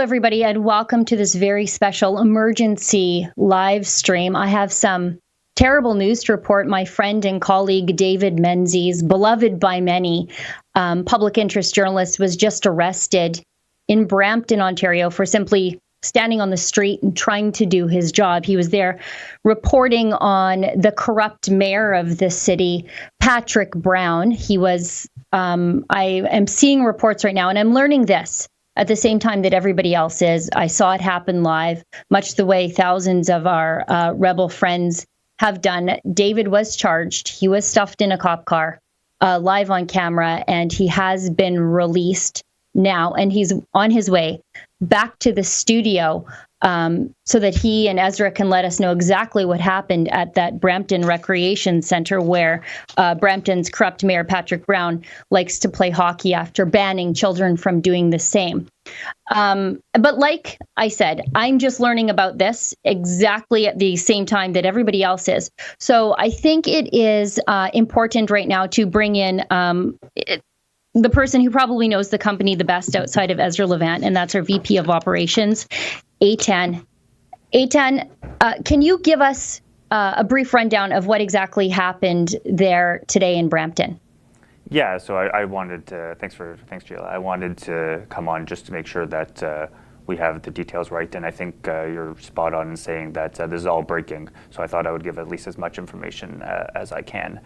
everybody, and welcome to this very special emergency live stream. I have some terrible news to report. My friend and colleague David Menzies, beloved by many, public interest journalist, was just arrested in Brampton, Ontario, for simply standing on the street and trying to do his job. He was there reporting on the corrupt mayor of the city, Patrick Brown. He was, I am seeing reports right now, and I'm learning this at the same time that everybody else is. I saw it happen live, much the way thousands of our rebel friends have done. David was charged. He was stuffed in a cop car, live on camera, and he has been released now, and he's on his way back to the studio so that he and Ezra can let us know exactly what happened at that Brampton Recreation Centre where Brampton's corrupt mayor Patrick Brown likes to play hockey after banning children from doing the same. But like I said, I'm just learning about this exactly at the same time that everybody else is. So I think it is important right now to bring in the person who probably knows the company the best outside of Ezra Levant, and that's our VP of Operations, Eitan. Eitan, can you give us a brief rundown of what exactly happened there today in Brampton? Yeah, so I wanted to, thanks, Sheila. I wanted to come on just to make sure that we have the details right, and I think you're spot on in saying that this is all breaking, so I thought I would give at least as much information as I can.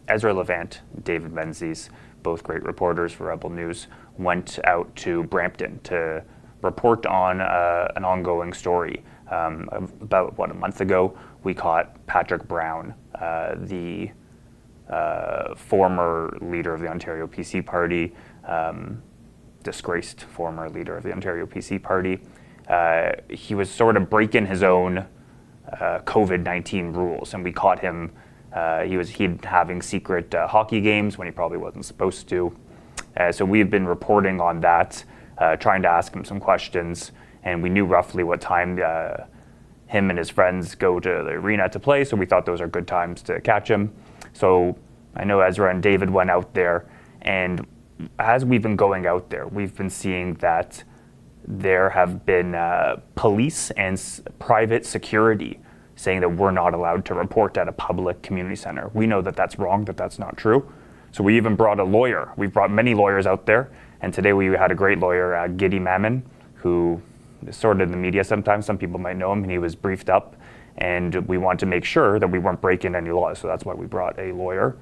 Ezra Levant, David Menzies, both great reporters for Rebel News, went out to Brampton to report on an ongoing story. About, a month ago, we caught Patrick Brown, the former leader of the Ontario PC Party, disgraced former leader of the Ontario PC Party. He was sort of breaking his own COVID-19 rules, and we caught him. He'd having secret hockey games when he probably wasn't supposed to. So we've been reporting on that, trying to ask him some questions, and we knew roughly what time him and his friends go to the arena to play, so we thought those are good times to catch him. So I know Ezra and David went out there, and as we've been going out there, we've been seeing that there have been police and private security saying that we're not allowed to report at a public community center. We know that that's wrong, that that's not true. So we even brought a lawyer. We've brought many lawyers out there, and today we had a great lawyer, Giddy Mammon, who is sort of in the media sometimes. Some people might know him, and he was briefed up, and we want to make sure that we weren't breaking any laws, so that's why we brought a lawyer.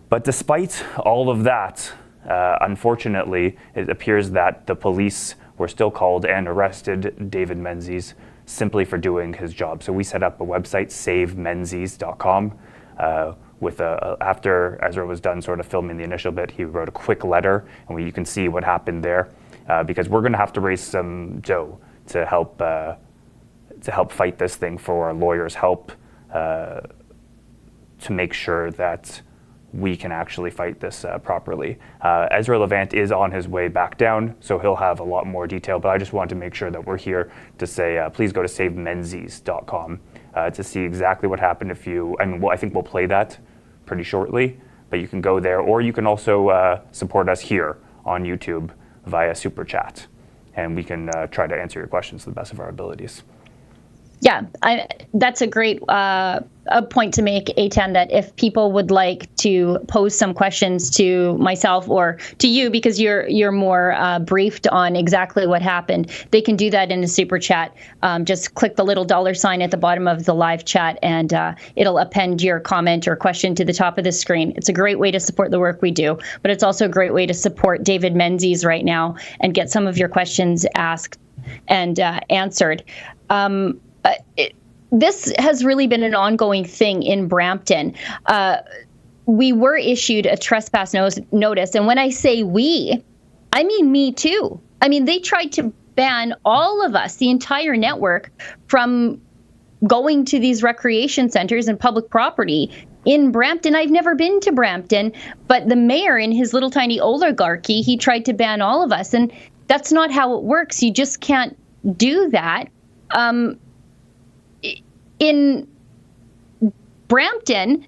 But despite all of that, unfortunately, it appears that the police were still called and arrested David Menzies simply for doing his job. So we set up a website, savemenzies.com. After Ezra was done sort of filming the initial bit, he wrote a quick letter, and you can see what happened there, because we're going to have to raise some dough to help fight this thing for our lawyers' help, to make sure that we can actually fight this properly. Ezra Levant is on his way back down, so he'll have a lot more detail, but I just wanted to make sure that we're here to say, please go to savemenzies.com to see exactly what happened. I think we'll play that pretty shortly, but you can go there, or you can also support us here on YouTube via Super Chat, and we can try to answer your questions to the best of our abilities. Yeah, that's a great point to make, Eitan, that if people would like to pose some questions to myself or to you, because you're more briefed on exactly what happened, they can do that in a super chat. Just click the little $sign at the bottom of the live chat, and it'll append your comment or question to the top of the screen. It's a great way to support the work we do, but it's also a great way to support David Menzies right now and get some of your questions asked and answered. This has really been an ongoing thing in Brampton. We were issued a trespass notice, and when I say we, I mean me too. I mean, they tried to ban all of us, the entire network, from going to these recreation centers and public property in Brampton. I've never been to Brampton, but the mayor, in his little tiny oligarchy, he tried to ban all of us, and that's not how it works. You just can't do that. In Brampton,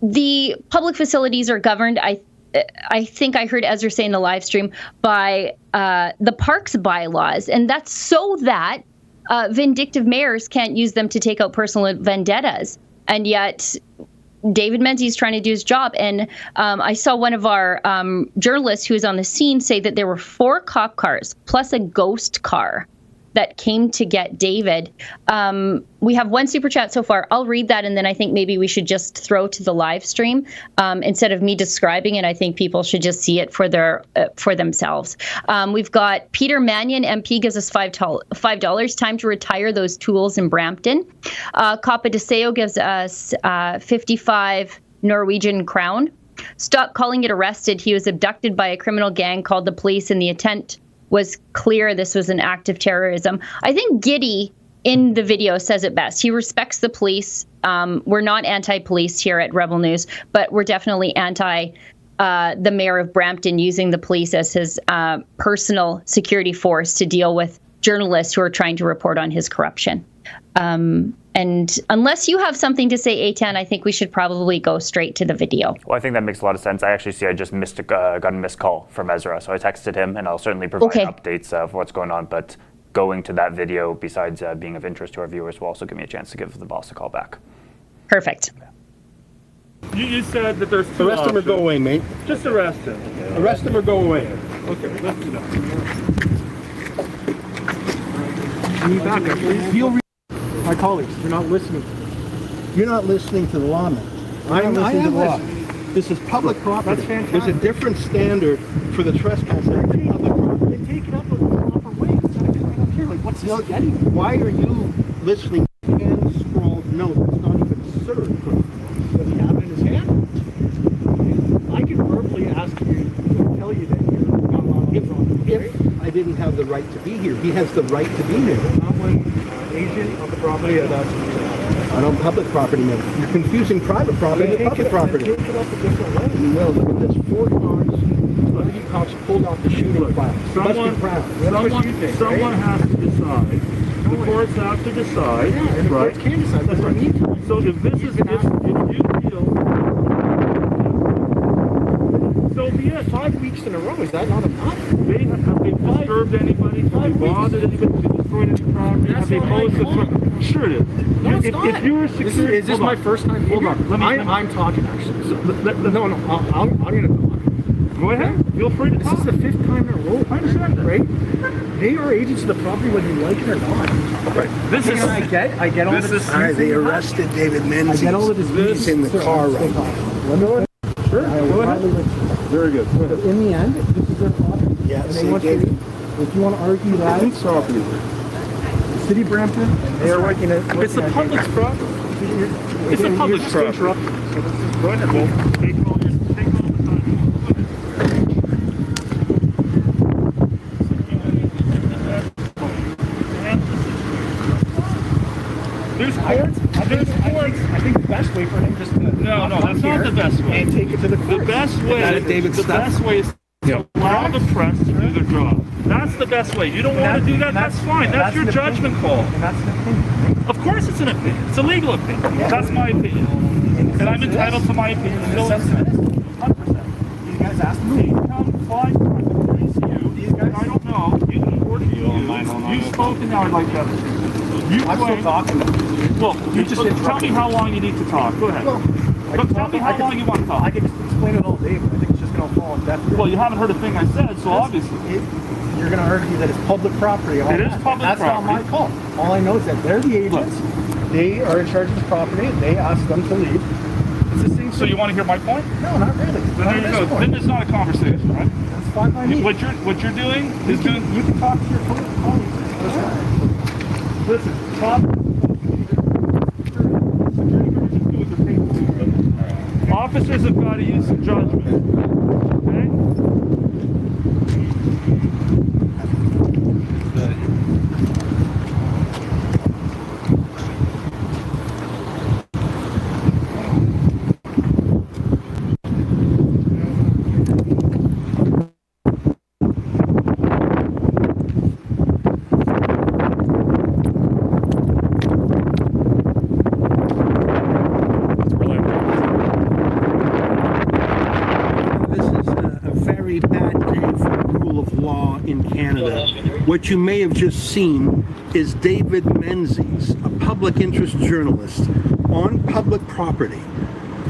the public facilities are governed, I think I heard Ezra say in the live stream, by the parks bylaws. And that's so that vindictive mayors can't use them to take out personal vendettas. And yet David Menzies trying to do his job. And I saw one of our journalists who was on the scene say that there were 4 cop cars plus a ghost car that came to get David. We have 1 super chat so far. I'll read that, and then I think maybe we should just throw to the live stream instead of me describing it. I think people should just see it for themselves. We've got Peter Mannion, MP, gives us $5. Time to retire those tools in Brampton. Capa de Seo gives us 55 Norwegian crown. Stop calling it arrested. He was abducted by a criminal gang, called the police, and the intent was clear. This was an act of terrorism. I think Giddy in the video says it best. He respects the police. We're not anti-police here at Rebel News, but we're definitely anti the mayor of Brampton using the police as his personal security force to deal with journalists who are trying to report on his corruption. And unless you have something to say, A10, I think we should probably go straight to the video. Well, I think that makes a lot of sense. I actually see I just got a missed call from Ezra, so I texted him, and I'll certainly provide updates of what's going on. But going to that video, besides being of interest to our viewers, will also give me a chance to give the boss a call back. Perfect. You said that there's 2 Arrest him or go away, mate. Just arrest him. Arrest him or go away. Okay, let's do that. Can you back up, please? Feel my colleagues, you're not listening. You're not listening to the lawman. I'm listening to the law. This is public property. That's fantastic. There's a different standard for the trespassing of public property. They take it up in the proper way. It's not coming up here. Like, what's this getting? Why are you listening to hand-scrawled note that's not even served? Does he have it in his hand? I can verbally ask you to tell you that you're not allowed to wrong. If I didn't have the right to be here, he has the right to be here. Someone, agent of the property, that's I don't public property, man. You're confusing private property with public property. Take it up a different way. You will. Look at this. 4 cars. 30 cops pulled off the shooting flag. Someone has to decide. The courts have to decide. Yeah, and the right? courts can decide. That's what I mean. So if this is, if you feel, so be it. 5 weeks in a row, is that not enough? Have they disturbed anybody? Have they bothered anybody? Have they destroyed any property? Have they posed a threat? Sure it is. No, it's not. If you're a security... Is this my first time? Hold on. I'm talking, actually. So, no, I'm going to talk. Go ahead. Feel free to This talk. is the 5th time in a row. I understand that. Right? They are agents of the property whether you like it or not. Right. This is... I get all this the... is... All right, they arrested David Menzies. I get all the disputes in the car right now. Sure. Go ahead. Very good. Go ahead. In the end, this is their property. Yeah, and they want David. If you want to argue that... Whose property? City Brampton, they are working at... It's the public's property. It's the public's property. Go ahead, Wolf. Take all the time. There's courts. I think the best way for him just to... No, that's not the best way. And take it to the court. The best way is to allow the press to do their job. That's the best way. You don't want to do that, that's fine. That's your judgment call. And that's an opinion. Of course it's an opinion. It's a legal opinion. That's my opinion. And I'm entitled to my opinion. 100%. These guys asked me. Come fly these guys, I don't know. You can report to you. You spoke and now I'd like to. I'm still talking. Well, you just tell me how long you need to talk. Go ahead. Tell me how long you want to talk. I can explain it all day, but I think it's just going to fall on deaf ears. Well, you haven't heard a thing I said, so obviously. You're going to argue that it's public property. It is public That's property. not my call. All I know is that they're the agents. They are in charge of the property. They asked them to leave. It's the same. So you want to hear my point? No, not really. Then there you go. Then it's not a conversation, right? That's fine by me. What you're doing is doing. You can talk to your colleagues. Listen, Tom. Officers have got to use some judgment. Okay? This is very bad day for the rule of law in Canada. What you may have just seen is David Menzies, a public interest journalist, on public property,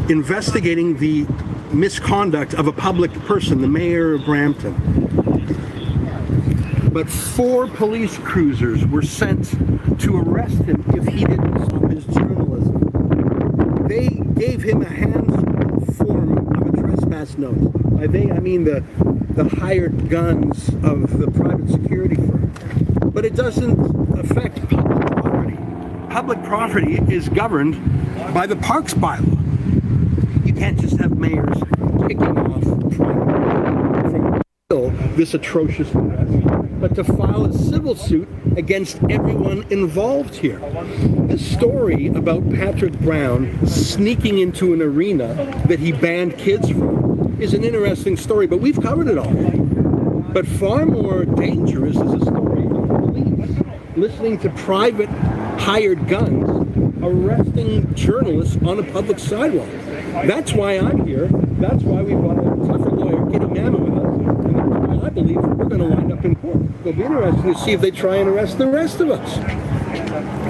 investigating the misconduct of a public person, the mayor of Brampton. But 4 police cruisers were sent to arrest him if he didn't stop his journalism. They gave him a hands form of a trespass notice. By they, I mean the hired guns of the private security firm. But it doesn't affect public property. Public property is governed by the Parks bylaw. You can't just have mayors kicking off from this atrocious arrest, but to file a civil suit against everyone involved here. The story about Patrick Brown sneaking into an arena that he banned kids from is an interesting story, but we've covered it already. But far more dangerous is a story of police listening to private hired guns arresting journalists on a public sidewalk. That's why I'm here. That's why we brought a tougher lawyer, Kitty Mamma, with us. And that's why I believe we're going to wind up in court. It'll be interesting to see if they try and arrest the rest of us.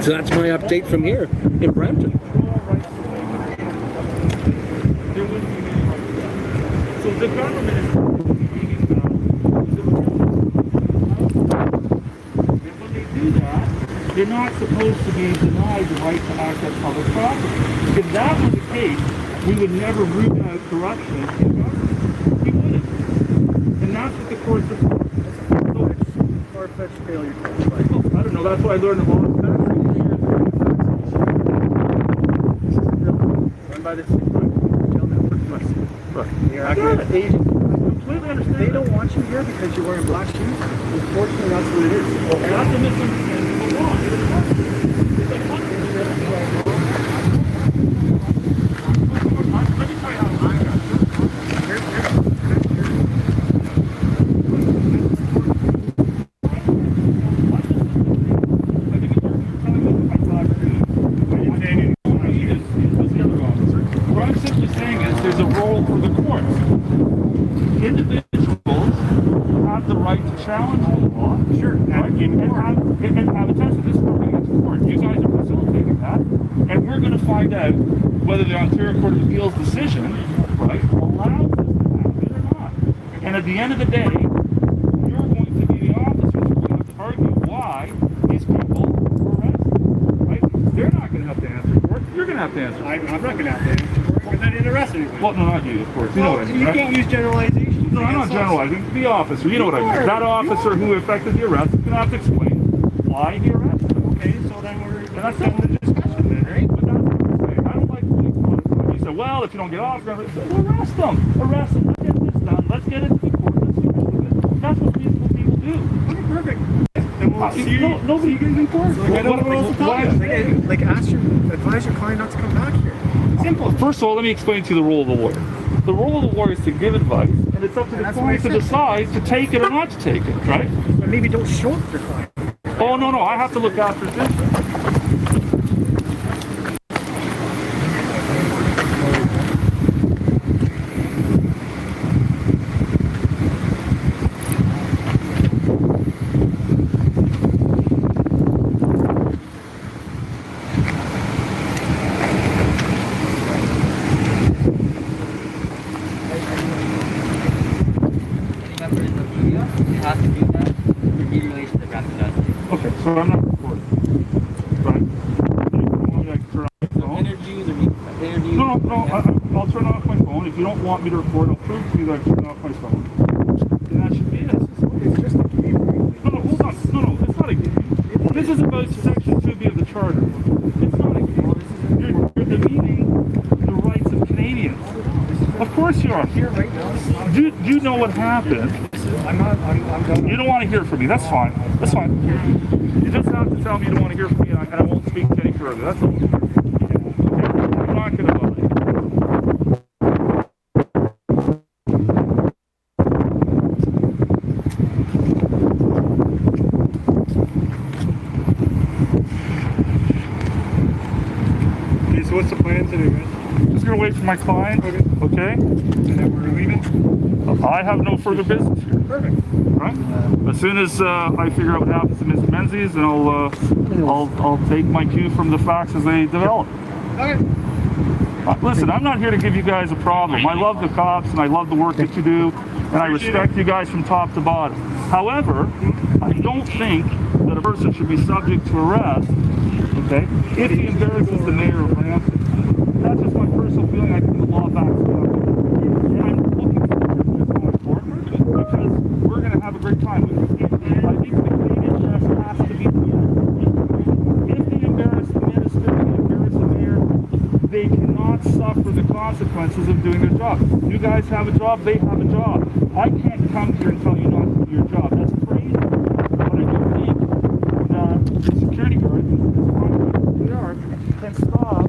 So that's my update from here in Brampton. So the government is when they do that, they're not supposed to be denied the right to access public property. If that was the case, we would never root out corruption in government. We wouldn't. And that's what the courts are for. So it's far-fetched failure. I don't know, that's what I learned about it. Run by the city. You're acting as agent. Completely understand. They don't want you here because you're wearing black shoes. Unfortunately, that's what it is. Well, that's a misunderstanding of the law. It's like let me tell you how I got it. What I'm simply saying is there's a role for the courts. Individuals have the right to challenge the law. Sure. And have a test of this working into court. You guys are facilitating that. And we're going to find out whether the Ontario Court of Appeals decision, right, allows this to happen or not. And at the end of the day, you're going to be the officers who are going to have to argue why these people were arrested. Right? They're not going to have to answer for it. You're going to have to answer. I'm not going to have to answer for it because I didn't arrest anyone. Well, no, not you, of course. You know what I mean, right? Can't use generalizations. No, I'm not generalizing. The officer. You know what I mean. That officer who effected the arrest is going to have to explain why he arrested him. Okay, so then we're done with the discussion then, right? But that's what I'm saying. I don't like police when you say, well, if you don't get off, well, arrest them. Arrest them. Let's get this done. Let's get it to the court. Let's finish with it. That's what reasonable people do. Okay, perfect. Then we'll see you. Nobody gets in court. Like, advise your client not to come back here. Simple. First of all, let me explain to you the role of the lawyer. The role of the lawyer is to give advice, and it's up to the client to decide to take it or not to take it, right? But maybe don't show up to your client. Oh, no, I have to look after his interests. Okay, so I'm not recording. Right? No, I'll turn off my phone. If you don't want me to record, I'll prove to you that I turned off my phone. And that should be it. It's just a game. No, hold on. No, it's not a game. This is about Section 2B of the Charter. It's not a game. You're demeaning the rights of Canadians. Of course you are. Here right now. Do you know what happened? I'm done. You don't want to hear from me. That's fine. That's fine. You just have to tell me you don't want to hear from me, and I won't speak any further. That's all. Okay? I'm not going to bother you. Okay, so what's the plan today, man? Just going to wait for my client. Okay. And then we're leaving? I have no further business here. Perfect. Right? As soon as I figure out what happens to Mr. Menzies, then I'll take my cue from the facts as they develop. Okay. Listen, I'm not here to give you guys a problem. I love the cops and I love the work that you do, and I respect you guys from top to bottom. However, I don't think that a person should be subject to arrest, okay, if he embarrasses the mayor of Brampton. That's just my personal feeling. I think the law backs it up. And I'm looking forward to this going forward because we're going to have a great time with it. I think the Canadian press has to be clear. If they embarrass the minister, they embarrass the mayor, they cannot suffer the consequences of doing their job. You guys have a job, they have a job. I can't come here and tell you not to do your job. That's crazy. But I do think the security guard, we are, can stop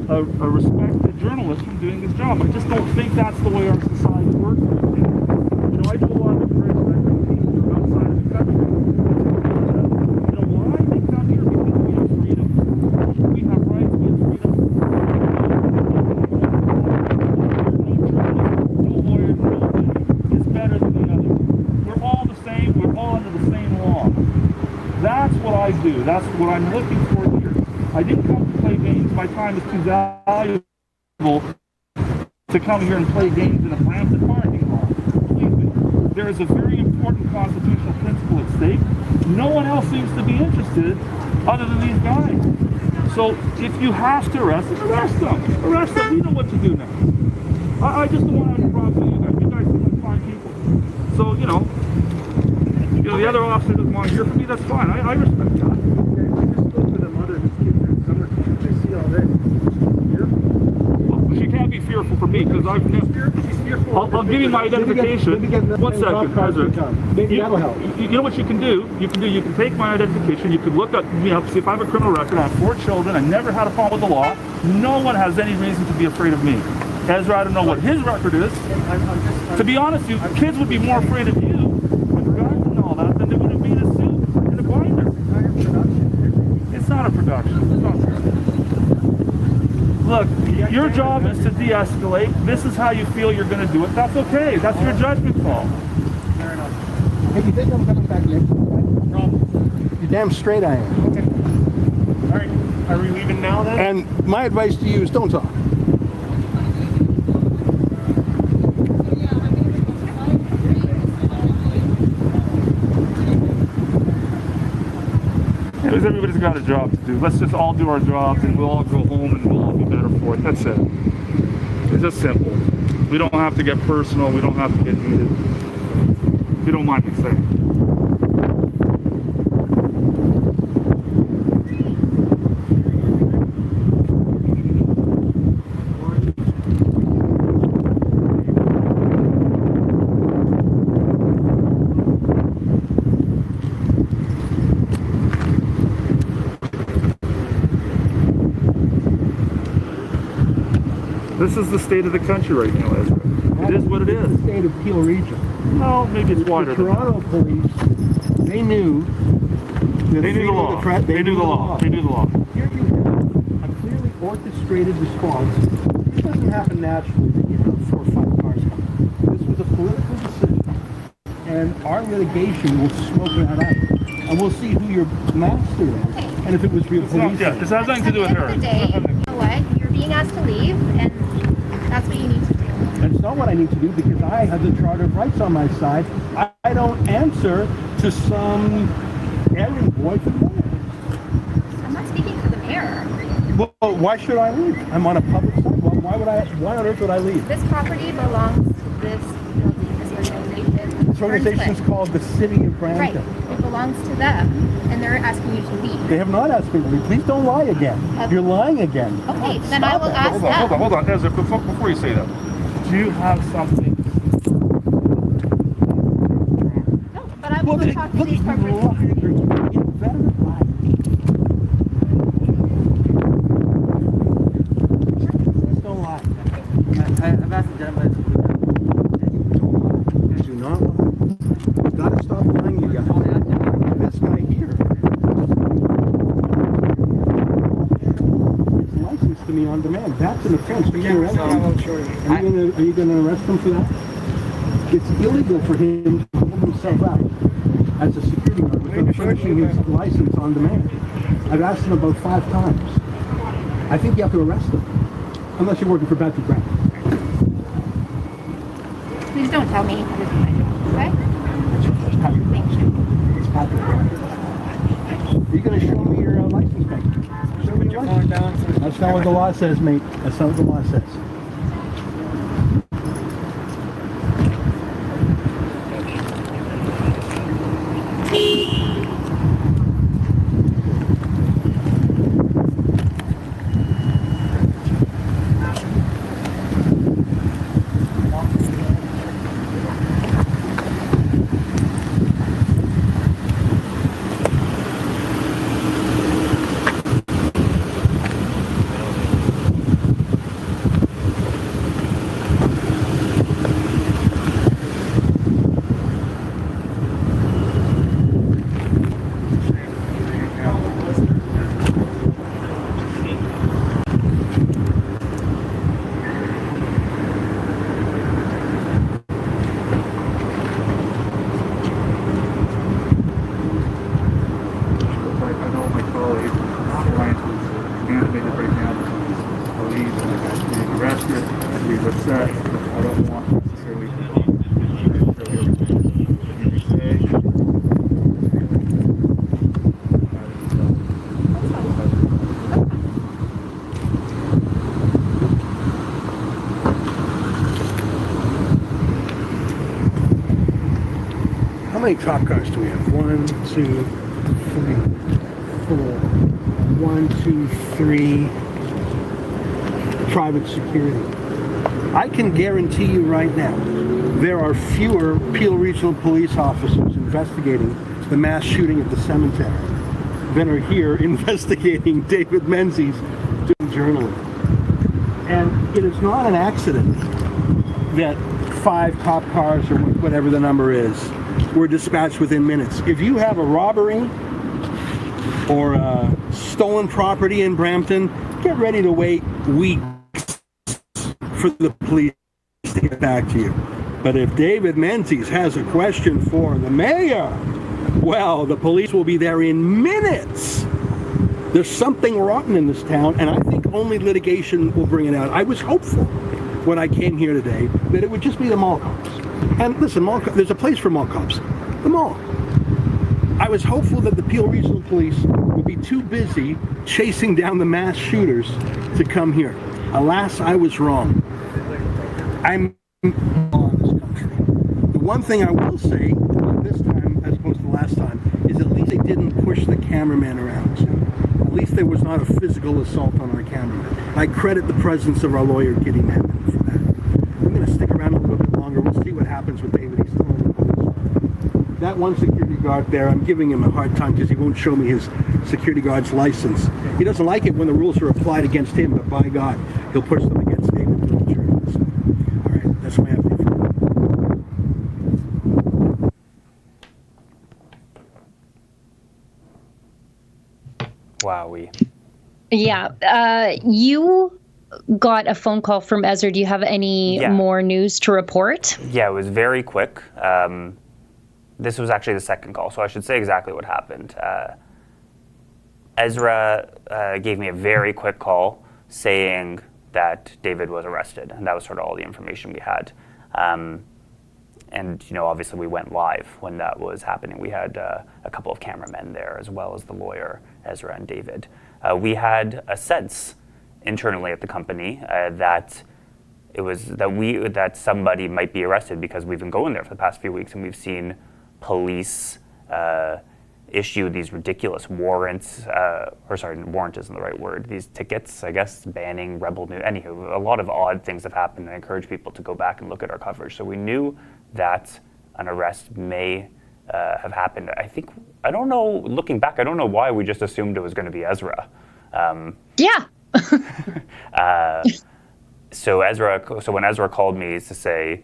a respected journalist from doing his job. I just don't think that's the way our society works. You know, I do a lot of immigration. I bring people outside of the country. You know why they come here? Because we have freedom. We have rights, we have freedom. No lawyer, nobody is better than the other. We're all the same, we're all under the same law. That's what I do. That's what I'm looking for here. I didn't come to play games. My time is too valuable to come here and play games in a Brampton parking lot. Believe me, there is a very important constitutional principle at stake. No one else seems to be interested other than these guys. So if you have to arrest them, arrest them. Arrest them. We know what to do next. I just don't want to have a problem with you guys. You guys seem like fine people. So, you know, the other officer doesn't want to hear from me, that's fine. I respect that. I just spoke with a mother whose kids are in summer camp. I see all this. Well, she can't be fearful for me because I've never. I'll give you my identification. One second, Ezra. Maybe that'll help. You know what you can do? You can take my identification. You can look up me up, see if I have a criminal record. I have 4 children. I never had a problem with the law. No one has any reason to be afraid of me. Ezra, I don't know what his record is. To be honest with you, kids would be more afraid of you with guns and all that than they would have been a suit and a binder. It's not a production. It's not. Look, your job is to de-escalate. This is how you feel you're going to do it. That's okay. That's your judgment call. Fair enough. Hey, you think I'm coming back next week? No problem. You're damn straight I am. Okay. All right. Are we leaving now then? And my advice to you is don't talk. Anyways, everybody's got a job to do. Let's just all do our jobs and we'll all go home and we'll all be better for it. That's it. It's just simple. We don't have to get personal. We don't have to get heated. If you don't mind me saying. This is the state of the country right now, Ezra. It is what it is. The state of Peel region. Well, maybe it's wider The than that. Toronto police, they knew that They knew the law. They knew the law. They knew the law. Here you have a clearly orchestrated response. It doesn't happen naturally that you have 4 or 5 cars coming. This was a political decision, and our litigation will smoke that out, and we'll see who your master is, and if it was real police. Yeah, this has nothing to do with her. At the end of the day, you know what? You're being asked to leave, and that's what you need to do. And it's not what I need to do because I have the Charter of Rights on my side. I don't answer to some errand boy from there. I'm not speaking for the mayor. Well, why should I leave? I'm on a public sidewalk. Why on earth would I leave? This property belongs to this building, this organization. This organization's called the City of Right. Brampton. It belongs to them, and they're asking you to leave. They have not asked me to leave. Please don't lie again. You're lying again. Okay, God, then I stop will it. ask them. Hold on, Ezra, before you say that, do you have something? No, but I will go talk to these corporate people. You better lie. Please don't lie. I've asked the gentleman. Do not lie. You gotta stop lying, you guys. This guy here is licensed to me on demand. That's an offense. Are you gonna arrest him for that? It's illegal for him to hold himself out as a security guard without finishing his license on demand. I've asked him about 5 times. I think you have to arrest him, unless you're working for Patrick Brown. Please don't tell me how to do my job, okay? Thank you. It's Patrick Brown. Are you going to show me your license, mate? Show me your license. That's not what the law says, mate. That's not what the law says. How many cop cars do we have? 1, 2, 3, 4. 1, 2, 3. Private security. I can guarantee you right now, there are fewer Peel Regional Police officers investigating the mass shooting at the cemetery than are here investigating David Menzies doing journalism. And it is not an accident that 5 cop cars, or whatever the number is, were dispatched within minutes. If you have a robbery or a stolen property in Brampton, get ready to wait weeks for the police to get back to you. But if David Menzies has a question for the mayor, well, the police will be there in minutes. There's something rotten in this town, and I think only litigation will bring it out. I was hopeful when I came here today that it would just be the mall cops. And listen, there's a place for mall cops. The mall. I was hopeful that the Peel Regional Police would be too busy chasing down the mass shooters to come here. Alas, I was wrong. I'm on this country. The one thing I will say, this time as opposed to last time, is at least they didn't push the cameraman around. At least there was not a physical assault on our cameraman. I credit the presence of our lawyer, Kitty Manman, for that. I'm going to stick around a little bit longer. We'll see what happens with David. He's still in the police. That one security guard there, I'm giving him a hard time because he won't show me his security guard's license. He doesn't like it when the rules are applied against him, but by God, he'll push them against David. All right, that's my update. Wowee. Yeah. You got a phone call from Ezra. Do you have any more news to report? Yeah, it was very quick. This was actually the second call, so I should say exactly what happened. Ezra gave me a very quick call saying that David was arrested, and that was sort of all the information we had. And, obviously we went live when that was happening. We had a couple of cameramen there, as well as the lawyer, Ezra and David. We had a sense internally at the company that somebody might be arrested, because we've been going there for the past few weeks and we've seen police issue these ridiculous warrants, warrant isn't the right word, these tickets, I guess, banning Rebel News. Anywho, a lot of odd things have happened, and I encourage people to go back and look at our coverage. So we knew that an arrest may have happened. I don't know, looking back, I don't know why we just assumed it was going to be Ezra. Yeah. So when Ezra called me to say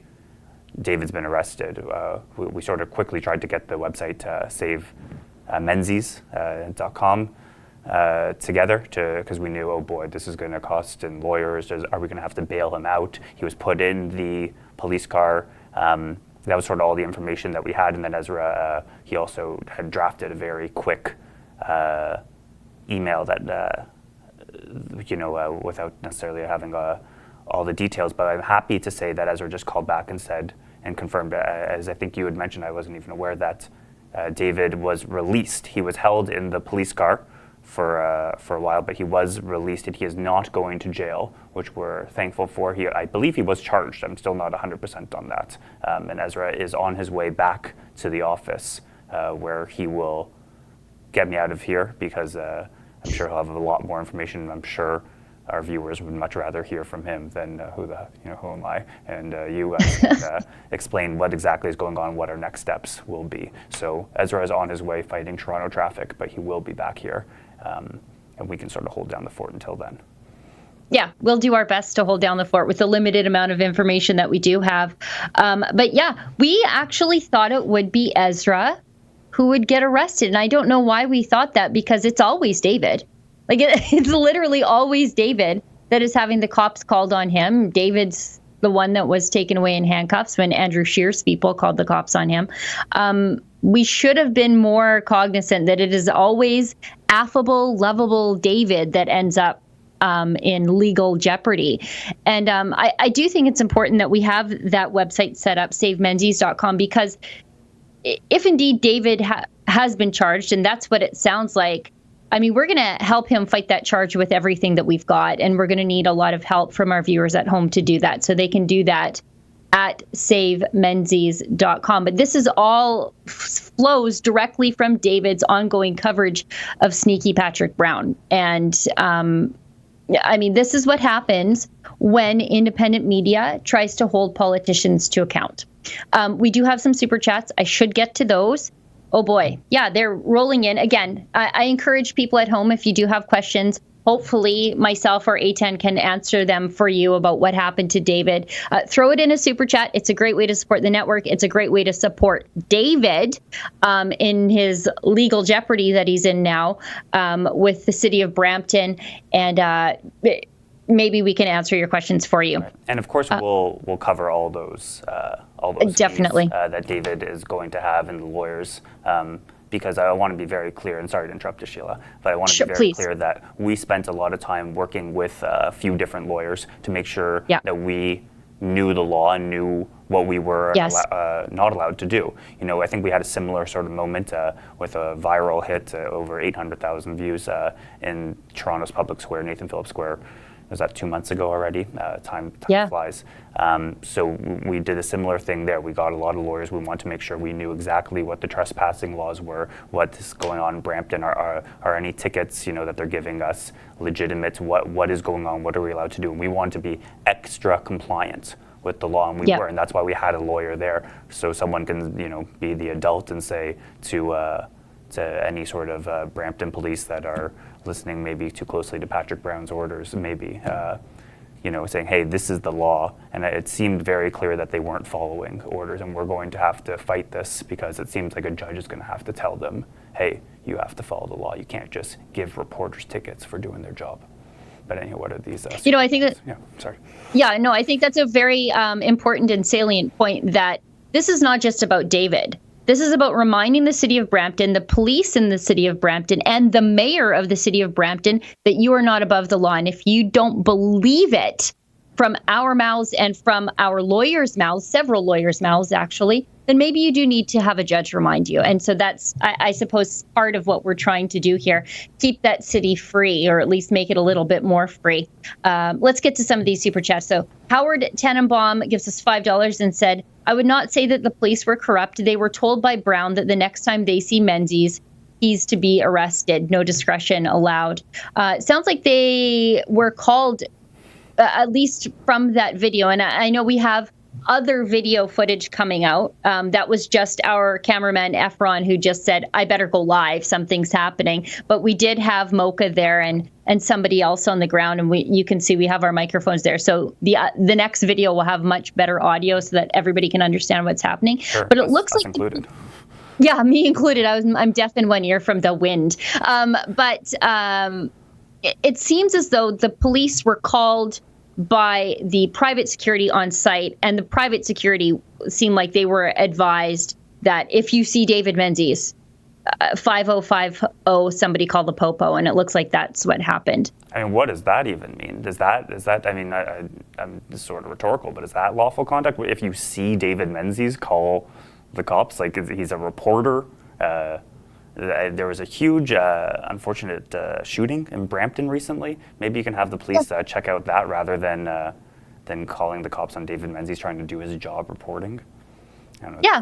David's been arrested, we sort of quickly tried to get the website save Menzies.com together, because we knew, oh boy, this is going to cost in lawyers. Are we going to have to bail him out? He was put in the police car That was sort of all the information that we had. And then Ezra, he also had drafted a very quick email that, without necessarily having all the details. But I'm happy to say that Ezra just called back and said and confirmed, as I think you had mentioned, I wasn't even aware that David was released. He was held in the police car for a while, but he was released and he is not going to jail, which we're thankful for. I believe he was charged. I'm still not 100% on that. And Ezra is on his way back to the office where he will get me out of here, because I'm sure he'll have a lot more information. I'm sure our viewers would much rather hear from him than who am I? And you guys can explain what exactly is going on, what our next steps will be. So Ezra is on his way fighting Toronto traffic, but he will be back here. And we can sort of hold down the fort until then. Yeah, we'll do our best to hold down the fort with the limited amount of information that we do have. But yeah, we actually thought it would be Ezra who would get arrested. And I don't know why we thought that, because it's always David. Like, it's literally always David that is having the cops called on him. David's the one that was taken away in handcuffs when Andrew Scheer's people called the cops on him. We should have been more cognizant that it is always affable, lovable David that ends up in legal jeopardy. And I do think it's important that we have that website set up, savemenzies.com, because if indeed David has been charged, and that's what it sounds like, I mean, we're going to help him fight that charge with everything that we've got. And we're going to need a lot of help from our viewers at home to do that. So they can do that at savemenzies.com. But this is all flows directly from David's ongoing coverage of Sneaky Patrick Brown. And I mean, this is what happens when independent media tries to hold politicians to account. We do have some super chats. I should get to those. Oh boy. Yeah, they're rolling in. Again, I encourage people at home, if you do have questions, hopefully myself or A10 can answer them for you about what happened to David. Throw it in a super chat. It's a great way to support the network. It's a great way to support David in his legal jeopardy that he's in now with the city of Brampton. And maybe we can answer your questions for you. Right. And of course, we'll cover all those definitely fees, that David is going to have, and the lawyers, because I want to be very clear, and sorry to interrupt you, Sheila, but I want to be very clear that we spent a lot of time working with a few different lawyers to make sure that we knew the law and knew what we were not allowed to do. You know, I think we had a similar sort of moment with a viral hit, over 800,000 views in Toronto's Public Square, Nathan Phillips Square. Was that 2 months ago already? Time flies. So we did a similar thing there. We got a lot of lawyers. We wanted to make sure we knew exactly what the trespassing laws were, what's going on in Brampton. Are any tickets, that they're giving us legitimate? What is going on? What are we allowed to do? And we wanted to be extra compliant with the law, and we were. And that's why we had a lawyer there, so someone can, be the adult and say to any sort of Brampton police that are listening maybe too closely to Patrick Brown's orders, maybe, saying, hey, this is the law. And it seemed very clear that they weren't following orders, and we're going to have to fight this, because it seems like a judge is going to have to tell them, hey, you have to follow the law. You can't just give reporters tickets for doing their job. But anyhow, what are these? I think that... Yeah, sorry. Yeah, no, I think that's a very important and salient point, that this is not just about David. This is about reminding the city of Brampton, the police in the city of Brampton, and the mayor of the city of Brampton that you are not above the law. And if you don't believe it from our mouths and from our lawyers' mouths, several lawyers' mouths, actually, then maybe you do need to have a judge remind you. And so that's, I suppose, part of what we're trying to do here. Keep that city free, or at least make it a little bit more free. Let's get to some of these super chats. So Howard Tannenbaum gives us $5 and said, I would not say that the police were corrupt. They were told by Brown that the next time they see Menzies, he's to be arrested. No discretion allowed. It sounds like they were called, at least from that video. And I know we have other video footage coming out. That was just our cameraman, Efron, who just said, I better go live. Something's happening. But we did have Mocha there and somebody else on the ground. And you can see we have our microphones there. So the next video will have much better audio so that everybody can understand what's happening. Sure, but it looks like... included. Yeah, me included. I'm deaf in one ear from the wind. But it seems as though the police were called by the private security on site, and the private security seemed like they were advised that if you see David Menzies, 5050, somebody call the popo, and it looks like that's what happened. I mean, what does that even mean? Is that? I mean, I'm this is sort of rhetorical, but is that lawful conduct? If you see David Menzies, call the cops. Like, he's a reporter. There was a huge, unfortunate shooting in Brampton recently. Maybe you can have the police check out that rather than calling the cops on David Menzies trying to do his job reporting. I don't know. Yeah,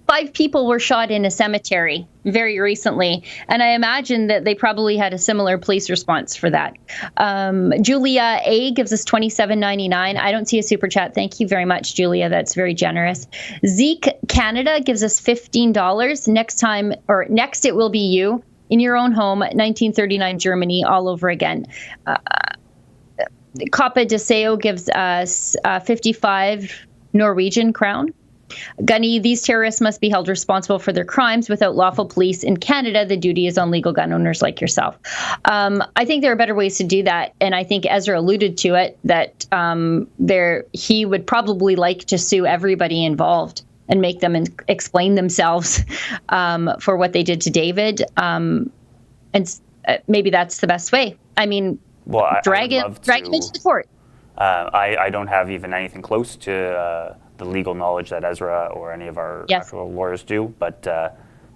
five people were shot in a cemetery very recently, and I imagine that they probably had a similar police response for that. Julia A gives us $27.99. I don't see a super chat. Thank you very much, Julia. That's very generous. Zeke Canada gives us $15. Next it will be you in your own home, 1939 Germany, all over again. Capa Deseo gives us 55 Norwegian crown. Gunny, these terrorists must be held responsible for their crimes. Without lawful police in Canada, the duty is on legal gun owners like yourself. I think there are better ways to do that, and I think Ezra alluded to it, that he would probably like to sue everybody involved and make them explain themselves for what they did to David, and maybe that's the best way. I mean, drag him into the court. I don't have even anything close to the legal knowledge that Ezra or any of our actual lawyers do, but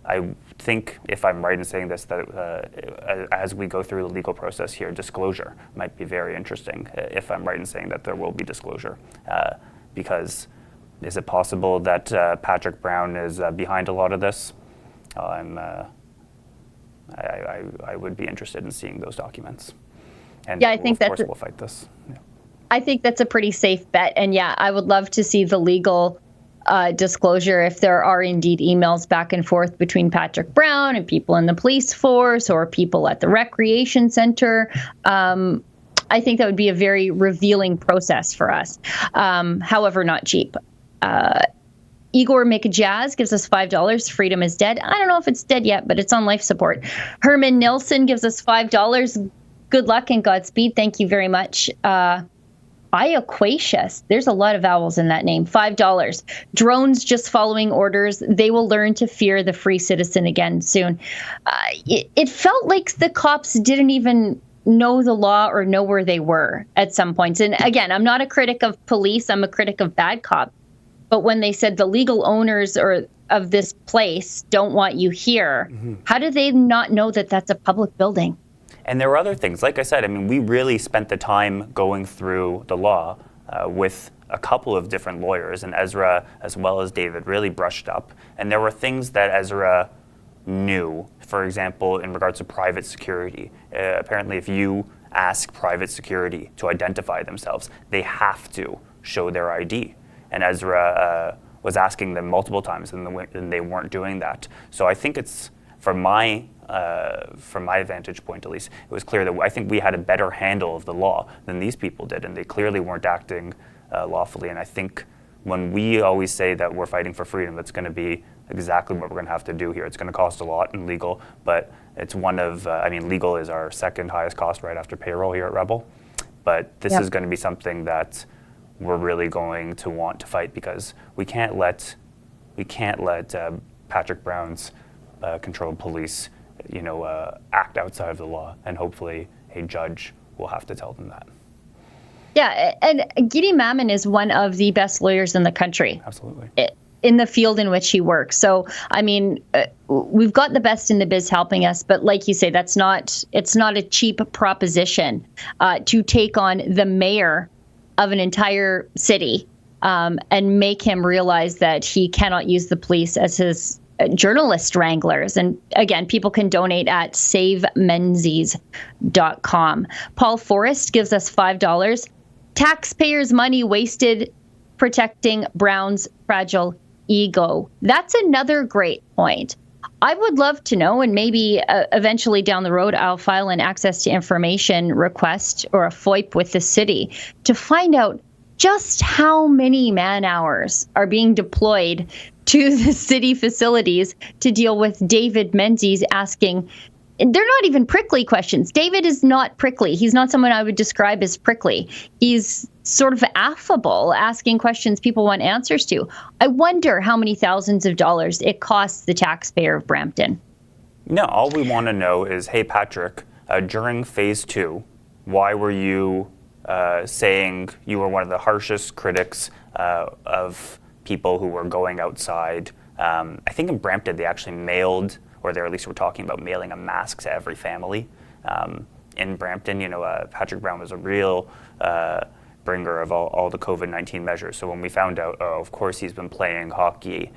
I think, if I'm right in saying this, that as we go through the legal process here, disclosure might be very interesting, if I'm right in saying that there will be disclosure. Because is it possible that Patrick Brown is behind a lot of this? I would be interested in seeing those documents. And I think of course we'll fight this. Yeah. I think that's a pretty safe bet. And I would love to see the legal disclosure if there are indeed emails back and forth between Patrick Brown and people in the police force or people at the recreation center. I think that would be a very revealing process for us. However, not cheap. Igor McJazz gives us $5. Freedom is dead. I don't know if it's dead yet, but it's on life support. Herman Nilsson gives us $5. Good luck and Godspeed. Thank you very much. Iaquatius, there's a lot of vowels in that name, $5. Drones just following orders. They will learn to fear the free citizen again soon. It felt like the cops didn't even know the law or know where they were at some points. And again, I'm not a critic of police. I'm a critic of bad cops. But when they said the legal owners of this place don't want you here, how do they not know that that's a public building? And there were other things. Like I said, I mean, we really spent the time going through the law with a couple of different lawyers, and Ezra, as well as David, really brushed up. And there were things that Ezra knew, for example, in regards to private security. Apparently, if you ask private security to identify themselves, they have to show their ID. And Ezra was asking them multiple times, and they weren't doing that. So I think it's, from my vantage point at least, it was clear that I think we had a better handle of the law than these people did, and they clearly weren't acting lawfully. And I think when we always say that we're fighting for freedom, that's going to be exactly what we're going to have to do here. It's going to cost a lot in legal, but it's one of, legal is our second highest cost right after payroll here at Rebel. But this is going to be something that we're really going to want to fight, because we can't let Patrick Brown's controlled police act outside of the law, and hopefully a judge will have to tell them that. Yeah, and Gidi Mammon is one of the best lawyers in the country. Absolutely. In the field in which he works. So, I mean, we've got the best in the biz helping us, but like you say, it's not a cheap proposition to take on the mayor of an entire city and make him realize that he cannot use the police as his journalist wranglers. And again, people can donate at savemenzies.com. Paul Forrest gives us $5. Taxpayers' money wasted protecting Brown's fragile ego. That's another great point. I would love to know, and maybe eventually down the road, I'll file an access to information request or a FOIP with the city to find out just how many man hours are being deployed to the city facilities to deal with David Menzies asking they're not even prickly questions. David is not prickly. He's not someone I would describe as prickly. He's sort of affable, asking questions people want answers to. I wonder how many thousands of dollars it costs the taxpayer of Brampton. No, all we want to know is, hey, Patrick, during phase 2, why were you saying you were one of the harshest critics of people who were going outside? I think in Brampton they actually mailed, or they at least were talking about mailing a mask to every family. In Brampton, Patrick Brown was a real bringer of all the COVID-19 measures. So when we found out, of course he's been playing hockey,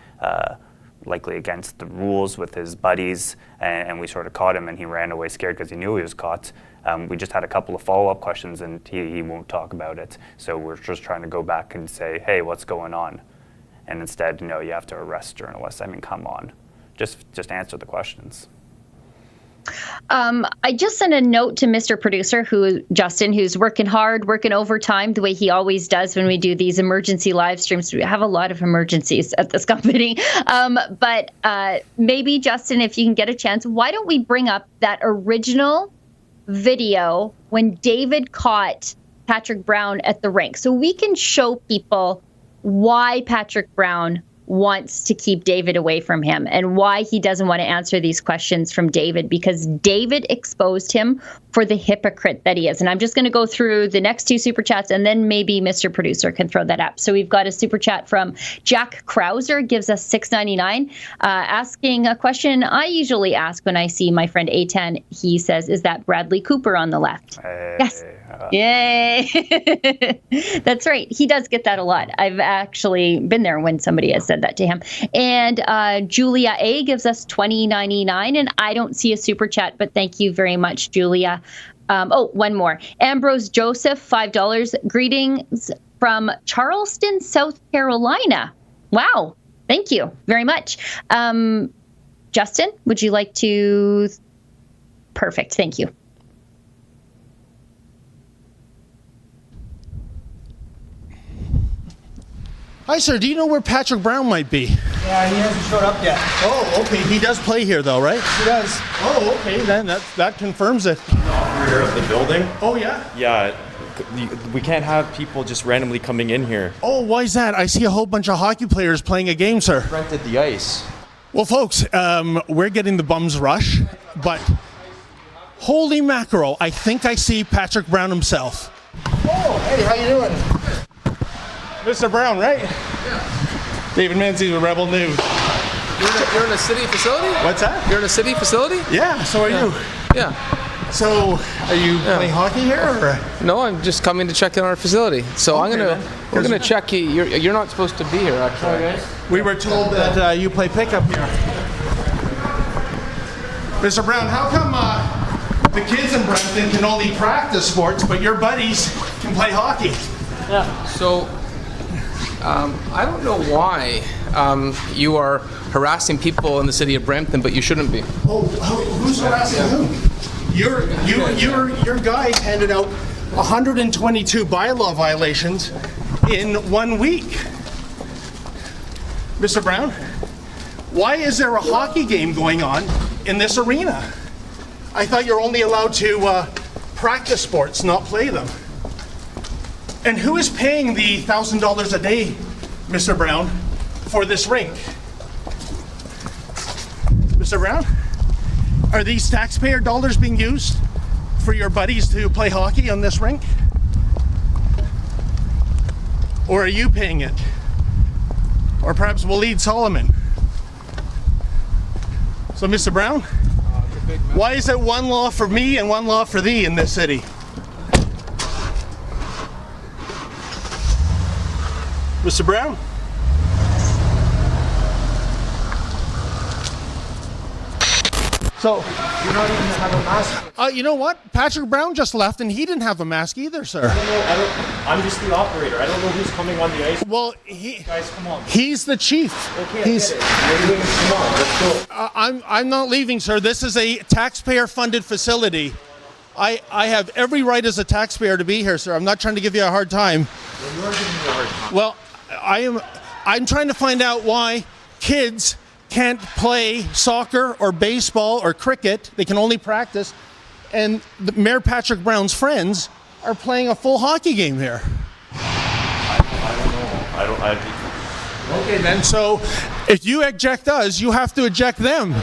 likely against the rules with his buddies, and we sort of caught him and he ran away scared because he knew he was caught. We just had a couple of follow-up questions and he won't talk about it. So we're just trying to go back and say, hey, what's going on? And instead, no, you have to arrest journalists. I mean, come on, just answer the questions. I just sent a note to Mr. Producer, Justin, who's working hard, working overtime, the way he always does when we do these emergency live streams. We have a lot of emergencies at this company. But maybe, Justin, if you can get a chance, why don't we bring up that original video when David caught Patrick Brown at the rink, so we can show people why Patrick Brown wants to keep David away from him and why he doesn't want to answer these questions from David, because David exposed him for the hypocrite that he is. And I'm just going to go through the next 2 super chats and then maybe Mr. Producer can throw that up. So we've got a super chat from Jack Krauser, gives us $6.99, asking a question I usually ask when I see my friend A10. He says, is that Bradley Cooper on the left? Yes. Yay. That's right. He does get that a lot. I've actually been there when somebody has said that to him. And Julia A gives us $20.99, and I don't see a super chat, but thank you very much, Julia. One more. Ambrose Joseph, $5. Greetings from Charleston, South Carolina. Wow. Thank you very much. Justin, would you like to? Perfect. Thank you. Hi, sir. Do you know where Patrick Brown might be? Yeah, he hasn't showed up yet. Oh, okay. He does play here, though, right? He does. Oh, okay. Then that confirms it. Rear of the building. Oh, yeah? Yeah, we can't have people just randomly coming in here. Oh, why is that? I see a whole bunch of hockey players playing a game, sir. Rented the ice. Well, folks, we're getting the bums rush, but holy mackerel, I think I see Patrick Brown himself. Oh, hey, how you doing? Mr. Brown, right? Yeah. David Menzies with Rebel News. You're in a city facility? What's that? You're in a city facility? Yeah, so are you. Yeah. So, are you playing hockey here? Or? No, I'm just coming to check in our facility. So Okay, we're gonna check you. You're not supposed to be here, actually. We were told that you play pickup here. Mr. Brown, how come the kids in Brampton can only practice sports, but your buddies can play hockey? Yeah. So, I don't know why you are harassing people in the city of Brampton, but you shouldn't be. Oh, who's harassing who? Your guy handed out 122 bylaw violations in 1 week. Mr. Brown, why is there a hockey game going on in this arena? I thought you're only allowed to practice sports, not play them. And who is paying the $1,000 a day, Mr. Brown, for this rink? Mr. Brown, are these taxpayer dollars being used for your buddies to play hockey on this rink? Or are you paying it? Or perhaps Waleed Solomon? So, Mr. Brown, why is it one law for me and one law for thee in this city? Mr. Brown? So, You're not even gonna have a mask. you know what? Patrick Brown just left and he didn't have a mask either, sir. I'm just the operator. I don't know who's coming on the ice. Well, Guys, come on. he's the chief. Okay, He's. I get it. You're leaving. Come on, let's go. I'm not leaving, sir. This is a taxpayer-funded facility. I have every right as a taxpayer to be here, sir. I'm not trying to give you a hard time. You're giving me a hard time. Well, I'm trying to find out why kids can't play soccer or baseball or cricket. They can only practice. And Mayor Patrick Brown's friends are playing a full hockey game here. I don't know. Okay, then. So if you eject us, you have to eject them.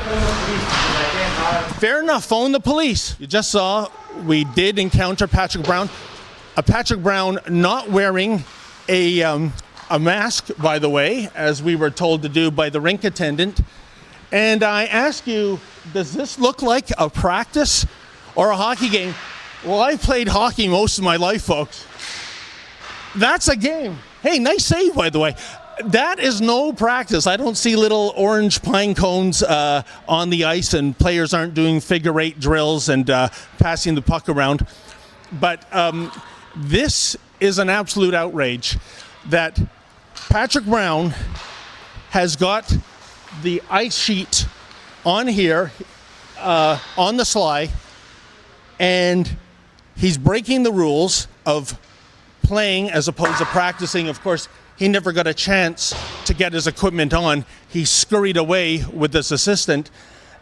Fair enough. Phone the police. You just saw we did encounter Patrick Brown. Patrick Brown not wearing a mask, by the way, as we were told to do by the rink attendant. And I ask you, does this look like a practice or a hockey game? Well, I've played hockey most of my life, folks. That's a game. Hey, nice save, by the way. That is no practice. I don't see little orange pine cones on the ice and players aren't doing figure eight drills and passing the puck around. But this is an absolute outrage that Patrick Brown has got the ice sheet on here, on the sly, and he's breaking the rules of playing as opposed to practicing. Of course, he never got a chance to get his equipment on. He scurried away with his assistant.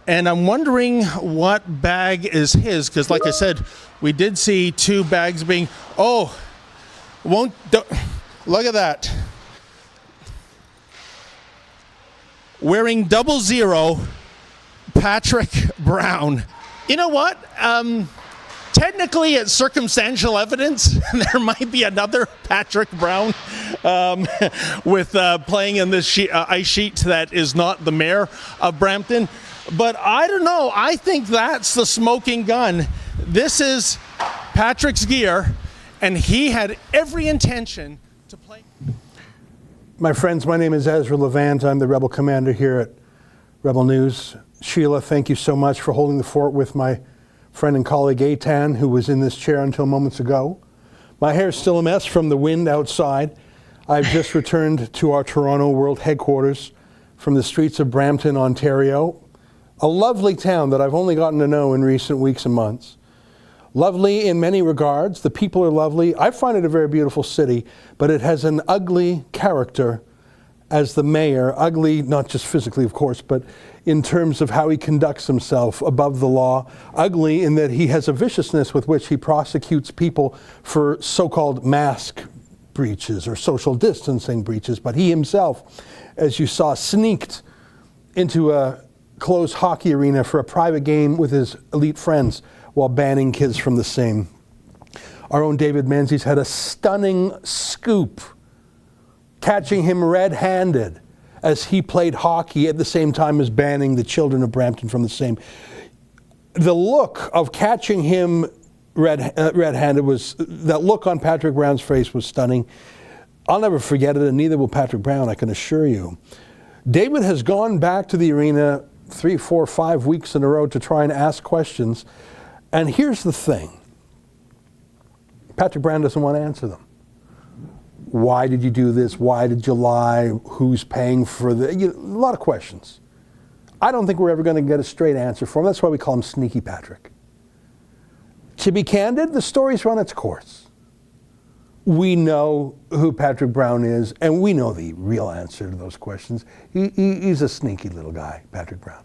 And I'm wondering what bag is his, because like I said, we did see two bags being, look at that. Wearing 00, Patrick Brown. You know what? Technically, it's circumstantial evidence. There might be another Patrick Brown with playing in this ice sheet that is not the mayor of Brampton. But I don't know. I think that's the smoking gun. This is Patrick's gear, and he had every intention to play. My friends, my name is Ezra Levant. I'm the Rebel Commander here at Rebel News. Sheila, thank you so much for holding the fort with my friend and colleague Eitan, who was in this chair until moments ago. My hair's still a mess from the wind outside. I've just returned to our Toronto World Headquarters from the streets of Brampton, Ontario. A lovely town that I've only gotten to know in recent weeks and months. Lovely in many regards. The people are lovely. I find it a very beautiful city, but it has an ugly character as the mayor. Ugly, not just physically, of course, but in terms of how he conducts himself above the law. Ugly in that he has a viciousness with which he prosecutes people for so-called mask breaches or social distancing breaches. But he himself, as you saw, sneaked into a closed hockey arena for a private game with his elite friends while banning kids from the same. Our own David Menzies had a stunning scoop, catching him red-handed as he played hockey at the same time as banning the children of Brampton from the same. The look of catching him red-handed that look on Patrick Brown's face was stunning. I'll never forget it, and neither will Patrick Brown, I can assure you. David has gone back to the arena 3, 4, 5 weeks in a row to try and ask questions. And here's the thing. Patrick Brown doesn't want to answer them. Why did you do this? Why did you lie? Who's paying for the... a lot of questions. I don't think we're ever going to get a straight answer for him. That's why we call him Sneaky Patrick. To be candid, the story's run its course. We know who Patrick Brown is, and we know the real answer to those questions. He's a sneaky little guy, Patrick Brown.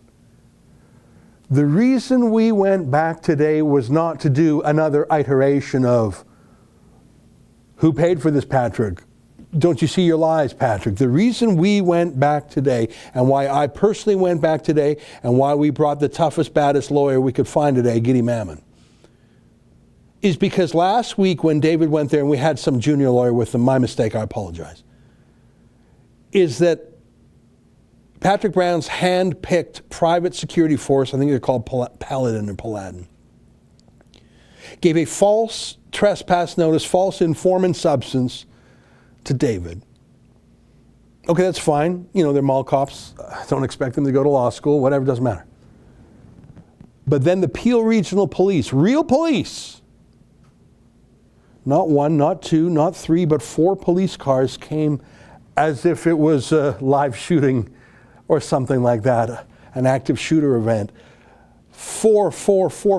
The reason we went back today was not to do another iteration of who paid for this, Patrick? Don't you see your lies, Patrick? The reason we went back today, and why I personally went back today, and why we brought the toughest, baddest lawyer we could find today, Giddy Mammon, is because last week when David went there and we had some junior lawyer with him, my mistake, I apologize, is that Patrick Brown's hand-picked private security force, I think they're called Paladin or Paladin, gave a false trespass notice, false informant substance to David. Okay, that's fine. You know, they're mall cops. I don't expect them to go to law school, whatever, doesn't matter. But then the Peel Regional Police, real police, not 1, not 2, not 3, but 4 police cars came as if it was a live shooting or something like that, an active shooter event. 4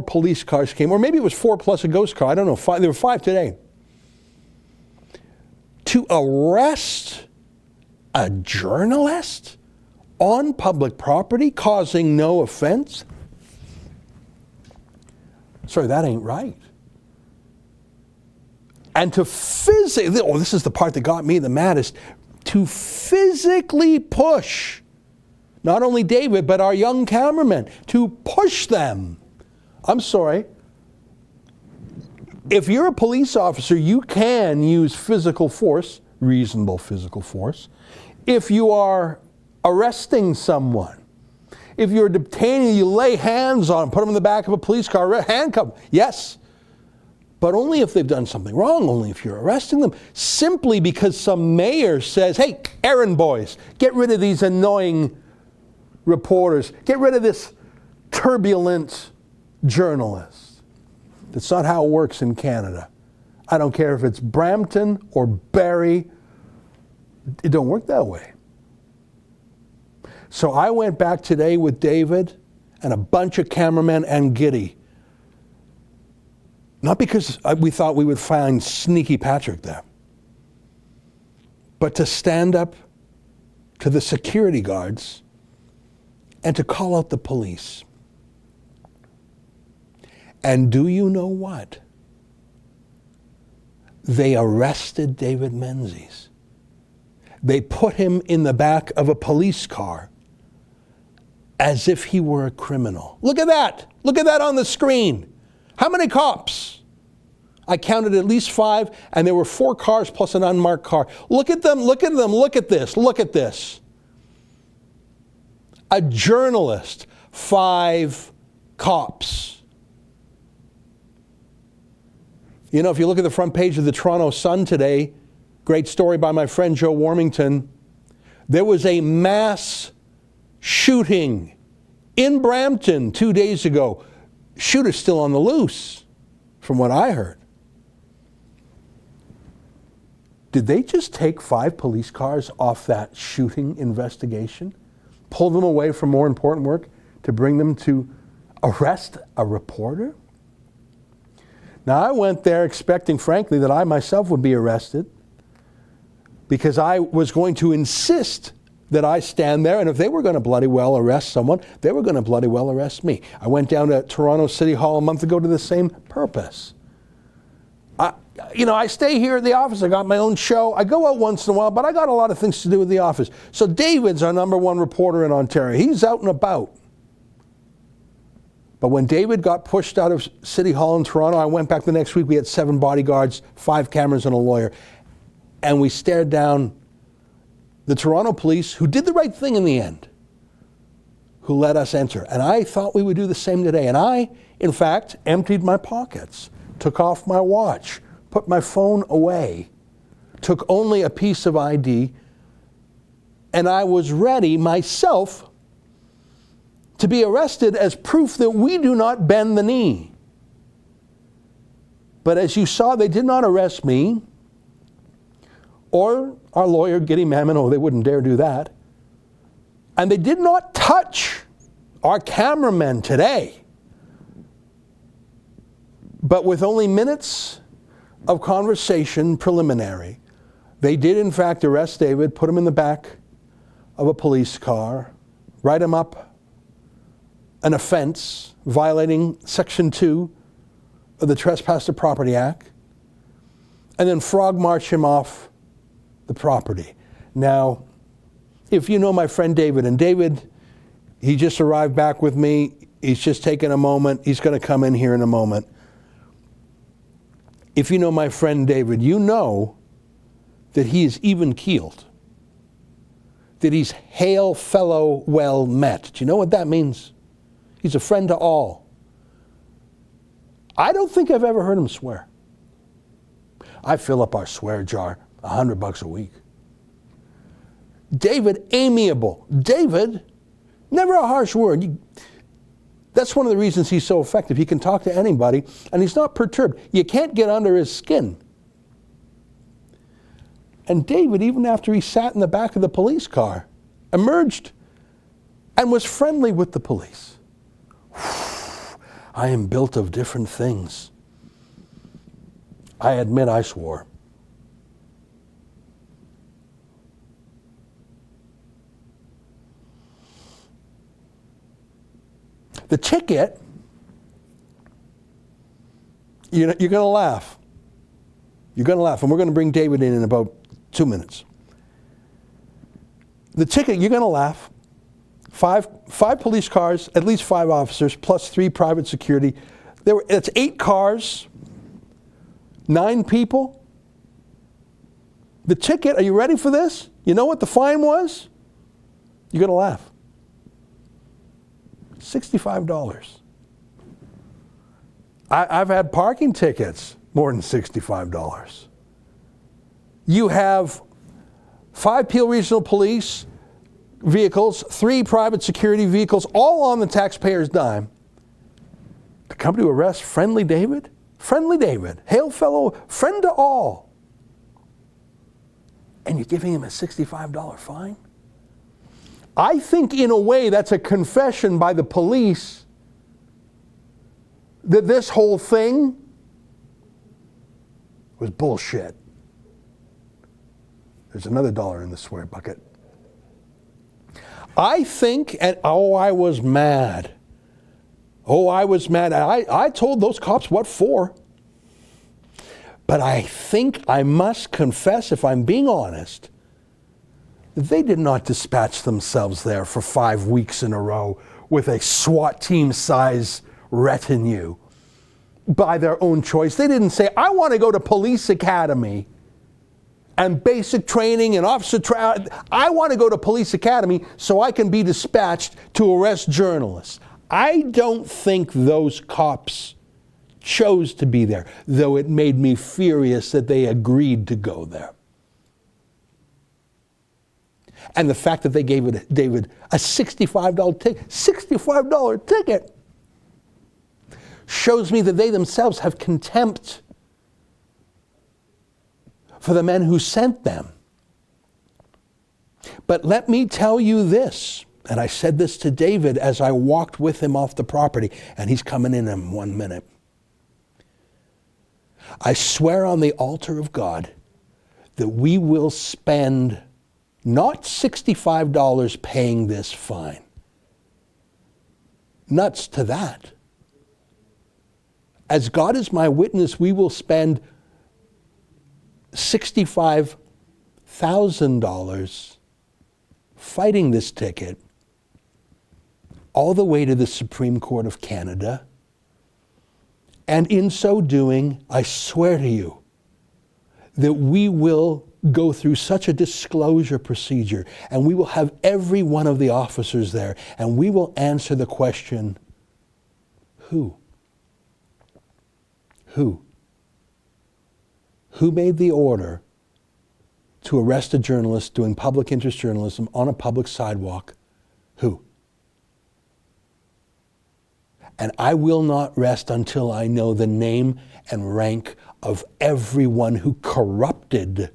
police cars came, or maybe it was 4 plus a ghost car, I don't know, 5, there were 5 today, to arrest a journalist on public property, causing no offense. Sorry, that ain't right. And to physically, oh, this is the part that got me the maddest, to physically push not only David, but our young cameramen, to push them. I'm sorry. If you're a police officer, you can use physical force, reasonable physical force, if you are arresting someone. If you're detaining, you lay hands on them, put them in the back of a police car, handcuff them. Yes. But only if they've done something wrong, only if you're arresting them. Simply because some mayor says, hey, errand boys, get rid of these annoying reporters. Get rid of this turbulent journalist. That's not how it works in Canada. I don't care if it's Brampton or Barrie. It don't work that way. So I went back today with David and a bunch of cameramen and Giddy. Not because we thought we would find sneaky Patrick there, but to stand up to the security guards and to call out the police. And do you know what? They arrested David Menzies. They put him in the back of a police car as if he were a criminal. Look at that. Look at that on the screen. How many cops? I counted at least 5, and there were 4 cars plus an unmarked car. Look at them, look at them, look at this, look at this. A journalist, 5 cops. You know, if you look at the front page of the Toronto Sun today, great story by my friend Joe Warmington, there was a mass shooting in Brampton 2 days ago. Shooter's still on the loose, from what I heard. Did they just take 5 police cars off that shooting investigation, pull them away from more important work to bring them to arrest a reporter? Now, I went there expecting, frankly, that I myself would be arrested because I was going to insist that I stand there, and if they were going to bloody well arrest someone, they were going to bloody well arrest me. I went down to Toronto City Hall a month ago to the same purpose. I stay here at the office. I got my own show. I go out once in a while, but I got a lot of things to do with the office. So David's our #1 reporter in Ontario. He's out and about. But when David got pushed out of City Hall in Toronto, I went back the next week. We had 7 bodyguards, 5 cameras, and a lawyer. And we stared down the Toronto police, who did the right thing in the end, who let us enter. And I thought we would do the same today. And I, in fact, emptied my pockets, took off my watch, put my phone away, took only a piece of ID, and I was ready myself to be arrested as proof that we do not bend the knee. But as you saw, they did not arrest me or our lawyer, Giddy Mammon. Oh, they wouldn't dare do that. And they did not touch our cameramen today. But with only minutes of conversation preliminary, they did in fact arrest David, put him in the back of a police car, write him up an offense violating Section 2 of the Trespass to Property Act, and then frog march him off the property. Now, if you know my friend David, and David, he just arrived back with me. He's just taken a moment. He's going to come in here in a moment. If you know my friend David, you know that he is even-keeled, that he's hail fellow well met. Do you know what that means? He's a friend to all. I don't think I've ever heard him swear. I fill up our swear jar $100 a week. David, amiable. David, never a harsh word. That's one of the reasons he's so effective. He can talk to anybody, and he's not perturbed. You can't get under his skin. And David, even after he sat in the back of the police car, emerged and was friendly with the police. I am built of different things. I admit I swore. The ticket, you're going to laugh. You're going to laugh, and we're going to bring David in about 2 minutes. The ticket, you're going to laugh. Five police cars, at least 5 officers, plus 3 private security. It's 8 cars, 9 people. The ticket, are you ready for this? You know what the fine was? You're going to laugh. $65. I've had parking tickets more than $65. You have 5 Peel Regional Police vehicles, 3 private security vehicles, all on the taxpayer's dime. To come to arrest Friendly David? Friendly David, hail fellow, friend to all. And you're giving him a $65 fine? I think in a way that's a confession by the police that this whole thing was bullshit. There's another dollar in the swear bucket. I think, and I was mad. I was mad. I told those cops what for. But I think I must confess, if I'm being honest, that they did not dispatch themselves there for 5 weeks in a row with a SWAT team size retinue by their own choice. They didn't say, I want to go to police academy and basic training and officer trial. I want to go to police academy so I can be dispatched to arrest journalists. I don't think those cops chose to be there, though it made me furious that they agreed to go there. And the fact that they gave David a $65 ticket, shows me that they themselves have contempt for the men who sent them. But let me tell you this, and I said this to David as I walked with him off the property, and he's coming in 1 minute. I swear on the altar of God that we will spend not $65 paying this fine. Nuts to that. As God is my witness, we will spend $65,000 fighting this ticket all the way to the Supreme Court of Canada. And in so doing, I swear to you that we will go through such a disclosure procedure, and we will have every one of the officers there, and we will answer the question, who? Who? Who made the order to arrest a journalist doing public interest journalism on a public sidewalk? Who? And I will not rest until I know the name and rank of everyone who corrupted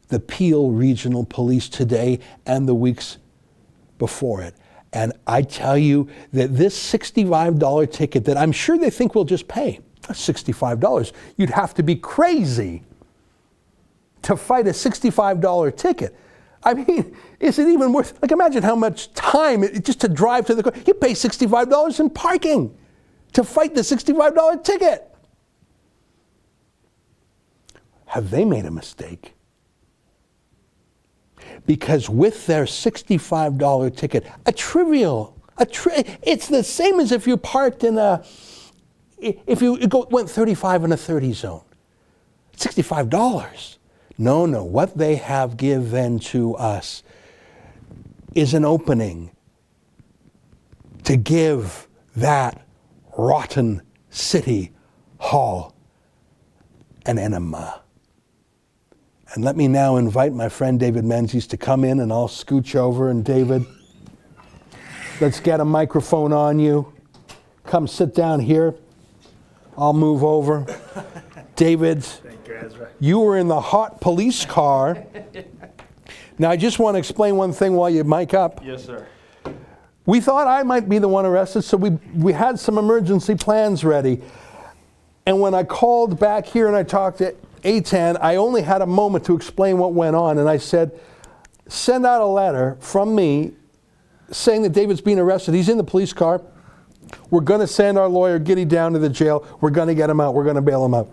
the Peel Regional Police today and the weeks before it. And I tell you that this $65 ticket that I'm sure they think we'll just pay, $65, you'd have to be crazy to fight a $65 ticket. I mean, is it even worth, imagine how much time, just to drive to the court. You pay $65 in parking to fight the $65 ticket. Have they made a mistake? Because with their $65 ticket, it's the same as if you parked in if you went 35 in a 30 zone. $65. No, what they have given to us is an opening to give that rotten city hall an enema. And let me now invite my friend David Menzies to come in, and I'll scooch over. And David, let's get a microphone on you. Come sit down here. I'll move over. David, Thank you, Ezra. You were in the hot police car. Now, I just want to explain one thing while you mic up. Yes, sir. We thought I might be the one arrested, so we had some emergency plans ready. And when I called back here and I talked to Eitan, I only had a moment to explain what went on. And I said, send out a letter from me saying that David's being arrested. He's in the police car. We're going to send our lawyer Giddy down to the jail. We're going to get him out. We're going to bail him out.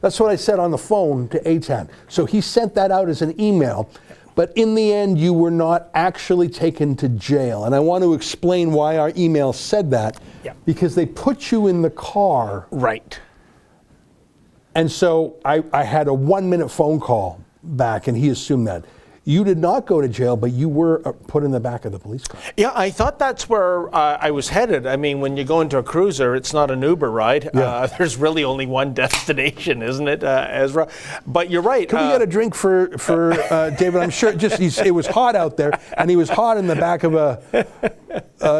That's what I said on the phone to Eitan. So he sent that out as an email. But in the end, you were not actually taken to jail. And I want to explain why our email said that. Yeah. Because they put you in the car. Right. And so I had a 1-minute phone call back, and he assumed that. You did not go to jail, but you were put in the back of the police car. Yeah, I thought that's where I was headed. I mean, when you go into a cruiser, it's not an Uber ride. Yeah. There's really only one destination, isn't it, Ezra? But you're right. Can we get a drink for David? I'm sure it was hot out there, and he was hot in the back of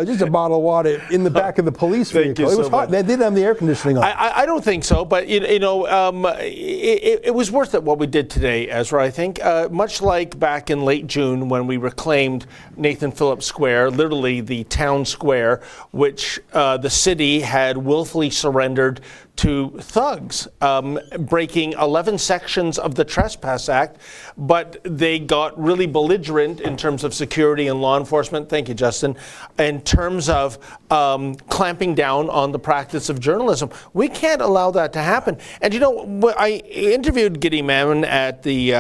just a bottle of water in the back of the police vehicle. It was hot. They didn't have the air conditioning on. I don't think so, but it was worth it what we did today, Ezra. I think much like back in late June when we reclaimed Nathan Phillips Square, literally the town square, which the city had willfully surrendered to thugs, breaking 11 sections of the Trespass Act, but they got really belligerent in terms of security and law enforcement, thank you, Justin, in terms of clamping down on the practice of journalism. We can't allow that to happen. And I interviewed Giddy Mammon at the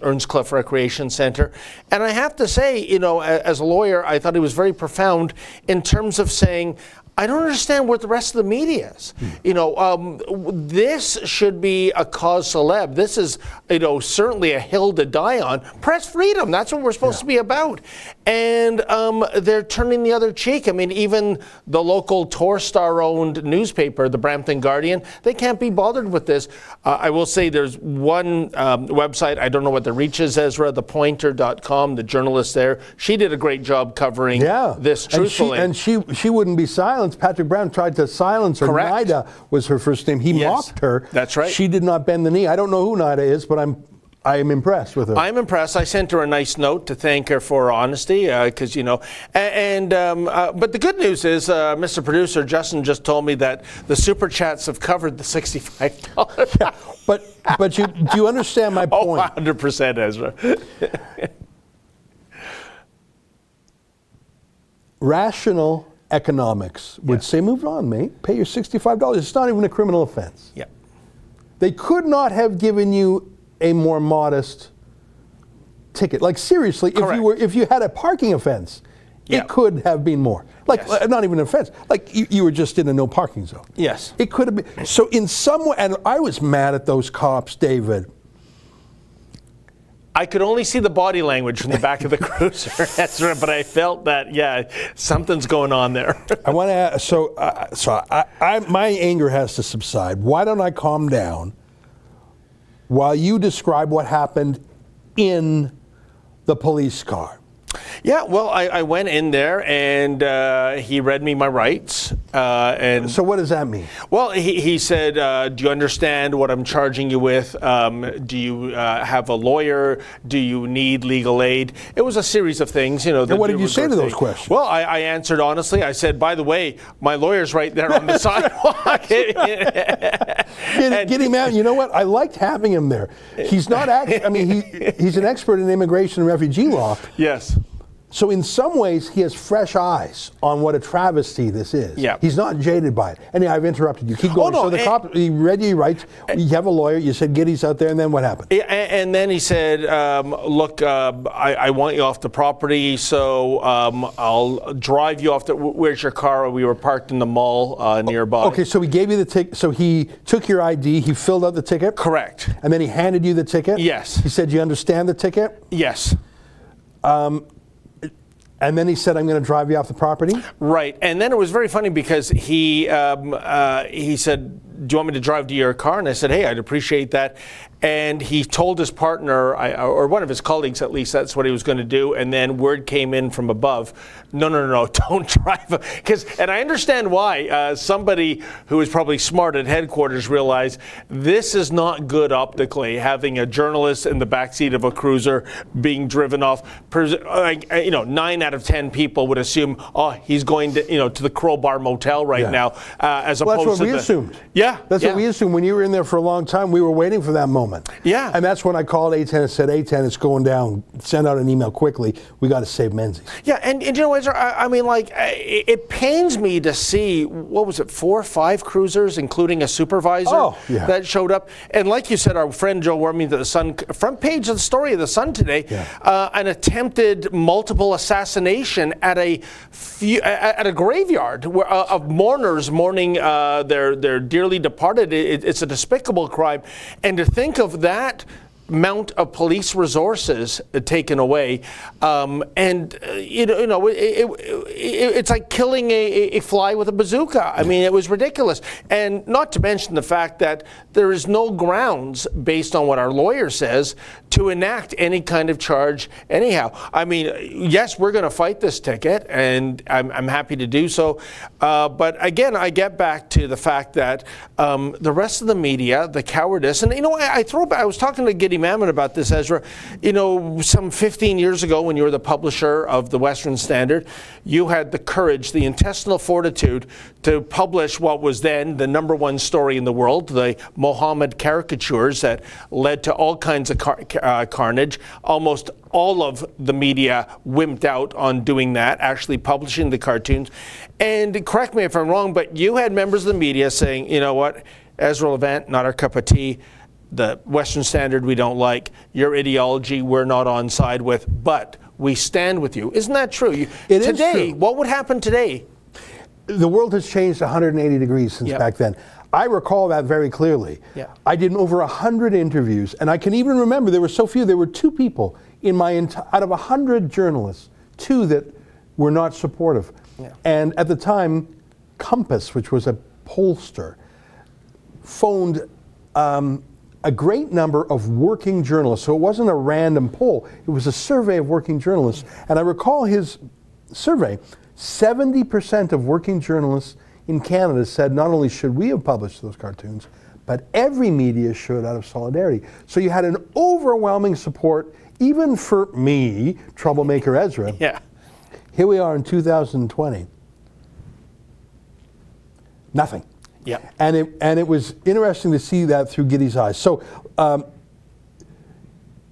Earnscliffe Recreation Center, and I have to say, as a lawyer, I thought he was very profound in terms of saying, I don't understand what the rest of the media is. This should be a cause celeb. This is, certainly a hill to die on. Press freedom, that's what we're supposed to be about. And they're turning the other cheek. I mean, even the local Torstar-owned newspaper, the Brampton Guardian, they can't be bothered with this. I will say there's one website, I don't know what the reach is, Ezra, thepointer.com, the journalist there. She did a great job covering this truthfully. And she wouldn't be silenced. Patrick Brown tried to silence her. Correct. Nida was her first name. He mocked her. That's right. She did not bend the knee. I don't know who Nida is, but I am impressed with her. I'm impressed. I sent her a nice note to thank her for her honesty, because but the good news is, Mr. Producer, Justin just told me that the super chats have covered the $65. Yeah, but do you understand my point? 100%, Ezra. Rational economics would say, move on, mate. Pay your $65. It's not even a criminal offense. Yeah. They could not have given you a more modest ticket. Like, seriously, if you had a parking offense, it could have been more. Like, not even an offense. Like, you were just in a no parking zone. Yes. It could have been. So in some way, and I was mad at those cops, David. I could only see the body language from the back of the cruiser, Ezra, but I felt that, something's going on there. I want to ask, my anger has to subside. Why don't I calm down while you describe what happened in the police car? Yeah, well, I went in there and he read me my rights. And so what does that mean? Well, he said, do you understand what I'm charging you with? Do you have a lawyer? Do you need legal aid? It was a series of things, And what did you say to those questions? Well, I answered honestly. I said, by the way, my lawyer's right there on the sidewalk. Get him out. You know what? I liked having him there. He's not he's an expert in immigration and refugee law. Yes. So in some ways, he has fresh eyes on what a travesty this is. Yeah. He's not jaded by it. And I've interrupted you. Keep going. So the cop, he read you rights. You have a lawyer. You said Giddy's out there. And then what happened? And then he said, look, I want you off the property, so I'll drive you off. Where's your car? We were parked in the mall nearby. Okay, so he gave you the ticket. So he took your ID. He filled out the ticket? Correct. And then he handed you the ticket? Yes. He said, you understand the ticket? Yes. And then he said, I'm going to drive you off the property? Right. And then it was very funny because he said, do you want me to drive to your car? And I said, hey, I'd appreciate that. And he told his partner, or one of his colleagues at least, that's what he was going to do. And then word came in from above, no, don't drive. And I understand why. Somebody who is probably smart at headquarters realized this is not good optically, having a journalist in the backseat of a cruiser being driven off. 9 out of 10 people would assume, he's going to the Crowbar Motel now, as opposed to that's what we assumed. Yeah. That's what we assumed. When you were in there for a long time, we were waiting for that moment. woman. Yeah. And that's when I called A10 and said, A10, it's going down. Send out an email quickly. We got to save Menzies. Yeah, and you know, Ezra, I mean, like, it pains me to see, what was it, 4 or 5 cruisers, including a supervisor that showed up. And like you said, our friend Joe Worming, the Sun, front page of the story of the Sun today, an attempted multiple assassination at a graveyard of mourners mourning their dearly departed. It's a despicable crime. And to think of that amount of police resources taken away, it's like killing a fly with a bazooka. I mean, it was ridiculous. And not to mention the fact that there is no grounds, based on what our lawyer says, to enact any kind of charge anyhow. I mean, yes, we're going to fight this ticket, and I'm happy to do so. But again, I get back to the fact that the rest of the media, the cowardice, and I was talking to Giddy Mammon about this, Ezra. You know, some 15 years ago, when you were the publisher of the Western Standard, you had the courage, the intestinal fortitude to publish what was then the #1 story in the world, the Mohammed caricatures that led to all kinds of carnage. Almost all of the media wimped out on doing that, actually publishing the cartoons. And correct me if I'm wrong, but you had members of the media saying, you know what, Ezra Levant, not our cup of tea. The Western Standard we don't like. Your ideology we're not on side with, but we stand with you. Isn't that true? It is true. What would happen today? The world has changed 180 degrees since back then. I recall that very clearly. Yeah. I did over 100 interviews, and I can even remember there were so few. There were 2 people in my out of 100 journalists, 2 that were not supportive. Yeah. And at the time, Compass, which was a pollster, phoned a great number of working journalists. So it wasn't a random poll. It was a survey of working journalists. And I recall his survey, 70% of working journalists in Canada said not only should we have published those cartoons, but every media should, out of solidarity. So you had an overwhelming support, even for me, troublemaker Ezra. Yeah. Here we are in 2020. Nothing. Yeah. And it was interesting to see that through Giddy's eyes. So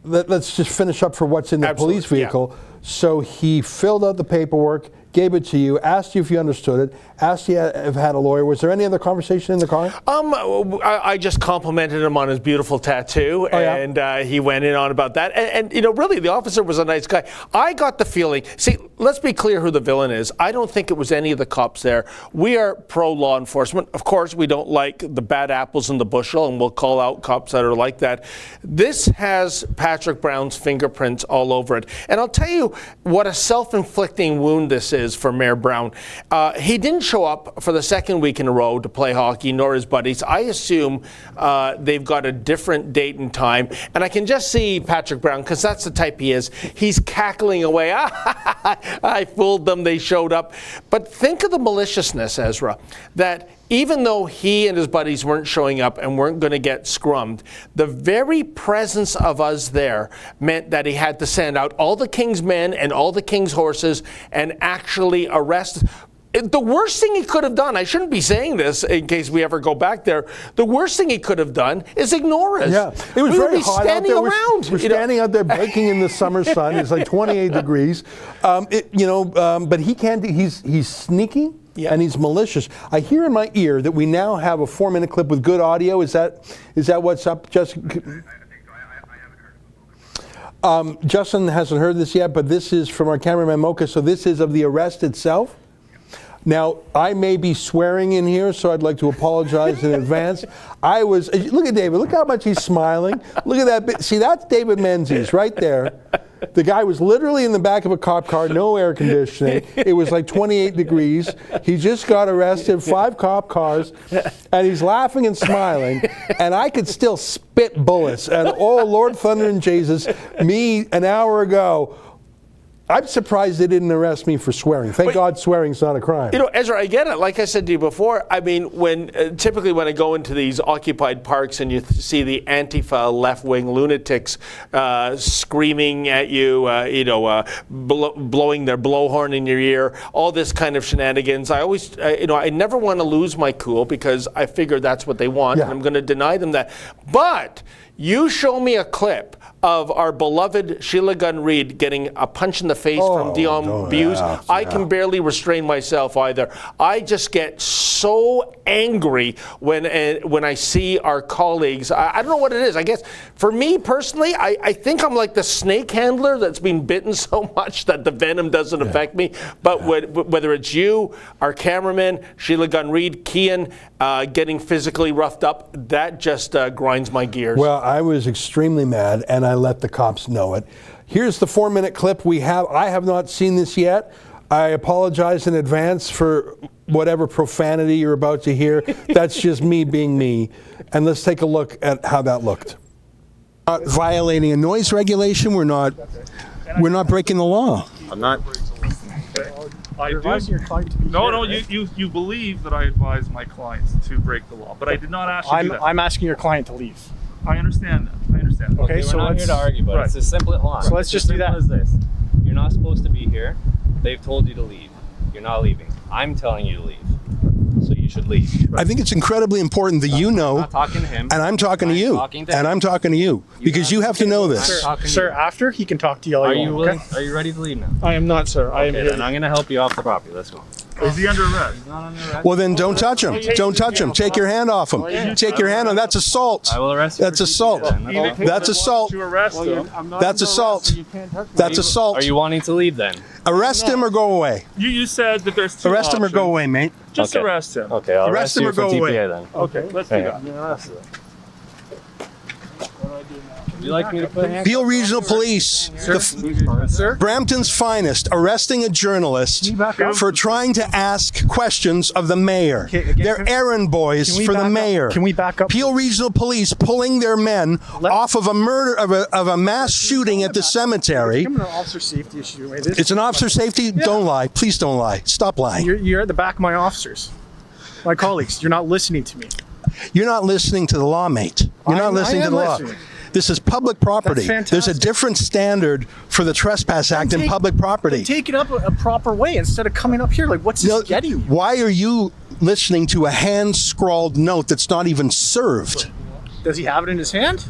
let's just finish up for what's in the police vehicle. Yeah. So he filled out the paperwork, gave it to you, asked you if you understood it, asked you if you had a lawyer. Was there any other conversation in the car? I just complimented him on his beautiful tattoo, and he went in on about that. And you know, really, the officer was a nice guy. I got the feeling, see, let's be clear who the villain is. I don't think it was any of the cops there. We are pro-law enforcement. Of course, we don't like the bad apples in the bushel, and we'll call out cops that are like that. This has Patrick Brown's fingerprints all over it. And I'll tell you what a self-inflicting wound this is for Mayor Brown. He didn't show up for the second week in a row to play hockey, nor his buddies. I assume they've got a different date and time. And I can just see Patrick Brown, because that's the type he is. He's cackling away. I fooled them. They showed up. But think of the maliciousness, Ezra, that even though he and his buddies weren't showing up and weren't going to get scrummed, the very presence of us there meant that he had to send out all the king's men and all the king's horses and actually arrest. The worst thing he could have done, I shouldn't be saying this in case we ever go back there, the worst thing he could have done is ignore us. Yeah, it was very hot out there. We're standing out there baking in the summer sun. It's like 28 degrees. But he can't, he's sneaky. Yeah. And he's malicious. I hear in my ear that we now have a 4-minute clip with good audio. Is that what's up, Justin? Justin hasn't heard this yet, but this is from our cameraman Mocha. So this is of the arrest itself. Now, I may be swearing in here, so I'd like to apologize in advance. Look at David. Look how much he's smiling. Look at that. See, that's David Menzies right there. The guy was literally in the back of a cop car, no air conditioning. It was like 28 degrees. He just got arrested, 5 cop cars, and he's laughing and smiling. And I could still spit bullets. And oh, Lord Thunder and Jesus, me an hour ago. I'm surprised they didn't arrest me for swearing. Thank God swearing's not a crime. You know, Ezra, I get it. Like I said to you before, I mean, typically when I go into these occupied parks and you see the Antifa left-wing lunatics screaming at you, blowing their blowhorn in your ear, all this kind of shenanigans, I always, I never want to lose my cool because I figure that's what they want, and I'm going to deny them that. But You show me a clip of our beloved Sheila Gunn Reid getting a punch in the face from Dion Buse. I can barely restrain myself either. I just get so angry when I see our colleagues. I don't know what it is. I guess for me personally, I think I'm like the snake handler that's been bitten so much that the venom doesn't affect me. But whether it's you, our cameraman, Sheila Gunn Reid, Kian, getting physically roughed up, that just grinds my gears. Well, I was extremely mad, and I let the cops know it. Here's the 4-minute clip we have. I have not seen this yet. I apologize in advance for whatever profanity you're about to hear. That's just me being me. And let's take a look at how that looked. Not violating a noise regulation. We're not breaking the law. I'm not. I do. No, you believe that I advise my clients to break the law, but I did not ask you to do that. I'm asking your client to leave. I understand that. Okay, so we're not here to argue, but it's as simple. Hold on. So let's just do that. As this. You're not supposed to be here. They've told you to leave. You're not leaving. I'm telling you to leave. So you should leave. I think it's incredibly important that you know. I'm not talking to him. And I'm talking to you. I'm talking to you. Because you have to know this. Sir, after he can talk to you all you want. Are you ready to leave now? I am not, sir. I am here. Then I'm going to help you off the property. Let's go. Is he under arrest? He's not under arrest. Well, then don't touch him. Don't touch him. Take your hand off him. Take your hand on. That's assault. I will arrest you. That's assault. That's assault. That's assault. That's assault. Are you wanting to leave then? Arrest him or go away. You said that there's two Arrest him or go options. away, mate. Just Okay. arrest him. Okay, I'll Arrest arrest him you or for go TPA away. then. Okay, let's do Hang that. on. Would you like me to put a hand? Peel Regional Police, Brampton's finest, arresting a journalist for trying to ask questions of the mayor. They're errand boys for the mayor. Can we back up? Peel Regional Police pulling their men off of a murder of a mass shooting at the cemetery. It's an officer safety issue. It's an officer safety. Don't lie. Please don't lie. Stop lying. You're at the back of my officers, my colleagues. You're not listening to me. You're not listening to the law, mate. You're not listening to the law. This is public property. There's a different standard for the Trespass Act in public property. Take it up a proper way instead of coming up here. Like, what's this getting you? Why are you listening to a hand-scrawled note that's not even served? Does he have it in his hand?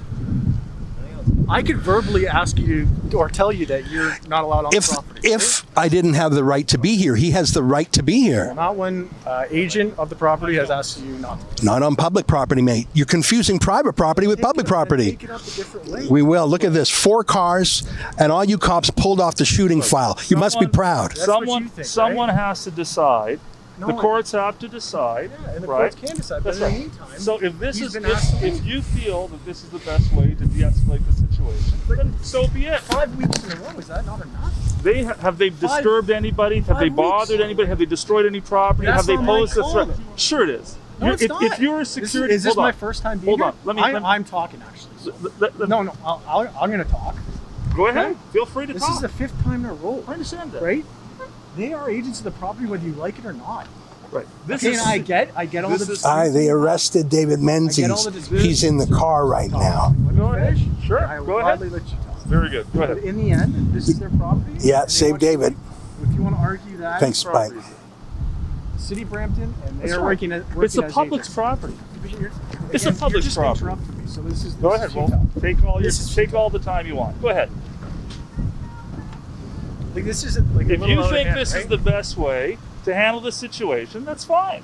I could verbally ask you or tell you that you're not allowed on the property. If I didn't have the right to be here, he has the right to be here. Well, not when agent of the property has asked you not to. Not on public property, mate. You're confusing private property with public property. Take it up a different way. We will. Look at this. 4 cars, and all you cops pulled off the shooting file. You must be proud. Someone has to decide. The courts have to decide, and the right? courts can decide. But That's in the right. meantime, So if you feel that this is the best way to de-escalate the situation, then so be it. 5 weeks in a row, is that not enough? Have they disturbed anybody? Have they bothered anybody? Have they destroyed any property? Have they posed a threat? Sure it is. No, it's not. If you're a security, is this my first time being here? Hold on. I'm talking actually. No, I'm going to talk. Go ahead. Feel free to This talk. is the 5th time in a row. I understand that. Right? They are agents of the property whether you like it or not. Right. I get all the disputes. They arrested David Menzies. He's in the car right now. Go ahead. Sure. I will Go ahead. gladly let you talk. Very good. Go ahead. But in the end, this is their property. Yeah, and they save want you to David. leave. If you want to argue that, Thanks, bye. City of Brampton, and they That's are right. working It's the as public's agents. property. It's Again, a public's you're just property. interrupting me, so this is Go ahead. futile. Well, take all the time you want. Go ahead. Like, this isn't like a If little you out of think hand, this right? is the best way to handle the situation, that's fine.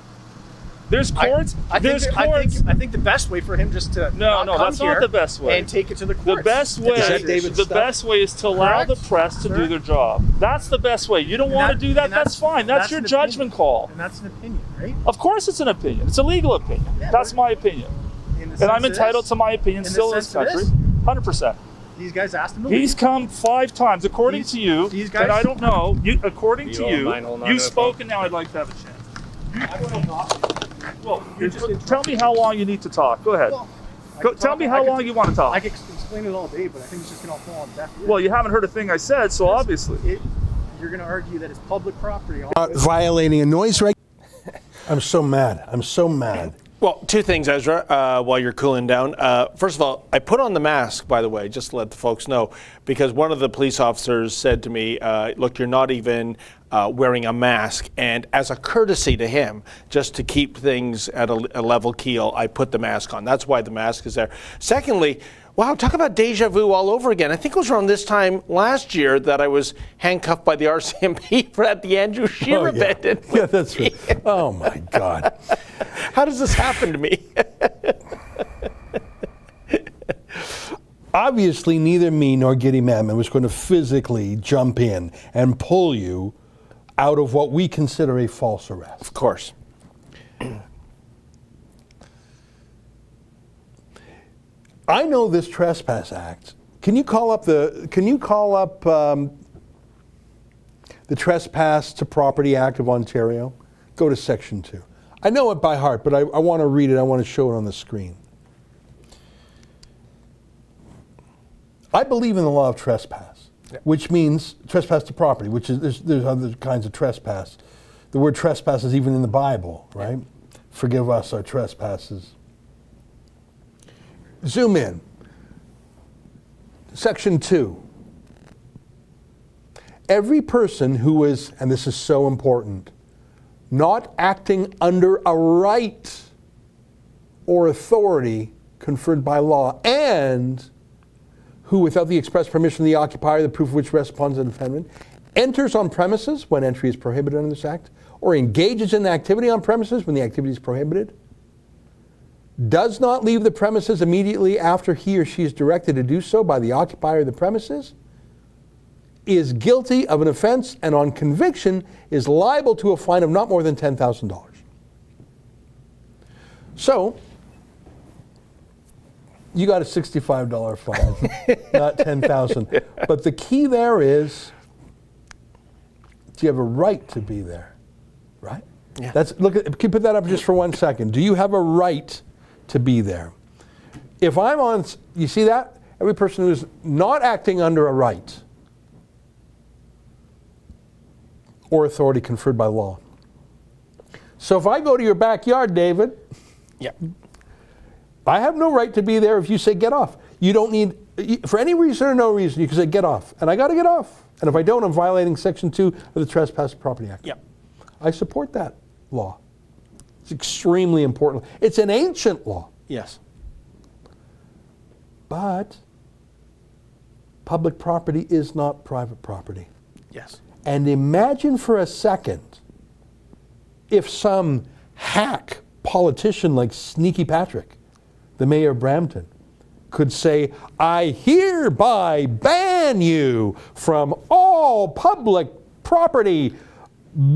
There's courts. I there's think, courts. I think the best way for him just to No, not come that's not here the best way. and take it to the courts. The best way, is to allow the press to do their job. That's the best way. You don't want to do that. That's fine. That's your judgment call. And that's an opinion, right? Of course, it's an opinion. It's a legal opinion. Yeah, That's my opinion, and I'm entitled to my opinion still in this country. 100%. These guys asked him to He's leave. come 5 times, according to you. these guys- And I don't know. According to You you, mind holding on you've to the spoken. Now I'd like to have a chance. Well, tell me how long you need to talk. Go ahead. Tell me how long you want to talk. I could explain it all day, but I think it's just going to fall on deaf ears. Well, you haven't heard a thing I said, so obviously. You're going to argue that it's public property. Not violating a noise regulation. I'm so mad. I'm so mad. Well, 2 things, Ezra, while you're cooling down. First of all, I put on the mask, by the way, just to let the folks know, because one of the police officers said to me, look, you're not even wearing a mask. And as a courtesy to him, just to keep things at a level keel, I put the mask on. That's why the mask is there. Secondly, Wow, talk about deja vu all over again. I think it was around this time last year that I was handcuffed by the RCMP at the Andrew Scheer event. Yeah, that's right. Oh, my God. How does this happen to me? Obviously, neither me nor Giddy Madman was going to physically jump in and pull you out of what we consider a false arrest. Of course. I know this Trespass Act. Can you call up the Trespass to Property Act of Ontario? Go to Section 2. I know it by heart, but I want to read it. I want to show it on the screen. I believe in the law of trespass, which means trespass to property, which is there's other kinds of trespass. The word trespass is even in the Bible, right? Forgive us our trespasses. Zoom in. Section 2. Every person who is, and this is so important, not acting under a right or authority conferred by law, and who, without the express permission of the occupier, the proof of which rests upon the defendant, enters on premises when entry is prohibited under this act, or engages in activity on premises when the activity is prohibited, does not leave the premises immediately after he or she is directed to do so by the occupier of the premises, is guilty of an offense, and on conviction is liable to a fine of not more than $10,000. So, you got a $65 fine, not $10,000. But the key there is, do you have a right to be there? Right? Yeah. Can you put that up just for 1 second? Do you have a right to be there? If I'm on, you see that? Every person who is not acting under a right or authority conferred by law. So if I go to your backyard, David, I have no right to be there if you say get off. You don't need, for any reason or no reason, you can say get off. And I got to get off. And if I don't, I'm violating Section 2 of the Trespass Property Act. I support that law. It's extremely important. It's an ancient law. Yes. But public property is not private property. Yes. And imagine for a second if some hack politician like Sneaky Patrick, the mayor of Brampton, could say, I hereby ban you from all public property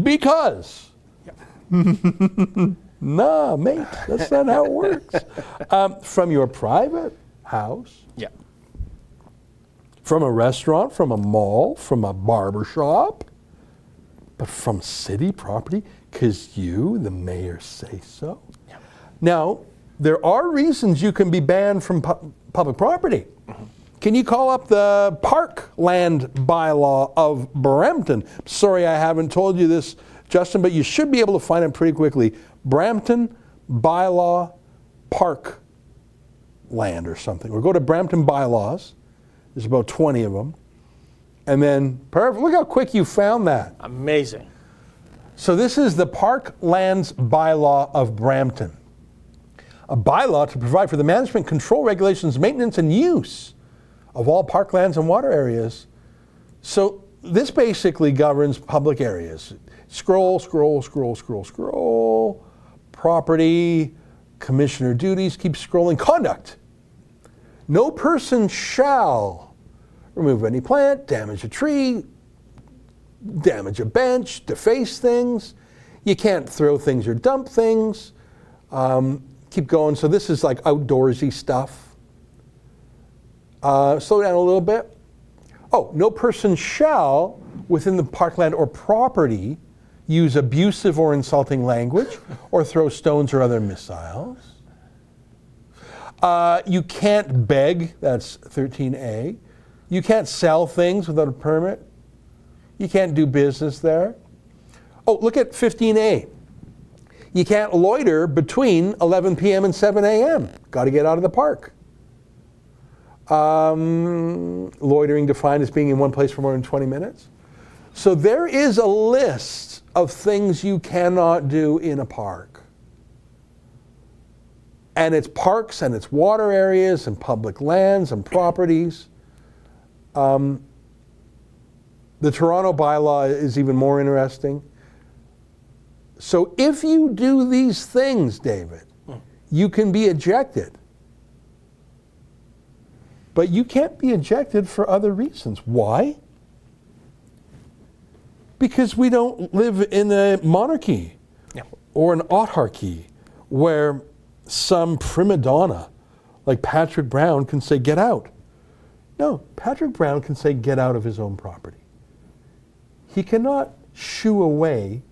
because. Nah, mate, that's not how it works. From your private house, from a restaurant, from a mall, from a barber shop, but from city property, because you, the mayor, say so. Now, there are reasons you can be banned from public property. Can you call up the parkland bylaw of Brampton? Sorry I haven't told you this, Justin, but you should be able to find it pretty quickly. Brampton bylaw park land or something. Or go to Brampton bylaws. There's about 20 of them. And then, perfect. Look how quick you found that. Amazing. So this is the Parklands Bylaw of Brampton. A bylaw to provide for the management, control, regulations, maintenance, and use of all parklands and water areas. So this basically governs public areas. Scroll, scroll, scroll, scroll, scroll. Property, commissioner duties, keep scrolling. Conduct. No person shall remove any plant, damage a tree, damage a bench, deface things. You can't throw things or dump things. Keep going. So this is like outdoorsy stuff. Slow down a little bit. Oh, no person shall, within the parkland or property, use abusive or insulting language or throw stones or other missiles. You can't beg, that's 13A. You can't sell things without a permit. You can't do business there. Oh, look at 15A. You can't loiter between 11 p.m. and 7 a.m. Got to get out of the park. Loitering defined as being in one place for more than 20 minutes. So there is a list of things you cannot do in a park. and it's parks and it's water areas and public lands and properties. The Toronto bylaw is even more interesting. So if you do these things, David, you can be ejected. But you can't be ejected for other reasons. Why? Because we don't live in a monarchy or an autarky where some prima donna like Patrick Brown can say, get out. No, Patrick Brown can say, get out of his own property. He cannot shoo away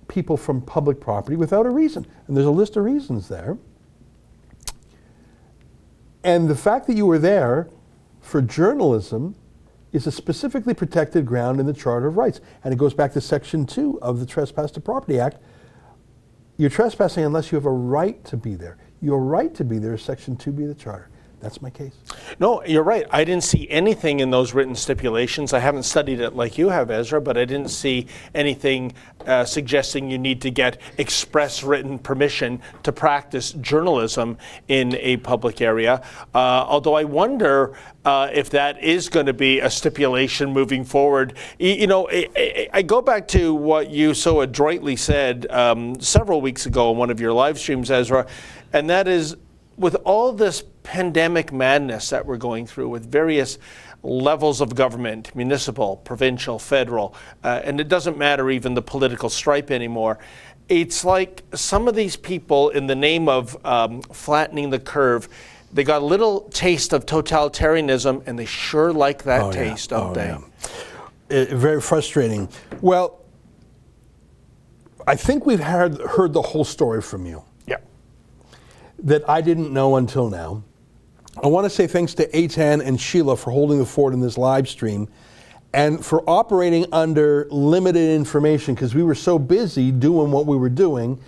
people from public property without a reason. And there's a list of reasons there. And the fact that you were there for journalism is a specifically protected ground in the Charter of Rights. And it goes back to Section 2 of the Trespass to Property Act. You're trespassing unless you have a right to be there. Your right to be there is Section 2B of the Charter. That's my case. No, you're right. I didn't see anything in those written stipulations. I haven't studied it like you have, Ezra, but I didn't see anything suggesting you need to get express written permission to practice journalism in a public area. Although I wonder if that is going to be a stipulation moving forward. You know, I go back to what you so adroitly said several weeks ago in one of your live streams, Ezra, and that is, with all this pandemic madness that we're going through with various levels of government, municipal, provincial, federal, and it doesn't matter even the political stripe anymore, it's like some of these people, in the name of flattening the curve, they got a little taste of totalitarianism, and they sure like that taste, don't they? Yeah. Very frustrating. Well, I think we've heard the whole story from you. Yeah. That I didn't know until now. I want to say thanks to Eitan and Sheila for holding the fort in this live stream and for operating under limited information because we were so busy doing what we were doing.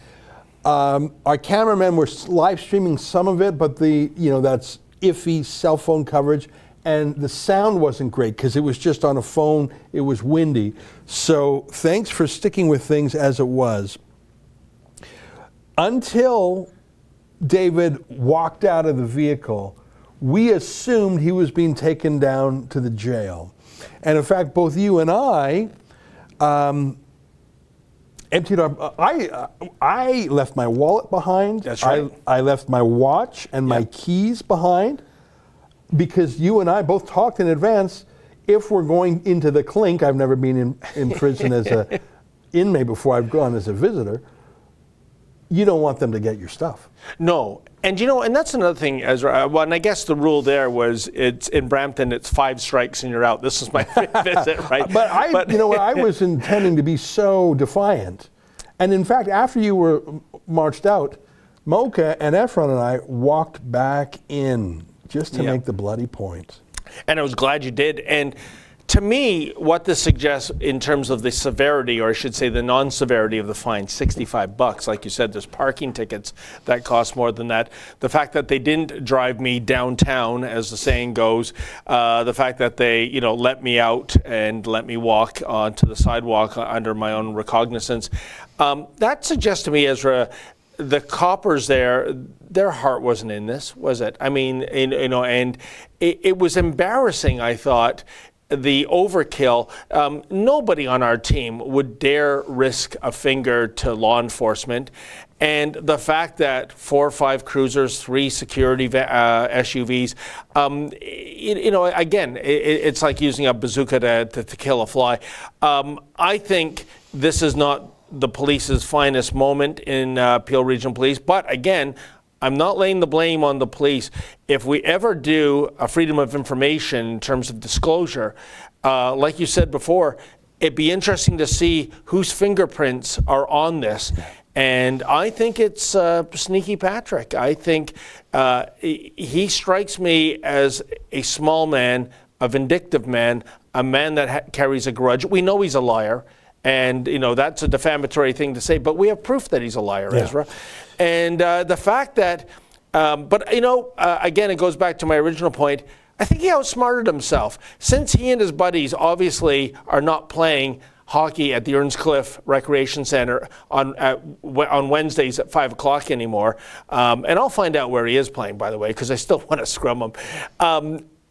Our cameramen were live streaming some of it, but that's iffy cell phone coverage, and the sound wasn't great because it was just on a phone. It was windy. So thanks for sticking with things as it was. Until David walked out of the vehicle, we assumed he was being taken down to the jail. And in fact, both you and I emptied our... I left my wallet behind. That's right. I left my watch and my keys behind because you and I both talked in advance. If we're going into the clink, I've never been in prison as an inmate before, I've gone as a visitor. You don't want them to get your stuff. No. And and that's another thing, Ezra. Well, and I guess the rule there was it's in Brampton, it's 5 strikes and you're out. This is my 5th visit, right? But I was intending to be so defiant. And in fact, after you were marched out, Mocha and Efron and I walked back in just to make the bloody point. And I was glad you did. And to me, what this suggests in terms of the severity, or I should say the non-severity of the fine, $65. Like you said, there's parking tickets that cost more than that. The fact that they didn't drive me downtown, as the saying goes, the fact that they, let me out and let me walk onto the sidewalk under my own recognizance, that suggests to me, Ezra, the coppers there, their heart wasn't in this, was it? I mean, and it was embarrassing, I thought, the overkill. Nobody on our team would dare risk a finger to law enforcement. And the fact that 4 or 5 cruisers, 3 security SUVs, again, it's like using a bazooka to kill a fly. I think this is not the police's finest moment in Peel Regional Police. But again, I'm not laying the blame on the police. If we ever do a freedom of information in terms of disclosure, like you said before, it'd be interesting to see whose fingerprints are on this. And I think it's Sneaky Patrick. I think he strikes me as a small man, a vindictive man, a man that carries a grudge. We know he's a liar. And, that's a defamatory thing to say, but we have proof that he's a liar, Ezra. And the fact that, again, it goes back to my original point. I think he outsmarted himself. Since he and his buddies obviously are not playing, hockey at the Earnscliffe Recreation Center on Wednesdays at 5 o'clock anymore. And I'll find out where he is playing, by the way, because I still want to scrum him.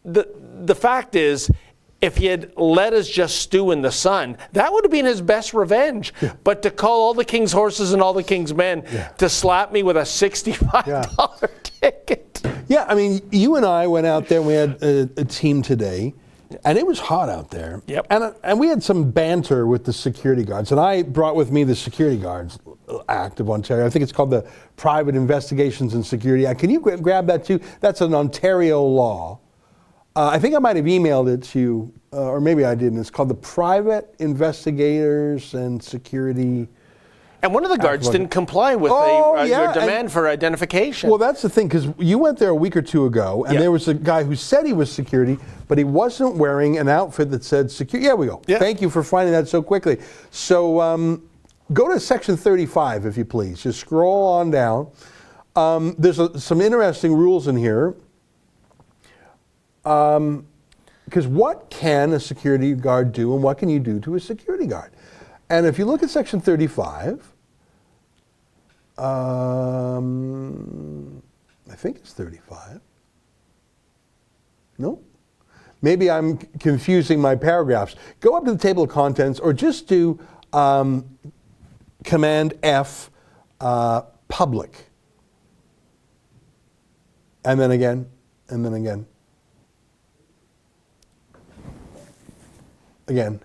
The fact is, if he had let us just stew in the sun, that would have been his best revenge. Yeah. But to call all the King's horses and all the King's men to slap me with a $65 ticket. Yeah, I mean, you and I went out there, and we had a team today, and it was hot out there. Yep. And we had some banter with the security guards, and I brought with me the Security Guards Act of Ontario. I think it's called the Private Investigations and Security Act. Can you grab that too? That's an Ontario law. I think I might have emailed it to you, or maybe I didn't. It's called the Private Investigators and Security. And one of the guards didn't comply with your demand for identification. Well, that's the thing, because you went there a week or two ago, and there was a guy who said he was security, but he wasn't wearing an outfit that said security. Yeah, we go. Yeah. Thank you for finding that so quickly. So go to section 35, if you please. Just scroll on down. There's some interesting rules in here. Because what can a security guard do, and what can you do to a security guard? And if you look at section 35, I think it's 35. No? Maybe I'm confusing my paragraphs. Go up to the table of contents, or just do Command F, public. And then again, and then again. Again.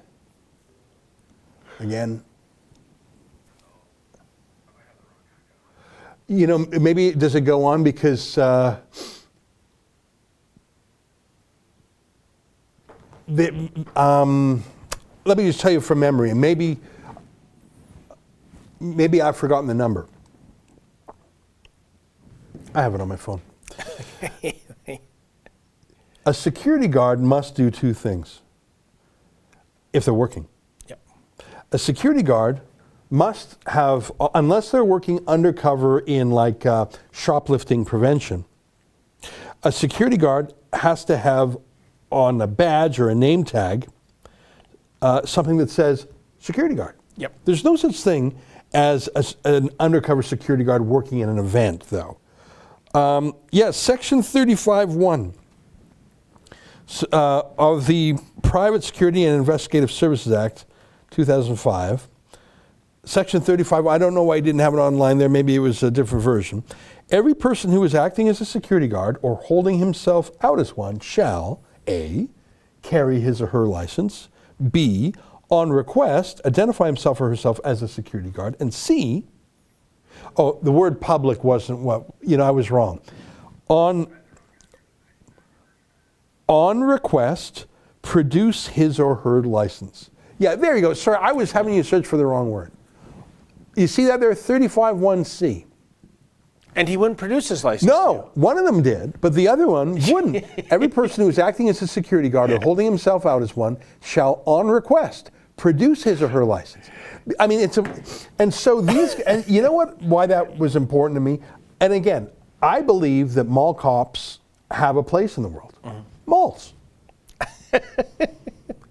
You know, maybe does it go on because let me just tell you from memory, and maybe I've forgotten the number. I have it on my phone. A security guard must do two things if they're working. Yep. A security guard must have, unless they're working undercover in like shoplifting prevention, a security guard has to have on a badge or a name tag something that says security guard. Yep. There's no such thing as an undercover security guard working in an event, though. Section 35(1) of the Private Security and Investigative Services Act, 2005. Section 35, I don't know why I didn't have it online there, maybe it was a different version. Every person who is acting as a security guard or holding himself out as one shall, A, carry his or her license, B, on request, identify himself or herself as a security guard, and C, the word public wasn't what, I was wrong. On request, produce his or her license. Yeah, there you go. Sorry, I was having you search for the wrong word. You see that there, 35(1)C. And he wouldn't produce his license? No, one of them did, but the other one wouldn't. Every person who is acting as a security guard or holding himself out as one shall, on request, produce his or her license. I mean, and so these, and you know what? Why that was important to me? And again, I believe that mall cops have a place in the world. Mm-hmm. Malls.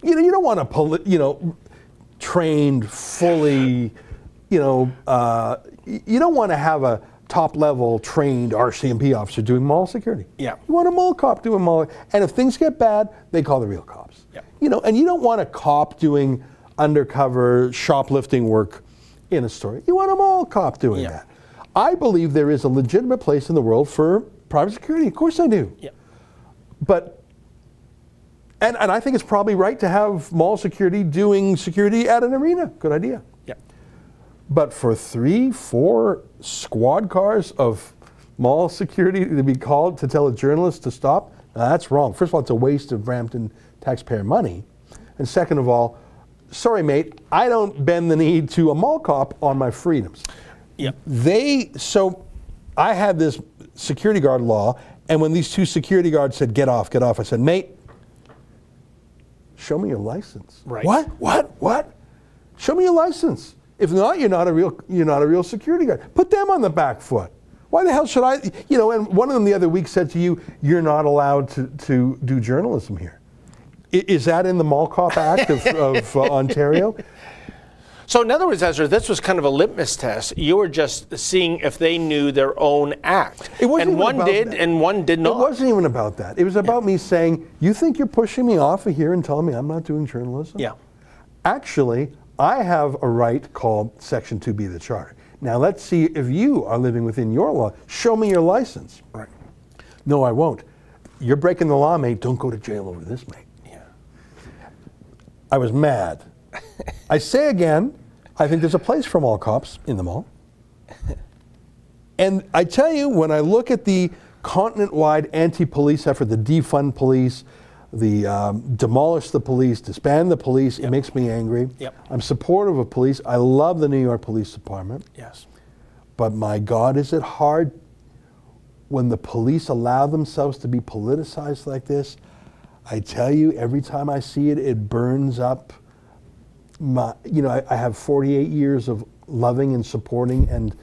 You don't want a trained, fully, you don't want to have a top-level trained RCMP officer doing mall security. Yeah. You want a mall cop doing mall, and if things get bad, they call the real cops. Yeah. And you don't want a cop doing undercover shoplifting work in a store. You want a mall cop doing that. I believe there is a legitimate place in the world for private security. Of course I do. Yeah. But and I think it's probably right to have mall security doing security at an arena. Good idea. Yeah. But for 3-4 squad cars of mall security to be called to tell a journalist to stop, that's wrong. First of all, it's a waste of Brampton taxpayer money. And second of all, sorry, mate, I don't bend the knee to a mall cop on my freedoms. Yeah. So I had this security guard law, and when these two security guards said, get off, I said, mate, show me your license. Right. What? Show me your license. If not, you're not a real security guard. Put them on the back foot. Why the hell should I? And one of them the other week said to you, you're not allowed to do journalism here. Is that in the Mall Cop Act of Ontario? So in other words, Ezra, this was kind of a litmus test. You were just seeing if they knew their own act. It wasn't and even one about did, that. and one did not. It wasn't even about that. It was about me saying, you think you're pushing me off of here and telling me I'm not doing journalism? Yeah. Actually, I have a right called Section 2B of the Charter. Now let's see if you are living within your law. Show me your license. Right. No, I won't. You're breaking the law, mate. Don't go to jail over this, mate. Yeah. I was mad. I say again, I think there's a place for mall cops in the mall. And I tell you, when I look at the continent-wide anti-police effort, the defund police, the demolish the police, disband the police, it makes me angry. Yep. I'm supportive of police. I love the New York Police Department. Yes. But my God, is it hard when the police allow themselves to be politicized like this? I tell you, every time I see it, it burns up my, I have 48 years of loving and supporting and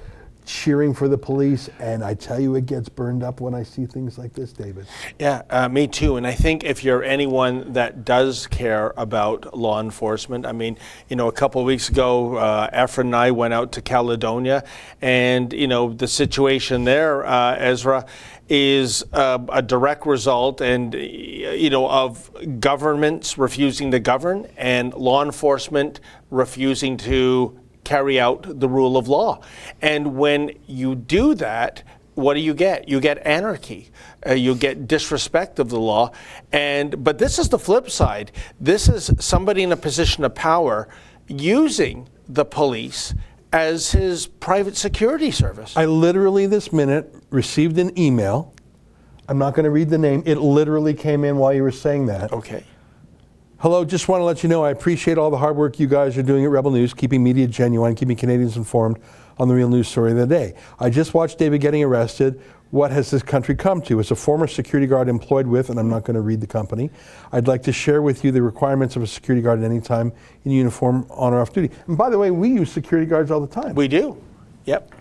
cheering for the police, and I tell you, it gets burned up when I see things like this, David. Yeah, me too. And I think if you're anyone that does care about law enforcement, I mean, a couple of weeks ago, Efren and I went out to Caledonia, and, the situation there, Ezra, is a direct result of governments refusing to govern and law enforcement refusing to carry out the rule of law. And when you do that, what do you get? You get anarchy. You get disrespect of the law. But this is the flip side. This is somebody in a position of power using the police as his private security service. I literally this minute received an email. I'm not going to read the name. It literally came in while you were saying that. Okay. Hello, just want to let you know I appreciate all the hard work you guys are doing at Rebel News, keeping media genuine, keeping Canadians informed on the real news story of the day. I just watched David getting arrested. What has this country come to? As a former security guard employed with, and I'm not going to read the company, I'd like to share with you the requirements of a security guard at any time in uniform, on or off duty. And by the way, we use security guards all the time. We do. Yep.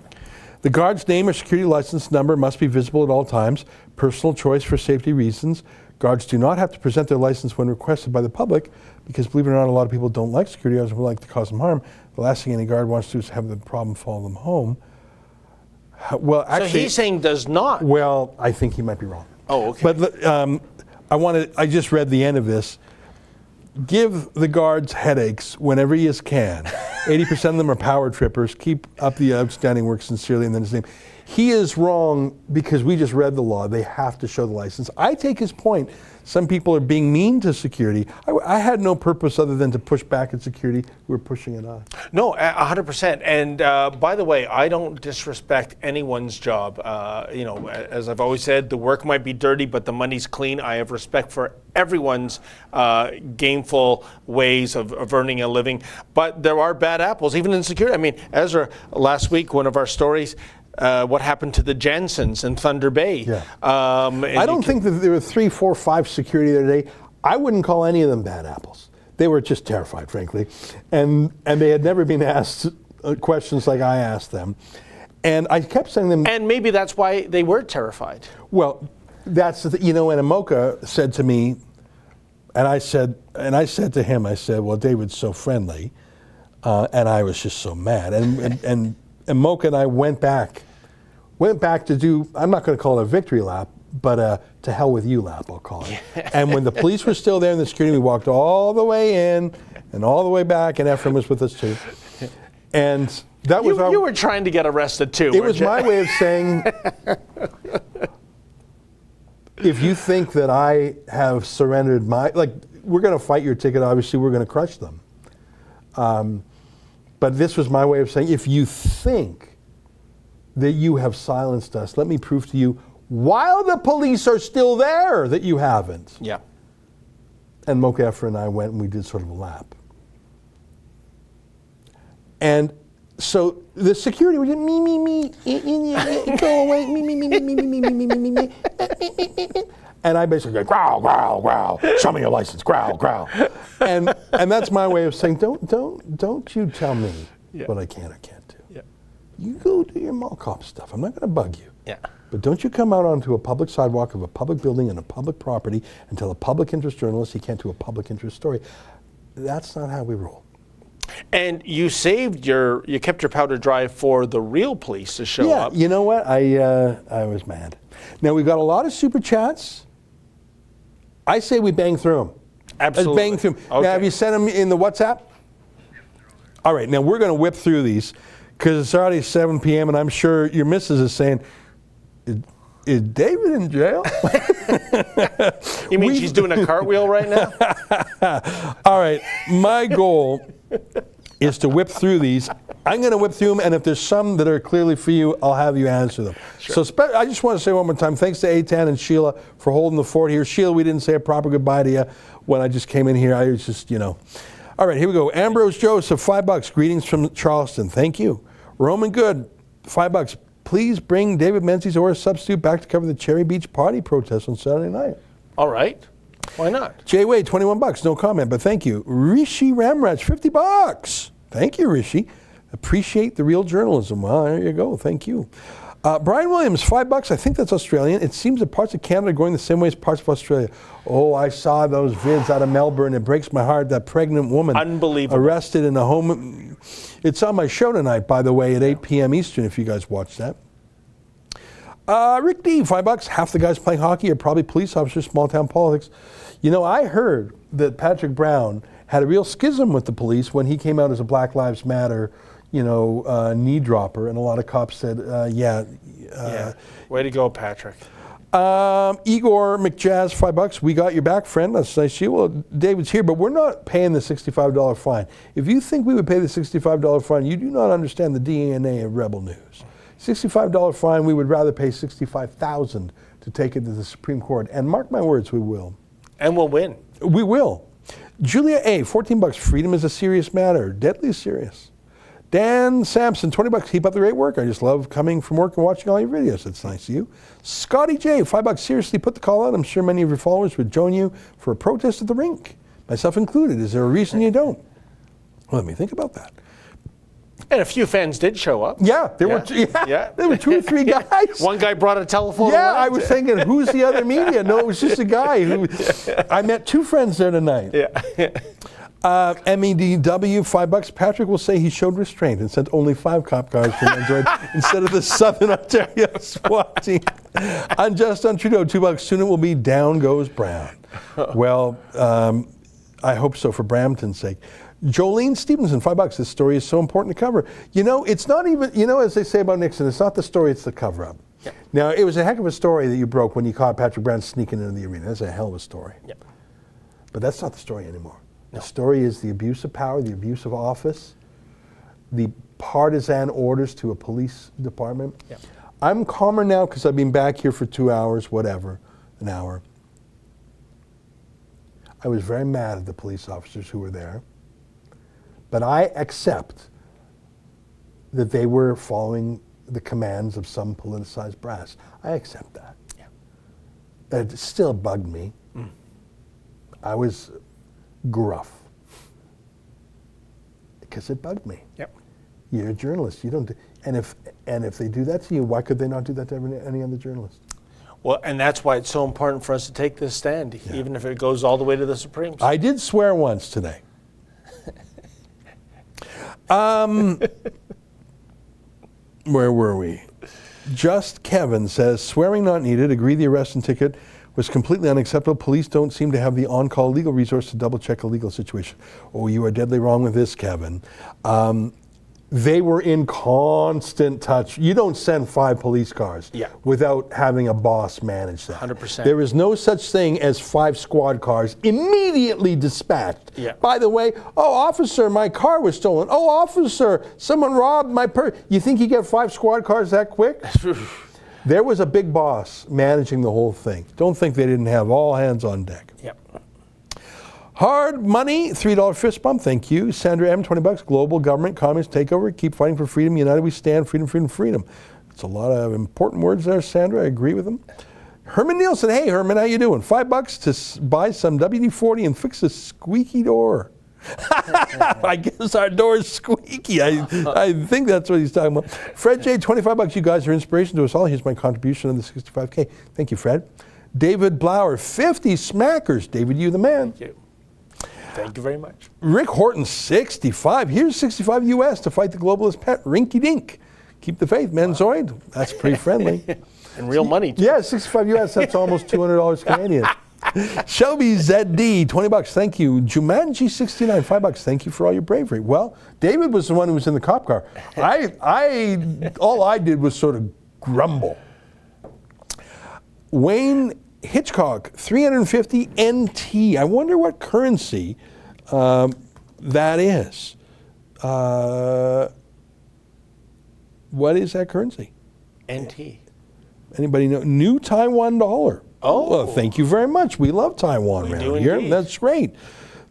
The guard's name or security license number must be visible at all times. Personal choice for safety reasons. Guards do not have to present their license when requested by the public because, believe it or not, a lot of people don't like security guards and would like to cause them harm. The last thing any guard wants to do is have the problem follow them home. Well, actually, so he's saying does not. Well, I think he might be wrong. Oh, okay. But I just read the end of this. Give the guards headaches whenever you can. 80% of them are power trippers. Keep up the outstanding work sincerely, and then his name. He is wrong because we just read the law. They have to show the license. I take his point. Some people are being mean to security. I had no purpose other than to push back at security who were pushing at us. No, 100%. And by the way, I don't disrespect anyone's job. As I've always said, the work might be dirty, but the money's clean. I have respect for everyone's gameful ways of earning a living. But there are bad apples, even in security. I mean, Ezra, last week, one of our stories, what happened to the Jansens in Thunder Bay. Yeah. I don't think that there were 3, 4, 5 security the other day. I wouldn't call any of them bad apples. They were just terrified, frankly. And they had never been asked questions like I asked them. And I kept saying them. And maybe that's why they were terrified. Well, that's the and Amoka said to me, and I said to him, I said, well, David's so friendly. And I was just so mad. And Mocha and I went back to do, I'm not going to call it a victory lap, but to hell with you lap, I'll call it. And when the police were still there in the security, we walked all the way in and all the way back, and Efren was with us too. And that was you were trying to get arrested too. It was my way of saying, if you think that I have surrendered we're going to fight your ticket, obviously we're going to crush them. But this was my way of saying, if you think that you have silenced us, let me prove to you, while the police are still there, that you haven't. Yeah. And Mocha Efra and I went and we did sort of a lap. And so the security was me, go away, me. And I basically go, growl, growl, growl, show me your license, growl, growl. And that's my way of saying, don't you tell me what I can or can't do. Yeah. You go do your mall cop stuff. I'm not going to bug you. Yeah. But don't you come out onto a public sidewalk of a public building and a public property and tell a public interest journalist he can't do a public interest story. That's not how we roll. And you kept your powder dry for the real police to show up. Yeah, you know what? I was mad. Now, we've got a lot of super chats. I say we bang through them. Absolutely. Let's bang through them. Okay. Now, have you sent them in the WhatsApp? All right, now we're going to whip through these because it's already 7 p.m. and I'm sure your missus is saying, is David in jail? You mean she's doing a cartwheel right now? All right, my goal is to whip through these. I'm going to whip through them, and if there's some that are clearly for you, I'll have you answer them. Sure. So I just want to say one more time, thanks to Eitan and Sheila for holding the fort here. Sheila, we didn't say a proper goodbye to you when I just came in here. I was just, All right, here we go. Ambrose Joseph, $5. Greetings from Charleston. Thank you. Roman Good, $5. Please bring David Menzies or a substitute back to cover the Cherry Beach party protest on Saturday night. All right. Why not? Jay Wade, $21. No comment, but thank you. Rishi Ramraj, $50. Thank you, Rishi. Appreciate the real journalism. Well, there you go. Thank you. Brian Williams, $5. I think that's Australian. It seems that parts of Canada are going the same way as parts of Australia. Oh, I saw those vids out of Melbourne. It breaks my heart. That pregnant woman. Unbelievable. Arrested in a home. It's on my show tonight, by the way, at 8 p.m. Eastern, if you guys watch that. Rick D, $5. Half the guys playing hockey are probably police officers, small town politics. I heard that Patrick Brown had a real schism with the police when he came out as a Black Lives Matter, knee dropper, and a lot of cops said, yeah. Way to go, Patrick. Igor McJazz, $5. We got your back, friend. That's nice of you. Well, David's here, but we're not paying the $65 fine. If you think we would pay the $65 fine, you do not understand the DNA of Rebel News. $65 fine, we would rather pay $65,000 to take it to the Supreme Court. And mark my words, we will. And we'll win. We will. Julia A, $14. Freedom is a serious matter, deadly serious. Dan Sampson, $20. Keep up the great work. I just love coming from work and watching all your videos. That's nice of you. Scotty J, $5. Seriously, put the call out. I'm sure many of your followers would join you for a protest at the rink, myself included. Is there a reason you don't? Well, let me think about that. And a few fans did show up. Yeah, there were 2 or 3 guys. One guy brought a telephone. Yeah, I was thinking, who's the other media? No, it was just a guy who. I met 2 friends there tonight. Yeah. MEDW, $5. Patrick will say he showed restraint and sent only 5 cop cars from Android instead of the Southern Ontario SWAT team. Unjust on Trudeau, $2. Soon it will be down goes Brown. Well, I hope so for Brampton's sake. Jolene Stevenson, $5. This story is so important to cover. It's not even, as they say about Nixon, it's not the story, it's the cover-up. Yeah. Now, it was a heck of a story that you broke when you caught Patrick Brown sneaking into the arena. That's a hell of a story. Yeah. But that's not the story anymore. No. The story is the abuse of power, the abuse of office, the partisan orders to a police department. Yeah. I'm calmer now because I've been back here for 2 hours, whatever, an hour. I was very mad at the police officers who were there. But I accept that they were following the commands of some politicized brass. I accept that. Yeah. It still bugged me. Mm. I was gruff. Because it bugged me. Yep. You're a journalist. You don't. And if they do that to you, why could they not do that to any other journalist? Well, and that's why it's so important for us to take this stand, even if it goes all the way to the Supremes. I did swear once today. Where were we? Just Kevin says, swearing not needed, agree the arrest and ticket was completely unacceptable. Police don't seem to have the on-call legal resource to double-check a legal situation. Oh, you are deadly wrong with this, Kevin. They were in constant touch. You don't send 5 police cars without having a boss manage that. 100%. There is no such thing as 5 squad cars immediately dispatched. Yeah. By the way, oh, officer, my car was stolen. Oh, officer, someone robbed my purse. You think you get 5 squad cars that quick? There was a big boss managing the whole thing. Don't think they didn't have all hands on deck. Yep. Hard money, $3 fist bump, thank you. Sandra M, $20. Global government, communist takeover, keep fighting for freedom, united we stand, freedom, freedom, freedom. It's a lot of important words there, Sandra, I agree with them. Herman Nielsen, hey Herman, how you doing? $5 to buy some WD-40 and fix a squeaky door. I guess our door's squeaky. I think that's what he's talking about. Fred J, $25. You guys are inspiration to us all. Here's my contribution on the 65K. Thank you, Fred. David Blower, 50 smackers. David, you the man. Thank you. Thank you very much. Rick Horton, 65. Here's 65 US to fight the globalist pet, Rinky Dink. Keep the faith, Menzoid. That's pretty friendly. And real money, too. Yeah, 65 US, that's almost $200 Canadian. Shelby ZD, $20. Thank you. Jumanji 69, $5. Thank you for all your bravery. Well, David was the one who was in the cop car. All I did was sort of grumble. Wayne Hitchcock, 350 NT. I wonder what currency that is. What is that currency? NT. Anybody know? New Taiwan dollar. Oh. Well, thank you very much. We love Taiwan around here. Indeed. That's great.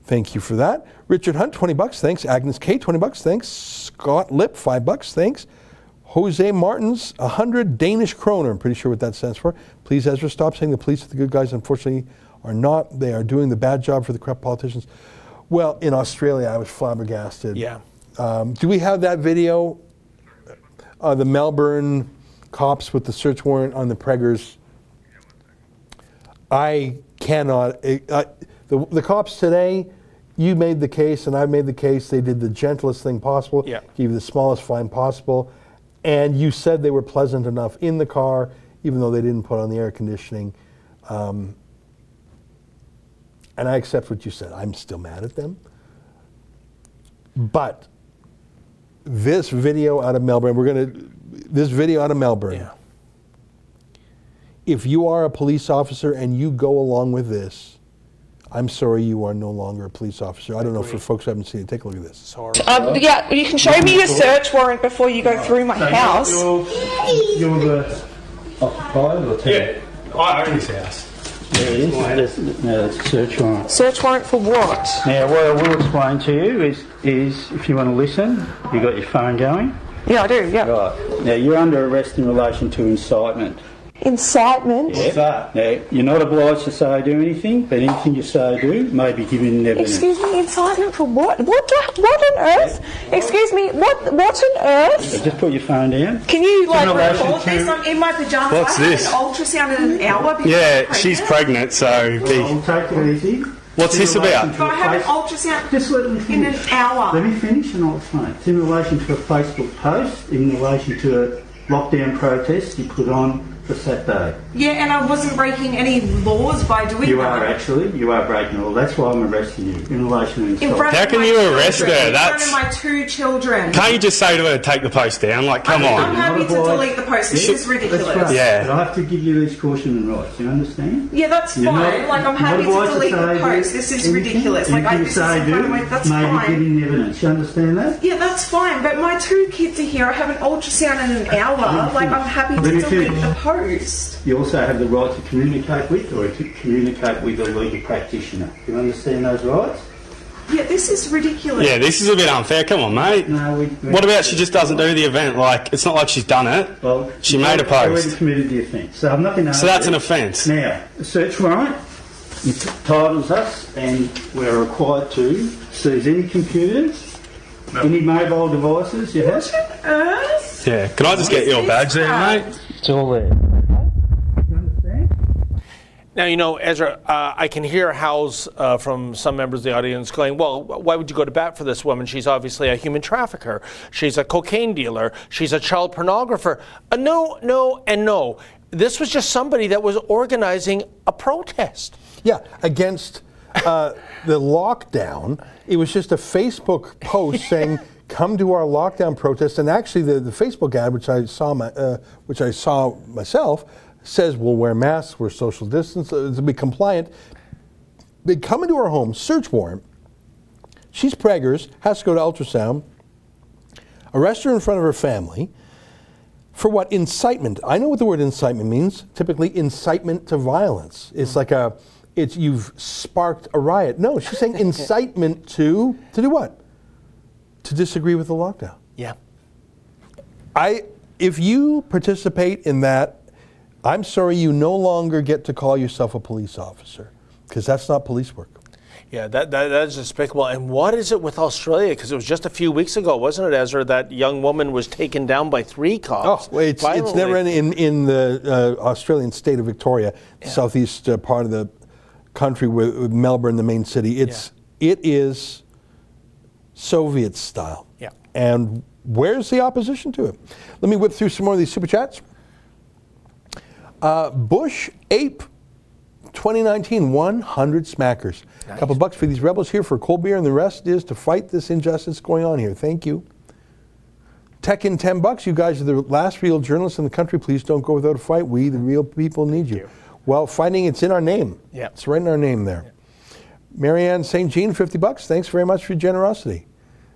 Thank you for that. Richard Hunt, $20. Thanks. Agnes K, $20. Thanks. Scott Lip, $5. Thanks. Jose Martins, 100 Danish kroner. I'm pretty sure what that stands for. Please, Ezra, stop saying the police are the good guys. Unfortunately, are not. They are doing the bad job for the corrupt politicians. Well, in Australia, I was flabbergasted. Yeah. Do we have that video? The Melbourne cops with the search warrant on the preggers. I cannot. The cops today, you made the case and I made the case. They did the gentlest thing possible. Yeah. Gave you the smallest fine possible. And you said they were pleasant enough in the car, even though they didn't put on the air conditioning. And I accept what you said. I'm still mad at them. But this video out of Melbourne, Yeah. If you are a police officer and you go along with this, I'm sorry, you are no longer a police officer. I don't know, for folks who haven't seen it, take a look at this. Yeah, you can show me your search warrant before you go through my house. You're the occupied or tenant? Yeah, I own this house. There it is. Search warrant. Search warrant for what? Now, what I will explain to you is if you want to listen, you got your phone going? Yeah, I do, yeah. Right. Now, you're under arrest in relation to incitement. Incitement? Yeah. Now, you're not obliged to say or do anything, but anything you say or do may be given evidence. Excuse me, incitement for what? What on earth? Excuse me, what on earth? So just put your phone down. Can you, like, In relation record this? I'm in my pyjamas. What's I have this? an ultrasound in an hour. because Yeah, I'm she's pregnant, so Well, take it easy. What's this about? But I have an ultrasound Just let me in finish. an hour. Let me finish and I'll explain. It's in relation to a Facebook post, in relation to a lockdown protest you put on for Saturday. Yeah, and I wasn't breaking any laws by doing You that. are actually. You are breaking the law. That's why I'm arresting you in relation to In incitement. front How of can my you children, arrest her? In That's- front of my 2 children. Can't you just say to her, take the post down? Like, come I'm on. happy to delete the post. This is That's ridiculous. right. Yeah. But I have to give you these caution rights. You understand? Yeah, that's You're fine. not- Like, I'm you're happy not to obliged delete the say post. This is anything. ridiculous. Like, Anything I you this is say in front of do my. That's may be fine. giving evidence. You understand that? Yeah, that's fine. But my 2 kids are here. I have an ultrasound in an hour. Like, I'm happy to Let me delete finish. the post. You also have the right to communicate with or to communicate with a legal practitioner. You understand those rights? Yeah, this is ridiculous. Yeah, this is a bit unfair. Come on, mate. No, What about she just doesn't do the event? Like, it's not like she's done it. Well, She made a you've already post. committed the offence. So I'm not going to. So that's an offence. Now, the search warrant entitles us, and we're required to seize any computers, any mobile devices you have. Yeah. Can I just get your badge there, mate? It's all there. Now, you know, Ezra, I can hear howls from some members of the audience going, well, why would you go to bat for this woman? She's obviously a human trafficker. She's a cocaine dealer. She's a child pornographer. No, no, and no. This was just somebody that was organizing a protest. Yeah, against the lockdown. It was just a Facebook post saying, come to our lockdown protest. And actually the Facebook ad, which I saw myself, says we'll wear masks, we're social distance, to be compliant. They come into her home, search warrant. She's preggers, has to go to ultrasound, arrest her in front of her family. For what? Incitement. I know what the word incitement means. Typically incitement to violence. It's like you've sparked a riot. No, she's saying incitement to do what? To disagree with the lockdown. Yeah. If you participate in that, I'm sorry, you no longer get to call yourself a police officer, because that's not police work. Yeah, that is despicable. And what is it with Australia? Because it was just a few weeks ago, wasn't it, Ezra, that young woman was taken down by 3 cops? Oh, well, it's never in the Australian state of Victoria, southeast part of the country with Melbourne, the main city. It is Soviet style. Yeah. And where's the opposition to it? Let me whip through some more of these super chats. Bush Ape 2019, 100 smackers. Nice. A couple bucks for these rebels here for a cold beer, and the rest is to fight this injustice going on here. Thank you. Tech in 10 bucks. You guys are the last real journalists in the country. Please don't go without a fight. We, the real people, need you. Well, fighting, it's in our name. Yeah. It's right in our name there. Yeah. Marianne St. Jean, 50 bucks. Thanks very much for your generosity.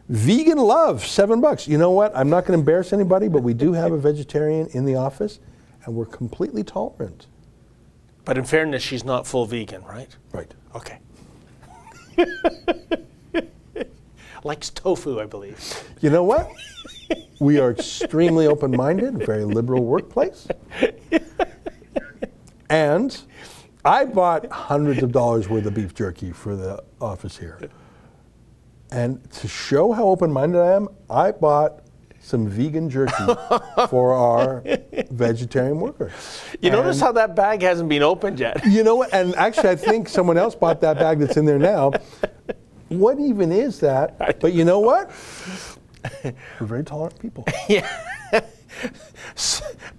Vegan Love, 7 bucks. You know what? I'm not going to embarrass anybody, but we do have a vegetarian in the office, and we're completely tolerant. But in fairness, she's not full vegan, right? Right. Okay. Likes tofu, I believe. You know what? We are extremely open-minded, very liberal workplace. And I bought hundreds of dollars worth of beef jerky for the office here. And to show how open-minded I am, I bought some vegan jerky for our vegetarian workers. You notice how that bag hasn't been opened yet? You know what? And actually, I think someone else bought that bag that's in there now. What even is that? But you know what? We're very tolerant people. Yeah.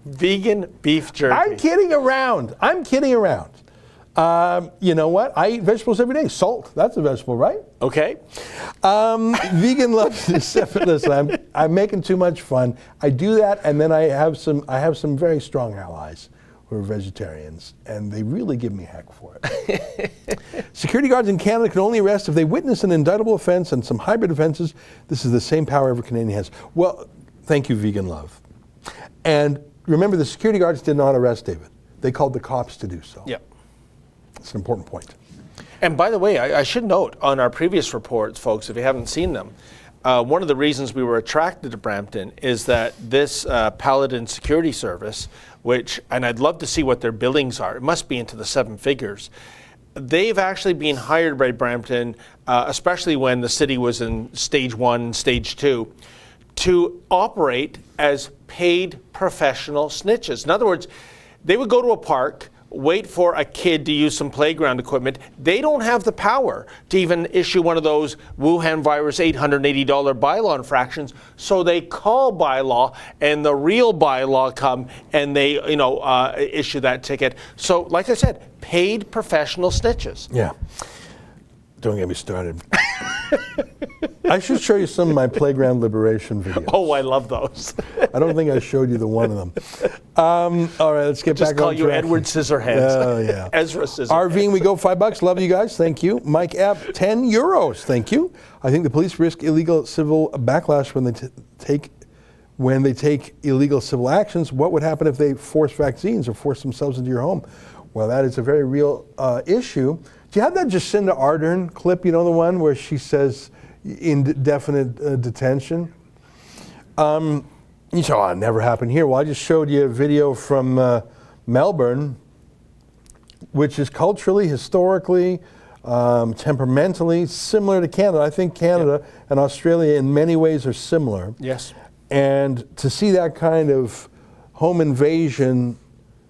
Vegan beef jerky. I'm kidding around. You know what? I eat vegetables every day. Salt, that's a vegetable, right? Okay. Vegan love is listen, I'm making too much fun. I do that, and then I have some very strong allies who are vegetarians, and they really give me heck for it. Security guards in Canada can only arrest if they witness an indictable offense and some hybrid offenses. This is the same power every Canadian has. Well, thank you, Vegan Love. And remember, the security guards did not arrest David. They called the cops to do so. Yep. It's an important point. And by the way, I should note on our previous reports, folks, if you haven't seen them, one of the reasons we were attracted to Brampton is that this Paladin security service, which, and I'd love to see what their billings are, it must be into the 7 figures. They've actually been hired by Brampton, especially when the city was in stage 1 and stage 2, to operate as paid professional snitches. In other words, they would go to a park, wait for a kid to use some playground equipment. They don't have the power to even issue one of those Wuhan virus $880 bylaw infractions. So they call bylaw, and the real bylaw come and they, issue that ticket. So, like I said, paid professional snitches. Yeah. Don't get me started. I should show you some of my playground liberation videos. Oh, I love those. I don't think I showed you the one of them. All right, let's get back on track. Just call you Edward Scissorhands. Oh, yeah. Ezra Scissorhands. RVing, we go $5. Love you guys. Thank you. Mike App, €10. Thank you. I think the police risk illegal civil backlash when they take illegal civil actions. What would happen if they force vaccines or force themselves into your home? Well, that is a very real issue. Do you have that Jacinda Ardern clip, the one where she says indefinite detention? You say, it never happened here. Well, I just showed you a video from Melbourne, which is culturally, historically, temperamentally similar to Canada. I think Canada and Australia in many ways are similar. Yes. And to see that kind of home invasion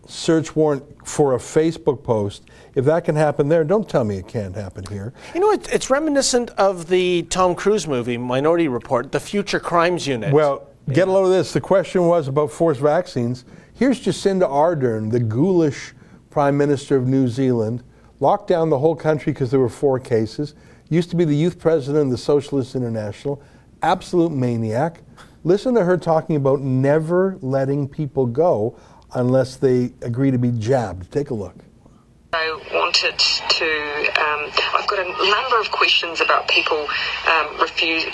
search warrant for a Facebook post, if that can happen there, don't tell me it can't happen here. It's reminiscent of the Tom Cruise movie, Minority Report, the Future Crimes Unit. Well, get a load of this. The question was about forced vaccines. Here's Jacinda Ardern, the ghoulish Prime Minister of New Zealand, locked down the whole country because there were 4 cases, used to be the youth president of the Socialist International, absolute maniac. Listen to her talking about never letting people go unless they agree to be jabbed. Take a look. I wanted to, I've got a number of questions about people refuse,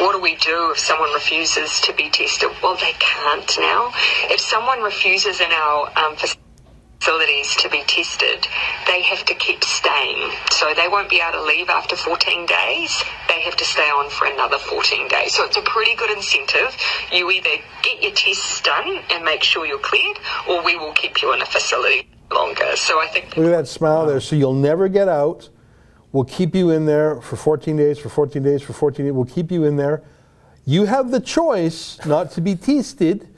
what do we do if someone refuses to be tested? Well, they can't now. If someone refuses in our facilities to be tested, they have to keep staying. So they won't be able to leave after 14 days. They have to stay on for another 14 days. So it's a pretty good incentive. You either get your tests done and make sure you're cleared, or we will keep you in a facility longer. So I think... Look at that smile there. So you'll never get out. We'll keep you in there for 14 days, for 14 days, for 14 days. We'll keep you in there. You have the choice not to be tested,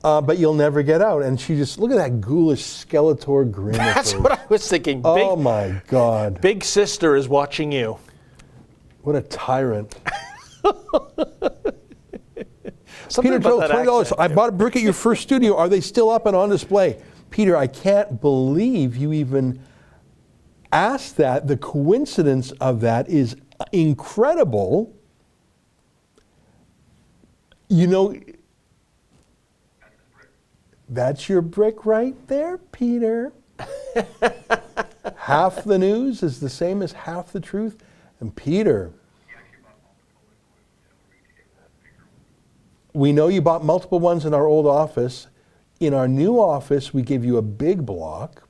but you'll never get out. And she just, look at that ghoulish Skeletor grin. That's what I was thinking. Oh my God. Big sister is watching you. What a tyrant. Something Peter about told that $20. accent. I bought a brick at your first studio. Are they still up and on display? Peter, I can't believe you even asked that. The coincidence of that is incredible. You know, that's your brick right there, Peter. Half the news is the same as half the truth. And Peter, we know you bought multiple ones in our old office. In our new office, we give you a big block.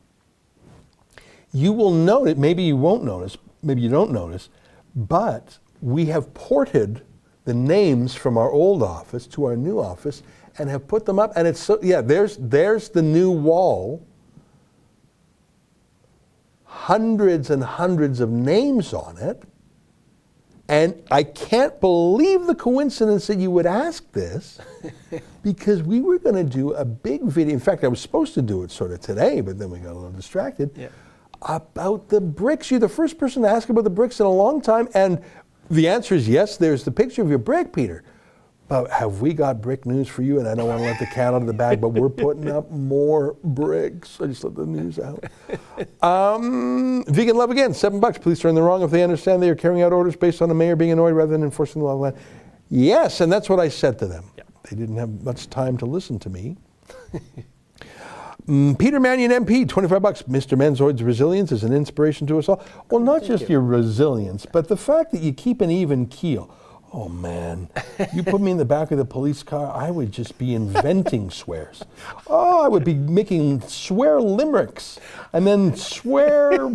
You will note it, maybe you won't notice, maybe you don't notice, but we have ported the names from our old office to our new office and have put them up. And it's so, yeah, there's the new wall. Hundreds and hundreds of names on it. And I can't believe the coincidence that you would ask this, because we were going to do a big video. In fact, I was supposed to do it sort of today, but then we got a little distracted, about the bricks. You're the first person to ask about the bricks in a long time. And the answer is yes, there's the picture of your brick, Peter. But have we got brick news for you? And I don't want to let the cat out of the bag, but we're putting up more bricks. I just let the news out. Vegan Love again, $7. Police are in the wrong if they understand they are carrying out orders based on the mayor being annoyed rather than enforcing the law of the land. Yes, and that's what I said to them. Yep. They didn't have much time to listen to me. Peter Mannion MP, $25. Mr. Menzoid's resilience is an inspiration to us all. Well, not just your resilience, but the fact that you keep an even keel. Oh man, you put me in the back of the police car, I would just be inventing swears. Oh, I would be making swear limericks and then swear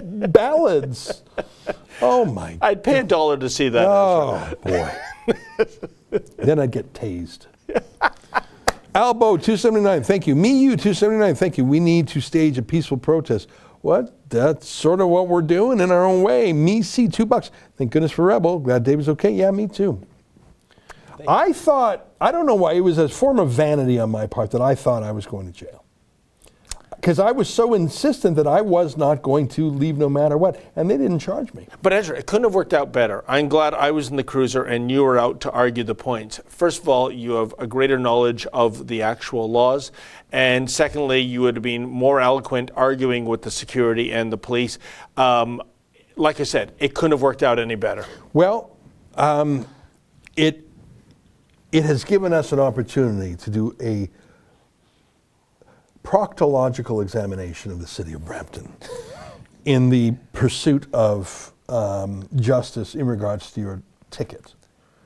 ballads. Oh my! I'd pay $1 to see that. Oh boy. Then I'd get tased. Albo, $2.79, thank you. Me, you, $2.79, thank you. We need to stage a peaceful protest. What? That's sort of what we're doing in our own way. Me, see, $2. Thank goodness for Rebel. Glad David's okay. Yeah, me too. I thought, I don't know why, it was a form of vanity on my part that I thought I was going to jail. Because I was so insistent that I was not going to leave no matter what, and they didn't charge me. But Ezra, it couldn't have worked out better. I'm glad I was in the cruiser and you were out to argue the points. First of all, you have a greater knowledge of the actual laws. And secondly, you would have been more eloquent arguing with the security and the police. Like I said, it couldn't have worked out any better. Well, it has given us an opportunity to do a proctological examination of the city of Brampton in the pursuit of justice in regards to your ticket.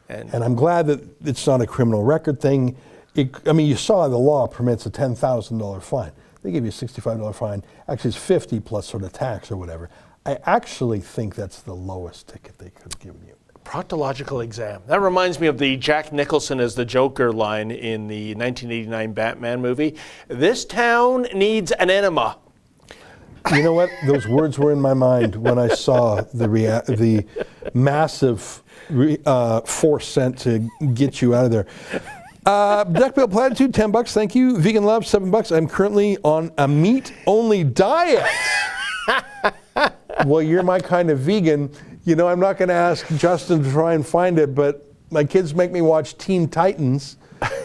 And I'm glad that it's not a criminal record thing. I mean, you saw the law permits a $10,000 fine. They give you a $65 fine. Actually, it's 50 plus sort of tax or whatever. I actually think that's the lowest ticket they could have given you. Proctological exam. That reminds me of the Jack Nicholson as the Joker line in the 1989 Batman movie. This town needs an enema. You know what? Those words were in my mind when I saw the massive force sent to get you out of there. Duckbill Platitude, $10, thank you. Vegan Love, $7. I'm currently on a meat-only diet. Well, you're my kind of vegan. You know, I'm not going to ask Justin to try and find it, but my kids make me watch Teen Titans.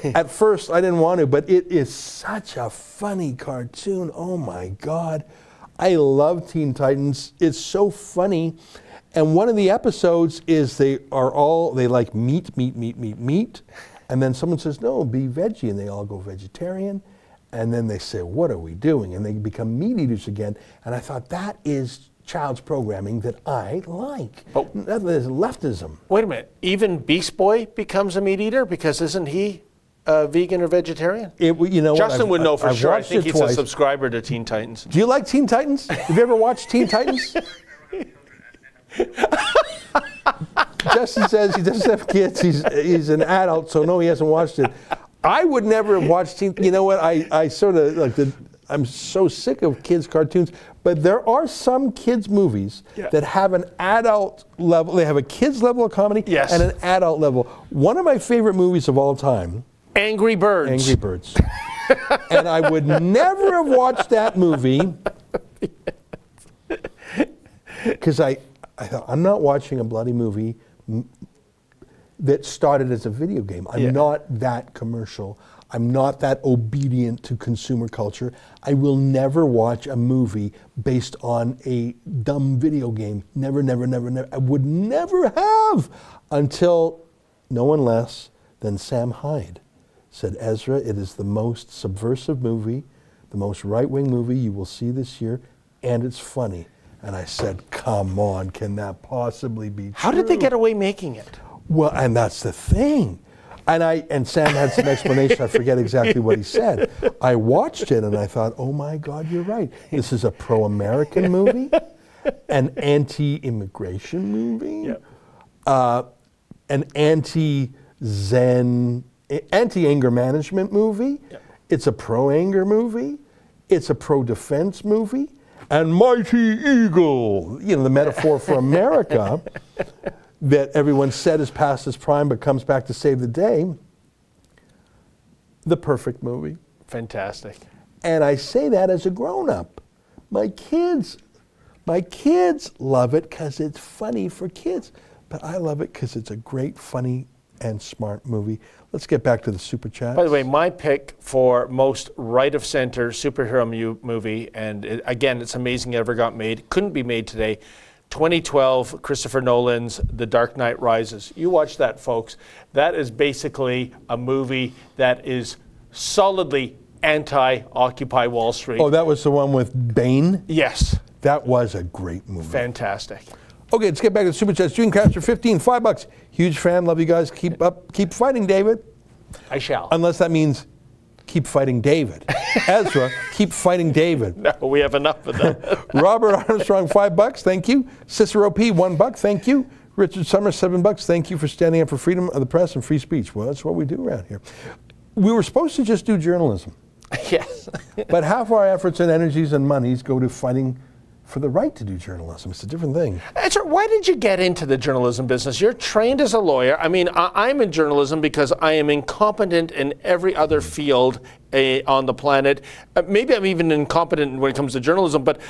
At first, I didn't want to, but it is such a funny cartoon. Oh my God. I love Teen Titans. It's so funny. And one of the episodes is they like meat. And then someone says, no, be veggie. And they all go vegetarian. And then they say, what are we doing? And they become meat eaters again. And I thought, that is child's programming that I like. But that is leftism. Wait a minute. Even Beast Boy becomes a meat eater? Because isn't he vegan or vegetarian? Justin would know for sure. I think he's a subscriber to Teen Titans. Do you like Teen Titans? Have you ever watched Teen Titans? Justin says he doesn't have kids. He's an adult, so no, he hasn't watched it. I would never have watched Teen. You know what? I sort of like I'm so sick of kids' cartoons. But there are some kids' movies that have an adult level. They have a kids' level of comedy and an adult level. One of my favorite movies of all time, Angry Birds. Angry Birds. And I would never have watched that movie because I thought, I'm not watching a bloody movie that started as a video game. I'm not that commercial. I'm not that obedient to consumer culture. I will never watch a movie based on a dumb video game. Never, never, never, never. I would never have until no one less than Sam Hyde said, Ezra, it is the most subversive movie, the most right-wing movie you will see this year, and it's funny. And I said, come on, can that possibly be true? How did they get away making it? Well, and that's the thing. And Sam had some explanation. I forget exactly what he said. I watched it and I thought, oh my God, you're right. This is a pro-American movie, an anti-immigration movie, an anti-Zen, anti-anger management movie. It's a pro-anger movie. It's a pro-defense movie. And Mighty Eagle, you know, the metaphor for America that everyone said is past its prime but comes back to save the day. The perfect movie. Fantastic. And I say that as a grown-up. My kids love it because it's funny for kids. But I love it because it's a great, funny, and smart movie. Let's get back to the Super Chats. By the way, my pick for most right-of-center superhero movie, and again, it's amazing it ever got made, couldn't be made today, 2012, Christopher Nolan's The Dark Knight Rises. You watch that, folks. That is basically a movie that is solidly anti-Occupy Wall Street. Oh, that was the one with Bane? Yes. That was a great movie. Fantastic. Okay, let's get back to the Super Chats. Dreamcatcher 15, $5. Huge fan, love you guys. Keep fighting, David. I shall. Unless that means keep fighting David. Ezra, keep fighting David. No, we have enough of that. Robert Armstrong, $5. Thank you. Cicero P, $1. Thank you. Richard Summers, $7. Thank you for standing up for freedom of the press and free speech. Well, that's what we do around here. We were supposed to just do journalism. Yes. But half our efforts and energies and monies go to fighting for the right to do journalism. It's a different thing. Ezra, why did you get into the journalism business? You're trained as a lawyer. I mean, I'm in journalism because I am incompetent in every other field on the planet. Maybe I'm even incompetent when it comes to journalism, but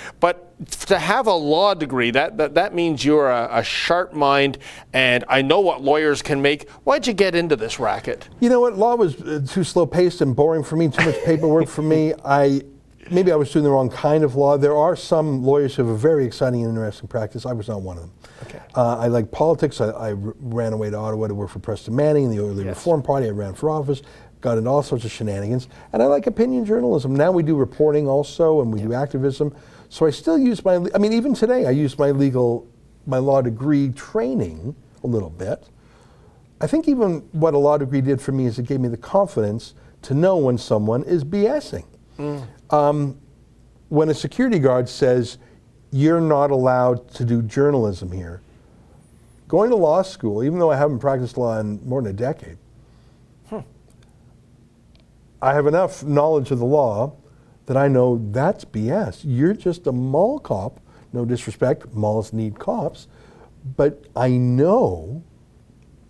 to have a law degree, that means you're a sharp mind, and I know what lawyers can make. Why'd you get into this racket? You know what? Law was too slow-paced and boring for me, too much paperwork for me. Maybe I was doing the wrong kind of law. There are some lawyers who have a very exciting and interesting practice. I was not one of them. Okay. I like politics. I ran away to Ottawa to work for Preston Manning in the Early Reform Party. I ran for office, got into all sorts of shenanigans. And I like opinion journalism. Now we do reporting also, and we do activism. So I still use even today, I use my law degree training a little bit. I think even what a law degree did for me is it gave me the confidence to know when someone is BSing. When a security guard says, you're not allowed to do journalism here, going to law school, even though I haven't practiced law in more than a decade, I have enough knowledge of the law that I know that's BS. You're just a mall cop. No disrespect, malls need cops, but I know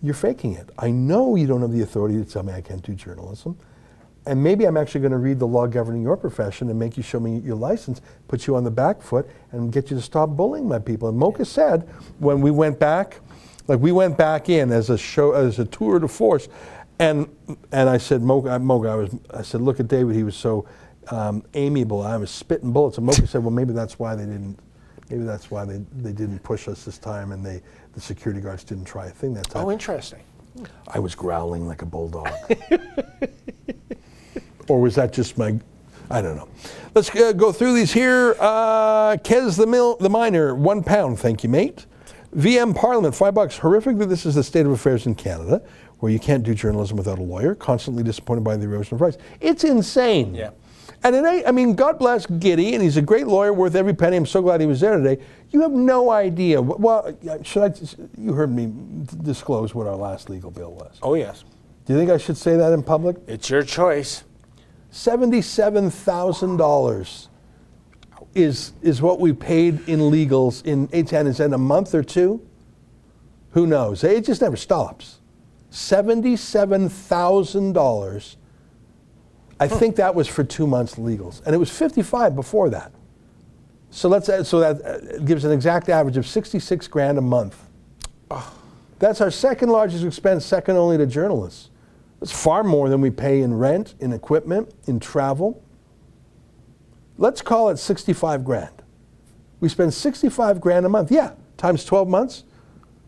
you're faking it. I know you don't have the authority to tell me I can't do journalism. And maybe I'm actually going to read the law governing your profession and make you show me your license, put you on the back foot, and get you to stop bullying my people. And Mocha said when we went back, we went back in as a tour de force, and I said, I said, look at David, he was so amiable. I was spitting bullets. And Mocha said, well, maybe that's why they didn't push us this time, and the security guards didn't try a thing that time. Oh, interesting. I was growling like a bulldog. Or was that just I don't know. Let's go through these here. Kez the Miner, £1. Thank you, mate. VM Parliament, $5. Horrific that this is the state of affairs in Canada, where you can't do journalism without a lawyer, constantly disappointed by the erosion of rights. It's insane. Yeah. And God bless Giddy, and he's a great lawyer, worth every penny. I'm so glad he was there today. You have no idea. Well, you heard me disclose what our last legal bill was. Oh, yes. Do you think I should say that in public? It's your choice. $77,000 is what we paid in legals in A10. Is that a month or two? Who knows? It just never stops. $77,000. I think that was for 2 months legals, and it was 55 before that. So that gives an exact average of 66 grand a month. That's our second largest expense, second only to journalists. That's far more than we pay in rent, in equipment, in travel. Let's call it 65 grand. We spend 65 grand a month. Yeah, times 12 months,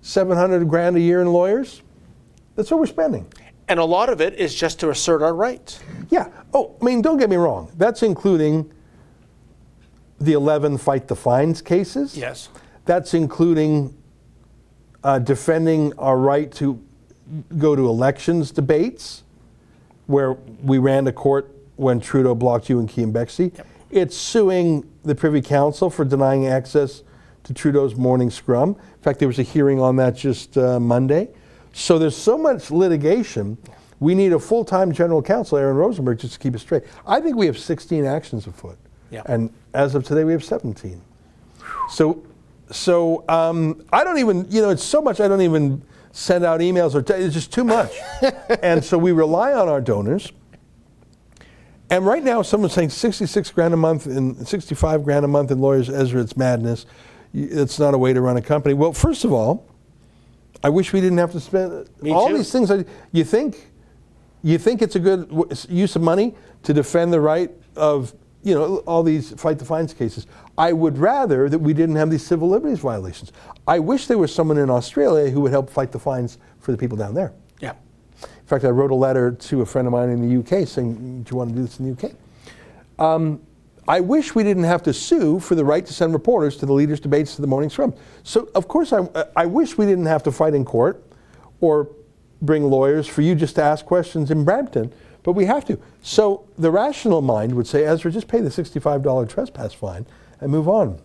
700 grand a year in lawyers. That's what we're spending. And a lot of it is just to assert our rights. Yeah. Oh, I mean, don't get me wrong. That's including the 11 fight the fines cases. Yes. That's including defending our right to go to elections debates, where we ran to court when Trudeau blocked you and Keean Bexley. Yep. It's suing the Privy Council for denying access to Trudeau's morning scrum. In fact, there was a hearing on that just Monday. So there's so much litigation, we need a full-time general counsel, Aaron Rosenberg, just to keep it straight. I think we have 16 actions afoot. Yeah. And as of today, we have 17. So I don't even, it's so much I don't even send out emails it's just too much. And so we rely on our donors. And right now, someone's saying 66 grand a month and 65 grand a month in lawyers. Ezra, it's madness. It's not a way to run a company. Well, first of all, I wish we didn't have to spend these things. You think it's a good use of money to defend the right of all these fight the fines cases. I would rather that we didn't have these civil liberties violations. I wish there was someone in Australia who would help fight the fines for the people down there. Yeah. In fact, I wrote a letter to a friend of mine in the UK saying, do you want to do this in the UK? I wish we didn't have to sue for the right to send reporters to the leaders' debates to the morning scrum. So, of course, I wish we didn't have to fight in court or bring lawyers for you just to ask questions in Brampton, but we have to. So the rational mind would say, Ezra, just pay the $65 trespass fine and move on.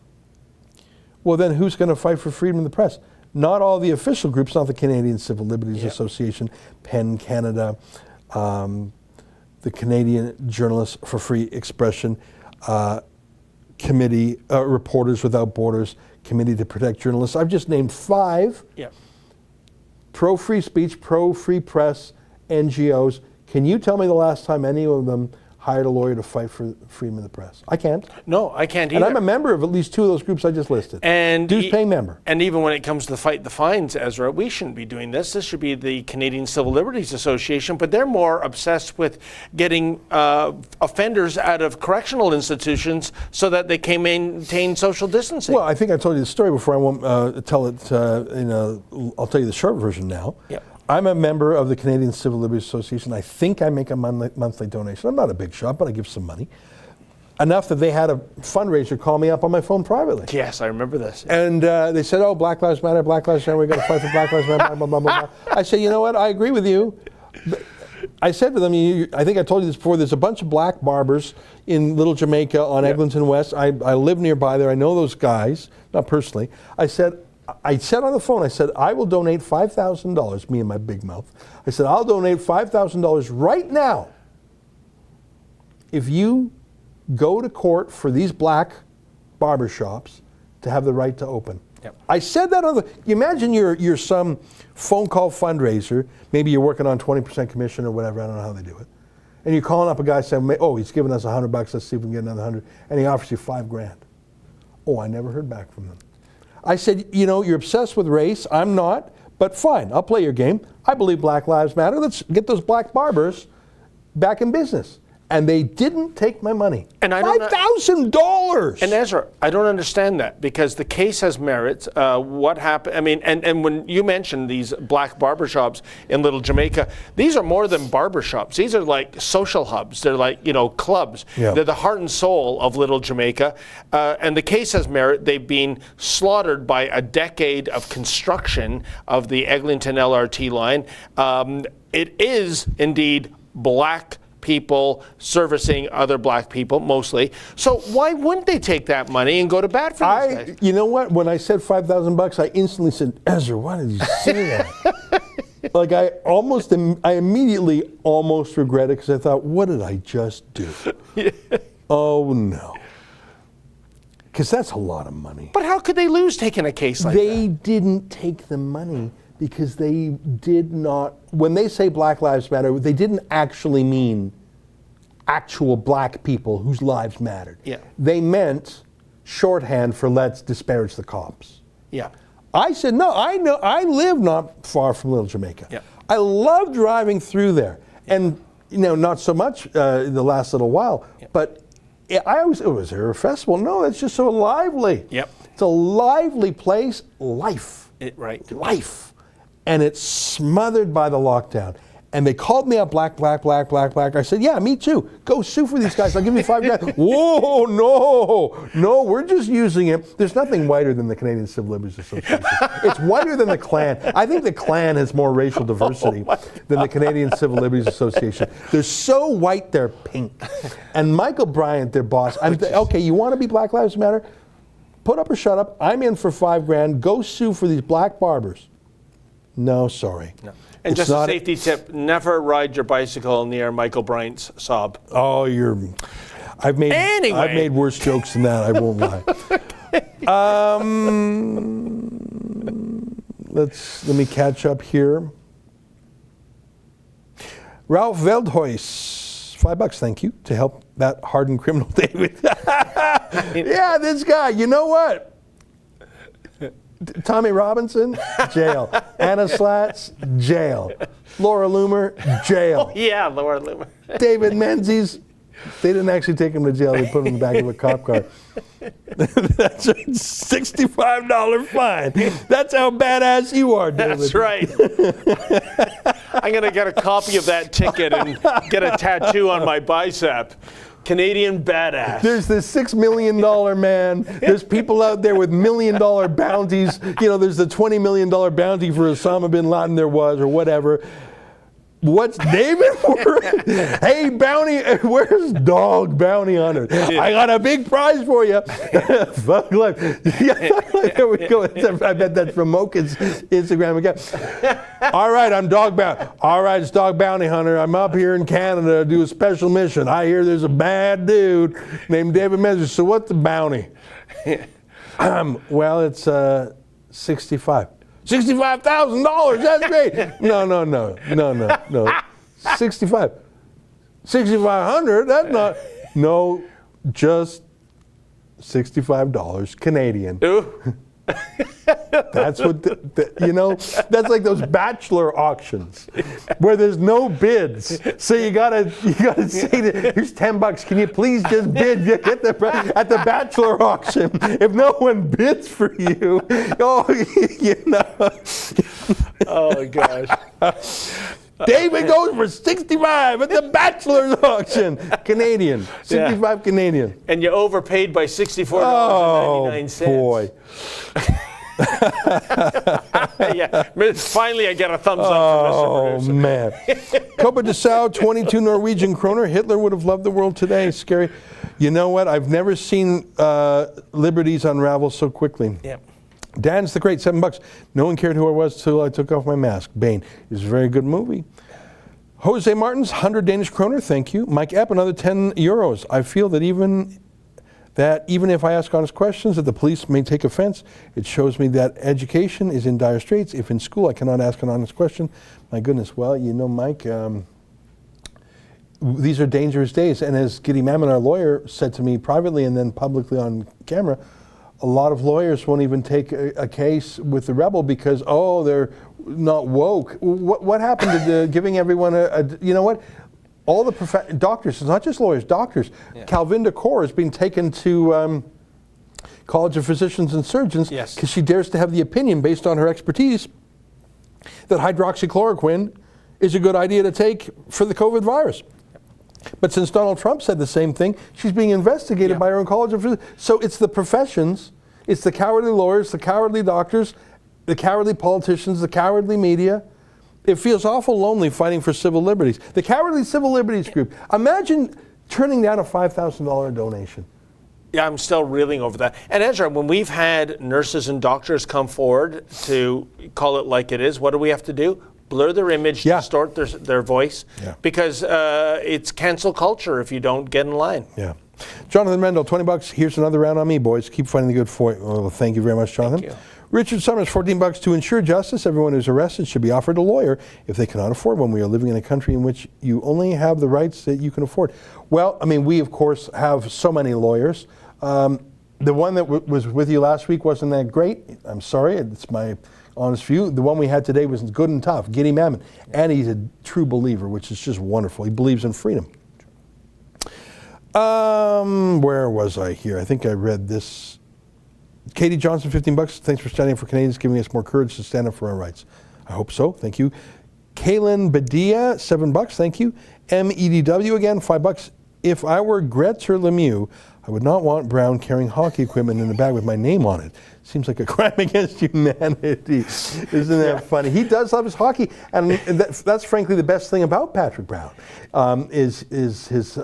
Well, then who's going to fight for freedom of the press? Not all the official groups, not the Canadian Civil Liberties Association, PEN Canada, the Canadian Journalists for Free Expression, Committee, Reporters Without Borders, Committee to Protect Journalists. I've just named 5 pro-free speech, pro-free press NGOs. Can you tell me the last time any of them hired a lawyer to fight for freedom of the press? I can't. No, I can't either. And I'm a member of at least 2 of those groups I just listed. And dues paying member. And even when it comes to fight the fines, Ezra, we shouldn't be doing this. This should be the Canadian Civil Liberties Association, but they're more obsessed with getting offenders out of correctional institutions so that they can maintain social distancing. Well, I think I told you the story before. I won't tell it. I'll tell you the short version now. Yep. I'm a member of the Canadian Civil Liberties Association. I think I make a monthly donation. I'm not a big shot, but I give some money. Enough that they had a fundraiser call me up on my phone privately. Yes, I remember this. And they said, oh, Black Lives Matter, Black Lives Matter, we've got to fight for Black Lives Matter, blah, blah, blah, blah. I said, you know what, I agree with you. I said to them, I think I told you this before, there's a bunch of black barbers in Little Jamaica on Eglinton West. I live nearby there. I know those guys, not personally. I said on the phone, I will donate $5,000, me and my big mouth. I said, I'll donate $5,000 right now if you go to court for these black barbershops to have the right to open. Yep. I said that on the, you imagine you're some phone call fundraiser, maybe you're working on 20% commission or whatever, I don't know how they do it. And you're calling up a guy saying, oh, he's giving us $100, let's see if we can get another 100, and he offers you $5 grand. Oh, I never heard back from them. I said, you're obsessed with race. I'm not, but fine, I'll play your game. I believe Black Lives Matter. Let's get those black barbers back in business. And they didn't take my money. And $5,000. And Ezra, I don't understand that because the case has merit. What happened? I mean, and when you mentioned these black barbershops in Little Jamaica, these are more than barbershops. These are like social hubs. They're like, clubs. Yeah. They're the heart and soul of Little Jamaica. And the case has merit. They've been slaughtered by a decade of construction of the Eglinton LRT line. It is indeed black people servicing other black people, mostly. So why wouldn't they take that money and go to bat for these guys? You know what? When I said $5,000, I instantly said, Ezra, why did you say that? Like I immediately almost regret it because I thought, what did I just do? Oh no. Because that's a lot of money. But how could they lose taking a case like that? They didn't take the money because they did not, when they say Black Lives Matter, they didn't actually mean actual black people whose lives mattered. Yeah. They meant shorthand for let's disparage the cops. Yeah. I said, no, I live not far from Little Jamaica. Yeah. I love driving through there. And, not so much the last little while, but was there a festival? No, that's just so lively. Yep. It's a lively place, life. Right. Life. And it's smothered by the lockdown. And they called me up, black. I said, yeah, me too. Go sue for these guys. I'll give you $5,000. Whoa, no, we're just using it. There's nothing whiter than the Canadian Civil Liberties Association. It's whiter than the Klan. I think the Klan has more racial diversity than the Canadian Civil Liberties Association. They're so white, they're pink. And Michael Bryant, their boss, okay, you want to be Black Lives Matter? Put up or shut up. I'm in for $5,000. Go sue for these black barbers. No, sorry. No. And It's just a not- safety tip, never ride your bicycle near Michael Bryant's sob. Oh, I've made worse jokes than that, I won't lie. Let me catch up here. Ralph Veldhuis, $5, thank you, to help that hardened criminal David. Yeah, this guy, you know what? Tommy Robinson, jail. Anna Slatz, jail. Laura Loomer, jail. Oh, yeah, Laura Loomer. David Menzies, they didn't actually take him to jail. They put him in the back of a cop car. That's a $65 fine. That's how badass you are, David. That's right. I'm going to get a copy of that ticket and get a tattoo on my bicep. Canadian badass. There's this $6 million man. There's people out there with $1 million bounties. There's the $20 million bounty for Osama bin Laden there was, or whatever. What's David worth? Hey, bounty, where's Dog Bounty Hunter? I got a big prize for you. Fuck life. There we go. I bet that's from Mocha's Instagram again. All right, I'm Dog Bounty. All right, it's Dog Bounty Hunter. I'm up here in Canada to do a special mission. I hear there's a bad dude named David Menzies. So what's the bounty? Well, it's 65. $65,000, that's great. No. 65. 6,500, that's not. No, just $65 Canadian. Ooh. That's what, that's like those bachelor auctions where there's no bids. So you gotta say, here's $10. Can you please just bid? You get at the bachelor auction. If no one bids for you, Oh gosh. David goes for 65 at the bachelor's auction. Canadian, 65 Canadian. And you overpaid by $64.99. Oh boy. Yeah. Finally, I get a thumbs up from Mr. Producer. Oh man. Copa de Sao, 22 Norwegian kroner. Hitler would have loved the world today. Scary. You know what? I've never seen liberties unravel so quickly. Yeah. Dan's the Great, $7. No one cared who I was till I took off my mask. Bane. It's a very good movie. Jose Martins, 100 Danish kroner, thank you. Mike Epp, another 10 euros. I feel that even if I ask honest questions that the police may take offense, it shows me that education is in dire straits. If in school I cannot ask an honest question, my goodness, well, Mike, these are dangerous days. And as Giddy Mammon, our lawyer, said to me privately and then publicly on camera, a lot of lawyers won't even take a case with the rebel because, they're not woke. What happened to giving everyone you know what? All the doctors, it's not just lawyers, doctors. Yeah. Calvinda Kaur has been taken to College of Physicians and Surgeons because she dares to have the opinion based on her expertise that hydroxychloroquine is a good idea to take for the COVID virus. But since Donald Trump said the same thing, she's being investigated by her own College of Physicians. So it's the professions, it's the cowardly lawyers, the cowardly doctors, the cowardly politicians, the cowardly media. It feels awful lonely fighting for civil liberties. The Cowardly Civil Liberties Group. Imagine turning down a $5,000 donation. Yeah, I'm still reeling over that. And Ezra, when we've had nurses and doctors come forward to call it like it is, what do we have to do? blur their image, distort their voice, because it's cancel culture if you don't get in line. Yeah. Jonathan Mendel, $20. Here's another round on me, boys. Keep fighting the good fight. Well, thank you very much, Jonathan. Thank you. Richard Summers, $14. To ensure justice, everyone who's arrested should be offered a lawyer if they cannot afford one. We are living in a country in which you only have the rights that you can afford. Well, I mean, we, of course, have so many lawyers. The one that was with you last week wasn't that great. I'm sorry. It's my honest view. The one we had today was good and tough. Giddy Mammon. And he's a true believer, which is just wonderful. He believes in freedom. Where was I here? I think I read this. Katie Johnson, $15. Thanks for standing up for Canadians, giving us more courage to stand up for our rights. I hope so. Thank you. Kaylin Badia, $7. Thank you. MEDW again, $5. If I were Gretzer Lemieux, I would not want Brown carrying hockey equipment in the bag with my name on it. Seems like a crime against humanity. Isn't that funny? He does love his hockey, and that's frankly the best thing about Patrick Brown, is his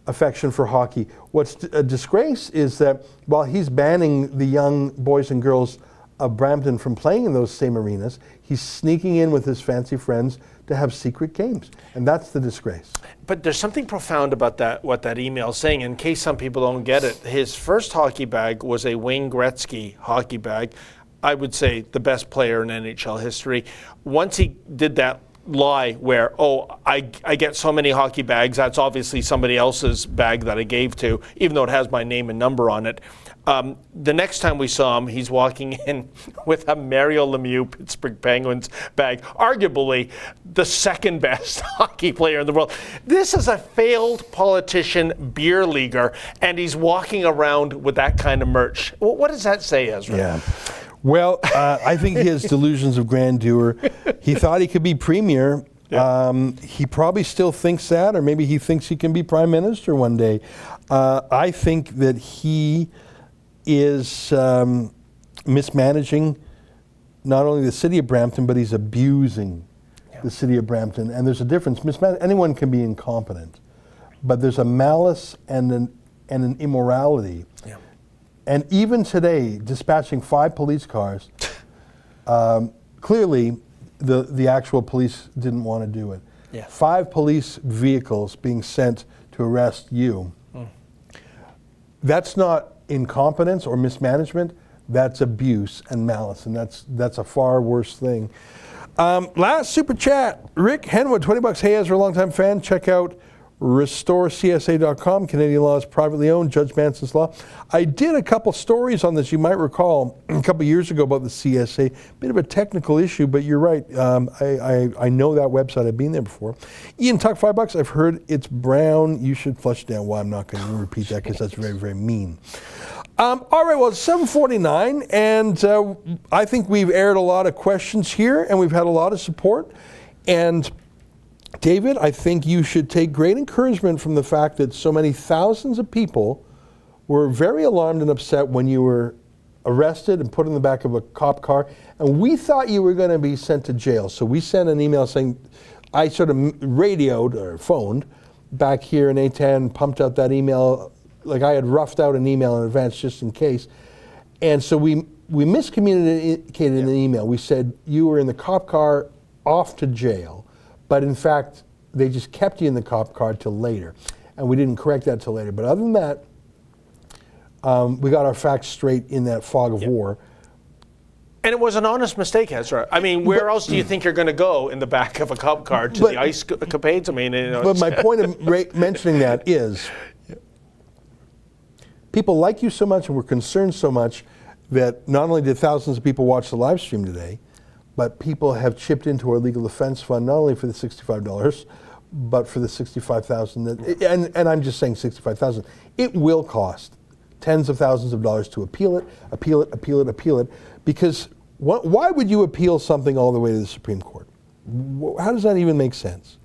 affection for hockey. What's a disgrace is that while he's banning the young boys and girls of Brampton from playing in those same arenas, he's sneaking in with his fancy friends to have secret games, and that's the disgrace. But there's something profound about that, what that email is saying, in case some people don't get it. His first hockey bag was a Wayne Gretzky hockey bag. I would say the best player in NHL history. Once he did that lie where, I get so many hockey bags, that's obviously somebody else's bag that I gave to, even though it has my name and number on it. The next time we saw him, he's walking in with a Mario Lemieux Pittsburgh Penguins bag, arguably the second best hockey player in the world. This is a failed politician beer leaguer, and he's walking around with that kind of merch. What does that say, Ezra? Yeah. Well, I think he has delusions of grandeur. He thought he could be premier. Yeah. He probably still thinks that, or maybe he thinks he can be prime minister one day. I think that he is mismanaging not only the city of Brampton, but he's abusing the city of Brampton. And there's a difference. Anyone can be incompetent, but there's a malice and an immorality. Yeah. And even today, dispatching 5 police cars, clearly the actual police didn't want to do it. Yeah. 5 police vehicles being sent to arrest you. That's not incompetence or mismanagement, that's abuse and malice, and that's a far worse thing. Last super chat, Rick Henwood, $20. Hey, Ezra, a longtime fan. Check out restorecsa.com. Canadian law is privately owned. Judge Manson's law. I did a couple stories on this, you might recall, a couple years ago about the CSA. Bit of a technical issue, but you're right. I know that website. I've been there before. Ian Tuck, $5. I've heard it's brown. You should flush it down. Well, I'm not going to repeat that because that's very, very mean. All right, well, it's 7:49, and I think we've aired a lot of questions here, and we've had a lot of support. And David, I think you should take great encouragement from the fact that so many thousands of people were very alarmed and upset when you were arrested and put in the back of a cop car, and we thought you were going to be sent to jail. So we sent an email saying, I sort of radioed or phoned back here in A10, pumped out that email, like I had roughed out an email in advance just in case. And so we miscommunicated in an email. We said you were in the cop car off to jail. But in fact, they just kept you in the cop car till later. And we didn't correct that till later. But other than that, we got our facts straight in that fog of war. And it was an honest mistake, Ezra. I mean, where else do you think you're going to go in the back of a cop car to the ice capades? I mean, but my point of mentioning that is people like you so much and were concerned so much that not only did thousands of people watch the live stream today, but people have chipped into our legal defense fund, not only for the $65, but for the $65,000. And I'm just saying $65,000. It will cost tens of thousands of dollars to appeal it. Because why would you appeal something all the way to the Supreme Court? How does that even make sense?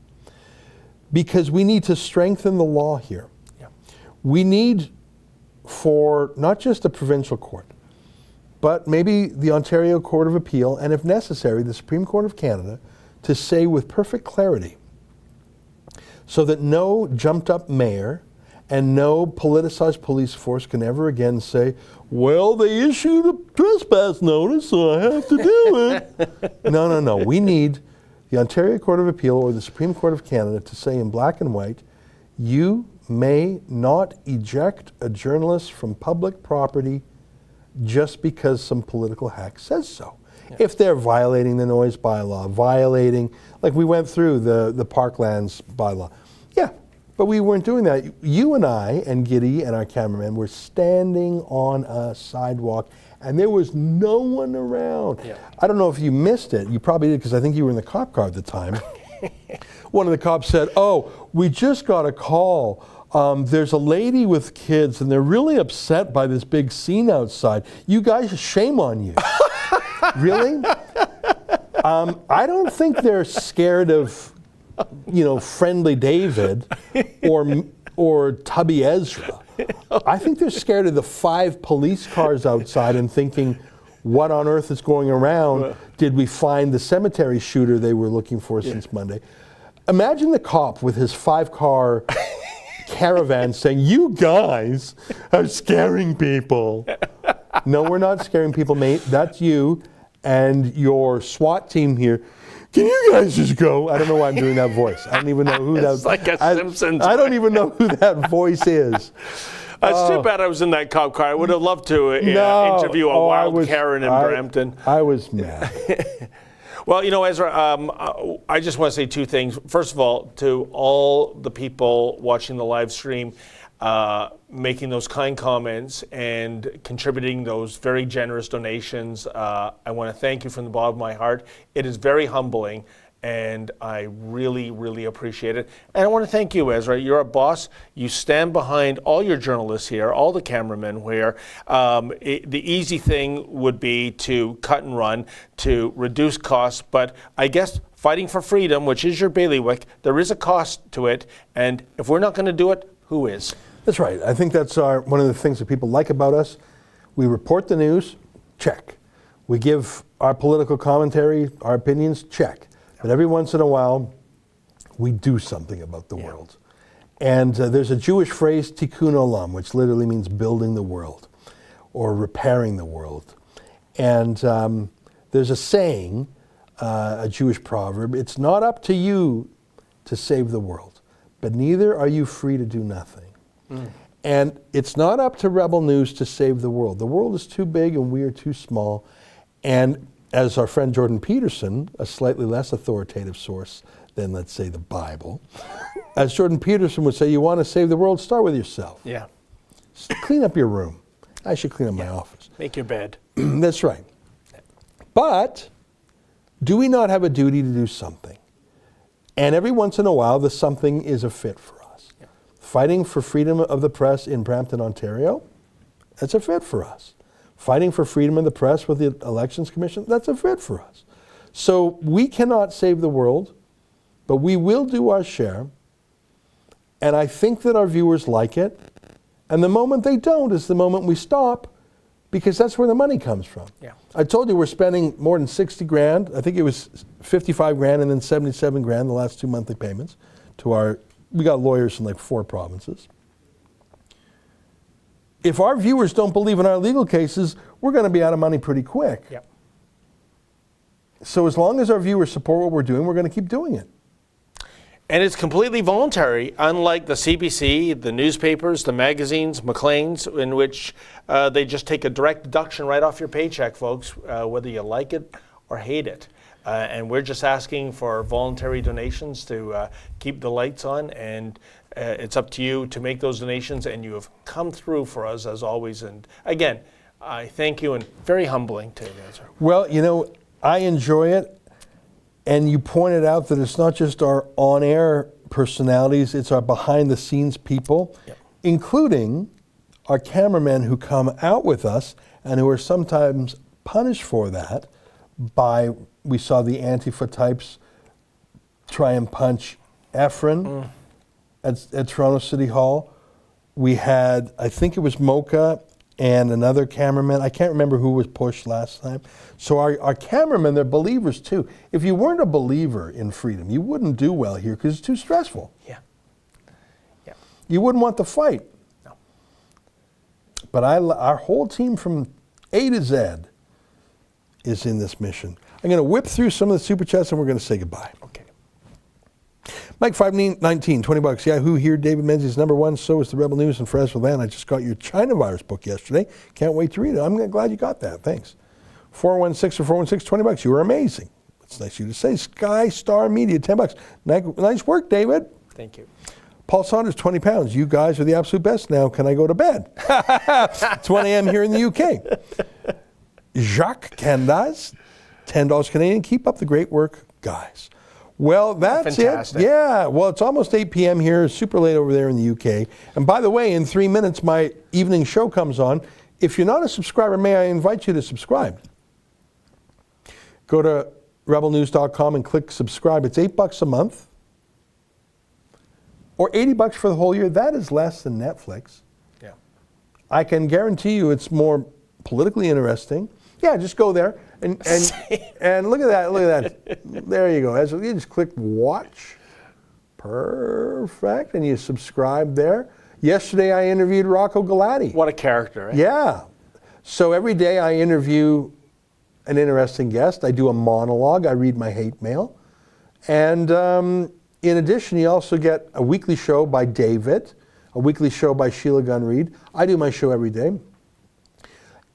Because we need to strengthen the law here. Yeah. We need for not just the provincial court, but maybe the Ontario Court of Appeal, and if necessary, the Supreme Court of Canada, to say with perfect clarity, so that no jumped-up mayor and no politicized police force can ever again say, well, they issued a trespass notice, so I have to do it. No. We need the Ontario Court of Appeal or the Supreme Court of Canada to say in black and white, you may not eject a journalist from public property just because some political hack says so. Yeah. If they're violating the noise bylaw, violating, like we went through the Parklands bylaw. Yeah, but we weren't doing that. You and I and Giddy and our cameraman were standing on a sidewalk and there was no one around. Yeah. I don't know if you missed it. You probably did because I think you were in the cop car at the time. One of the cops said, oh, we just got a call. There's a lady with kids and they're really upset by this big scene outside. You guys, shame on you. Really? I don't think they're scared of, friendly David or Tubby Ezra. I think they're scared of the 5 police cars outside and thinking, what on earth is going around? Did we find the cemetery shooter they were looking for since Monday? Imagine the cop with his 5-car caravan saying, you guys are scaring people. No, we're not scaring people, mate. That's you and your SWAT team here. Can you guys just go? I don't know why I'm doing that voice. I don't even know who that. It's like a Simpsons. I don't even know who that voice is. It's too bad I was in that cop car. I would have loved to interview a wild Karen in Brampton. I was mad. Well, Ezra, I just want to say 2 things. First of all, to all the people watching the live stream, making those kind comments and contributing those very generous donations, I want to thank you from the bottom of my heart. It is very humbling, and I really, really appreciate it. And I want to thank you, Ezra. You're a boss. You stand behind all your journalists here, all the cameramen here. The easy thing would be to cut and run, to reduce costs, but I guess fighting for freedom, which is your bailiwick, there is a cost to it, and if we're not going to do it, who is? That's right. I think that's one of the things that people like about us. We report the news, check. We give our political commentary, our opinions, check. But every once in a while, we do something about the world. And there's a Jewish phrase, tikkun olam, which literally means building the world or repairing the world. And there's a saying, a Jewish proverb, it's not up to you to save the world, but neither are you free to do nothing. And it's not up to Rebel News to save the world. The world is too big and we are too small. And as our friend Jordan Peterson, a slightly less authoritative source than, let's say, the Bible, as Jordan Peterson would say, you want to save the world, start with yourself. Yeah. Clean up your room. I should clean up my office. Make your bed. That's right. But do we not have a duty to do something? And every once in a while, the something is a fit for us. Yeah. Fighting for freedom of the press in Brampton, Ontario, that's a fit for us. Fighting for freedom of the press with the Elections Commission, that's a fit for us. So we cannot save the world, but we will do our share. And I think that our viewers like it. And the moment they don't is the moment we stop, because that's where the money comes from. Yeah. I told you we're spending more than 60 grand. I think it was 55 grand and then 77 grand the last 2 monthly payments to we got lawyers in like 4 provinces. If our viewers don't believe in our legal cases, we're going to be out of money pretty quick. Yep. So as long as our viewers support what we're doing, we're going to keep doing it. And it's completely voluntary, unlike the CBC, the newspapers, the magazines, Maclean's, in which they just take a direct deduction right off your paycheck, folks, whether you like it or hate it. And we're just asking for voluntary donations to keep the lights on, and it's up to you to make those donations, and you have come through for us as always. And again, I thank you, and very humbling to you, Ezra. Well, I enjoy it. And you pointed out that it's not just our on-air personalities, it's our behind-the-scenes people, including our cameramen who come out with us and who are sometimes punished for that by, we saw the Antifa types try and punch Efren at Toronto City Hall. We had, I think it was Mocha and another cameraman. I can't remember who was pushed last time. So our cameramen, they're believers too. If you weren't a believer in freedom, you wouldn't do well here because it's too stressful. Yeah. You wouldn't want to fight. No. But our whole team from A to Z is in this mission. I'm going to whip through some of the super chats and we're going to say goodbye. Okay. Mike 519, $20. Yahoo here. David Menzies #1. So is the Rebel News and Fresno Van. I just got your China virus book yesterday. Can't wait to read it. I'm glad you got that. Thanks. 416 or 416, $20. You are amazing. It's nice of you to say. Sky Star Media, $10. Nice work, David. Thank you. Paul Saunders, 20 pounds. You guys are the absolute best. Now can I go to bed? It's 1 a.m. here in the UK. Jacques Candas, $10 Canadian. Keep up the great work, guys. Well, that's Fantastic. it. Yeah. Well, it's almost 8 p.m. here. Super late over there in the UK. And by the way, in 3 minutes, my evening show comes on. If you're not a subscriber, may I invite you to subscribe? Go to rebelnews.com and click subscribe. It's $8 a month. Or $80 for the whole year. That is less than Netflix. Yeah. I can guarantee you it's more politically interesting. Yeah, just go there and look at that. Look at that. There you go. You just click watch. Perfect. And you subscribe there. Yesterday I interviewed Rocco Galati. What a character. Eh? Yeah. So every day I interview an interesting guest. I do a monologue. I read my hate mail. And in addition, you also get a weekly show by David, a weekly show by Sheila Gunn Reid. I do my show every day.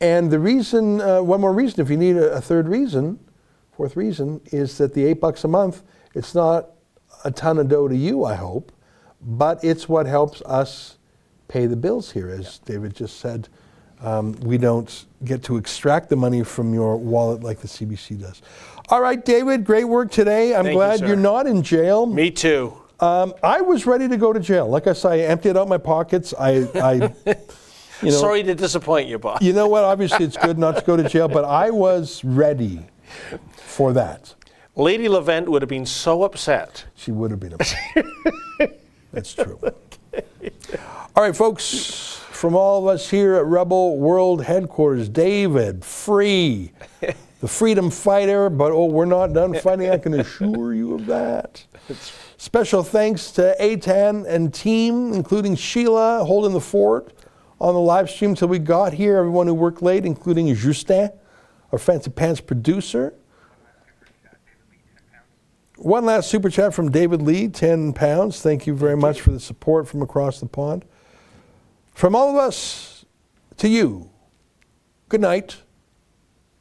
And the reason, one more reason, if you need a third reason, fourth reason, is that the $8 a month, it's not a ton of dough to you, I hope, but it's what helps us pay the bills here. As David just said, we don't get to extract the money from your wallet like the CBC does. All right, David, great work today. I'm glad you're not in jail. Me too. I was ready to go to jail. Like I said, I emptied out my pockets. You know, sorry to disappoint you, boss. You know what? Obviously, it's good not to go to jail, but I was ready for that. Lady Levent would have been so upset. She would have been upset. That's true. All right, folks, from all of us here at Rebel World Headquarters, David, free, the freedom fighter, but we're not done fighting, I can assure you of that. Special thanks to Eitan and team, including Sheila holding the fort on the live stream till we got here, everyone who worked late, including Justin, our fancy pants producer. One last super chat from David Lee, £10. Thank you very much for the support from across the pond. From all of us to you, good night,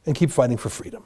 and keep fighting for freedom.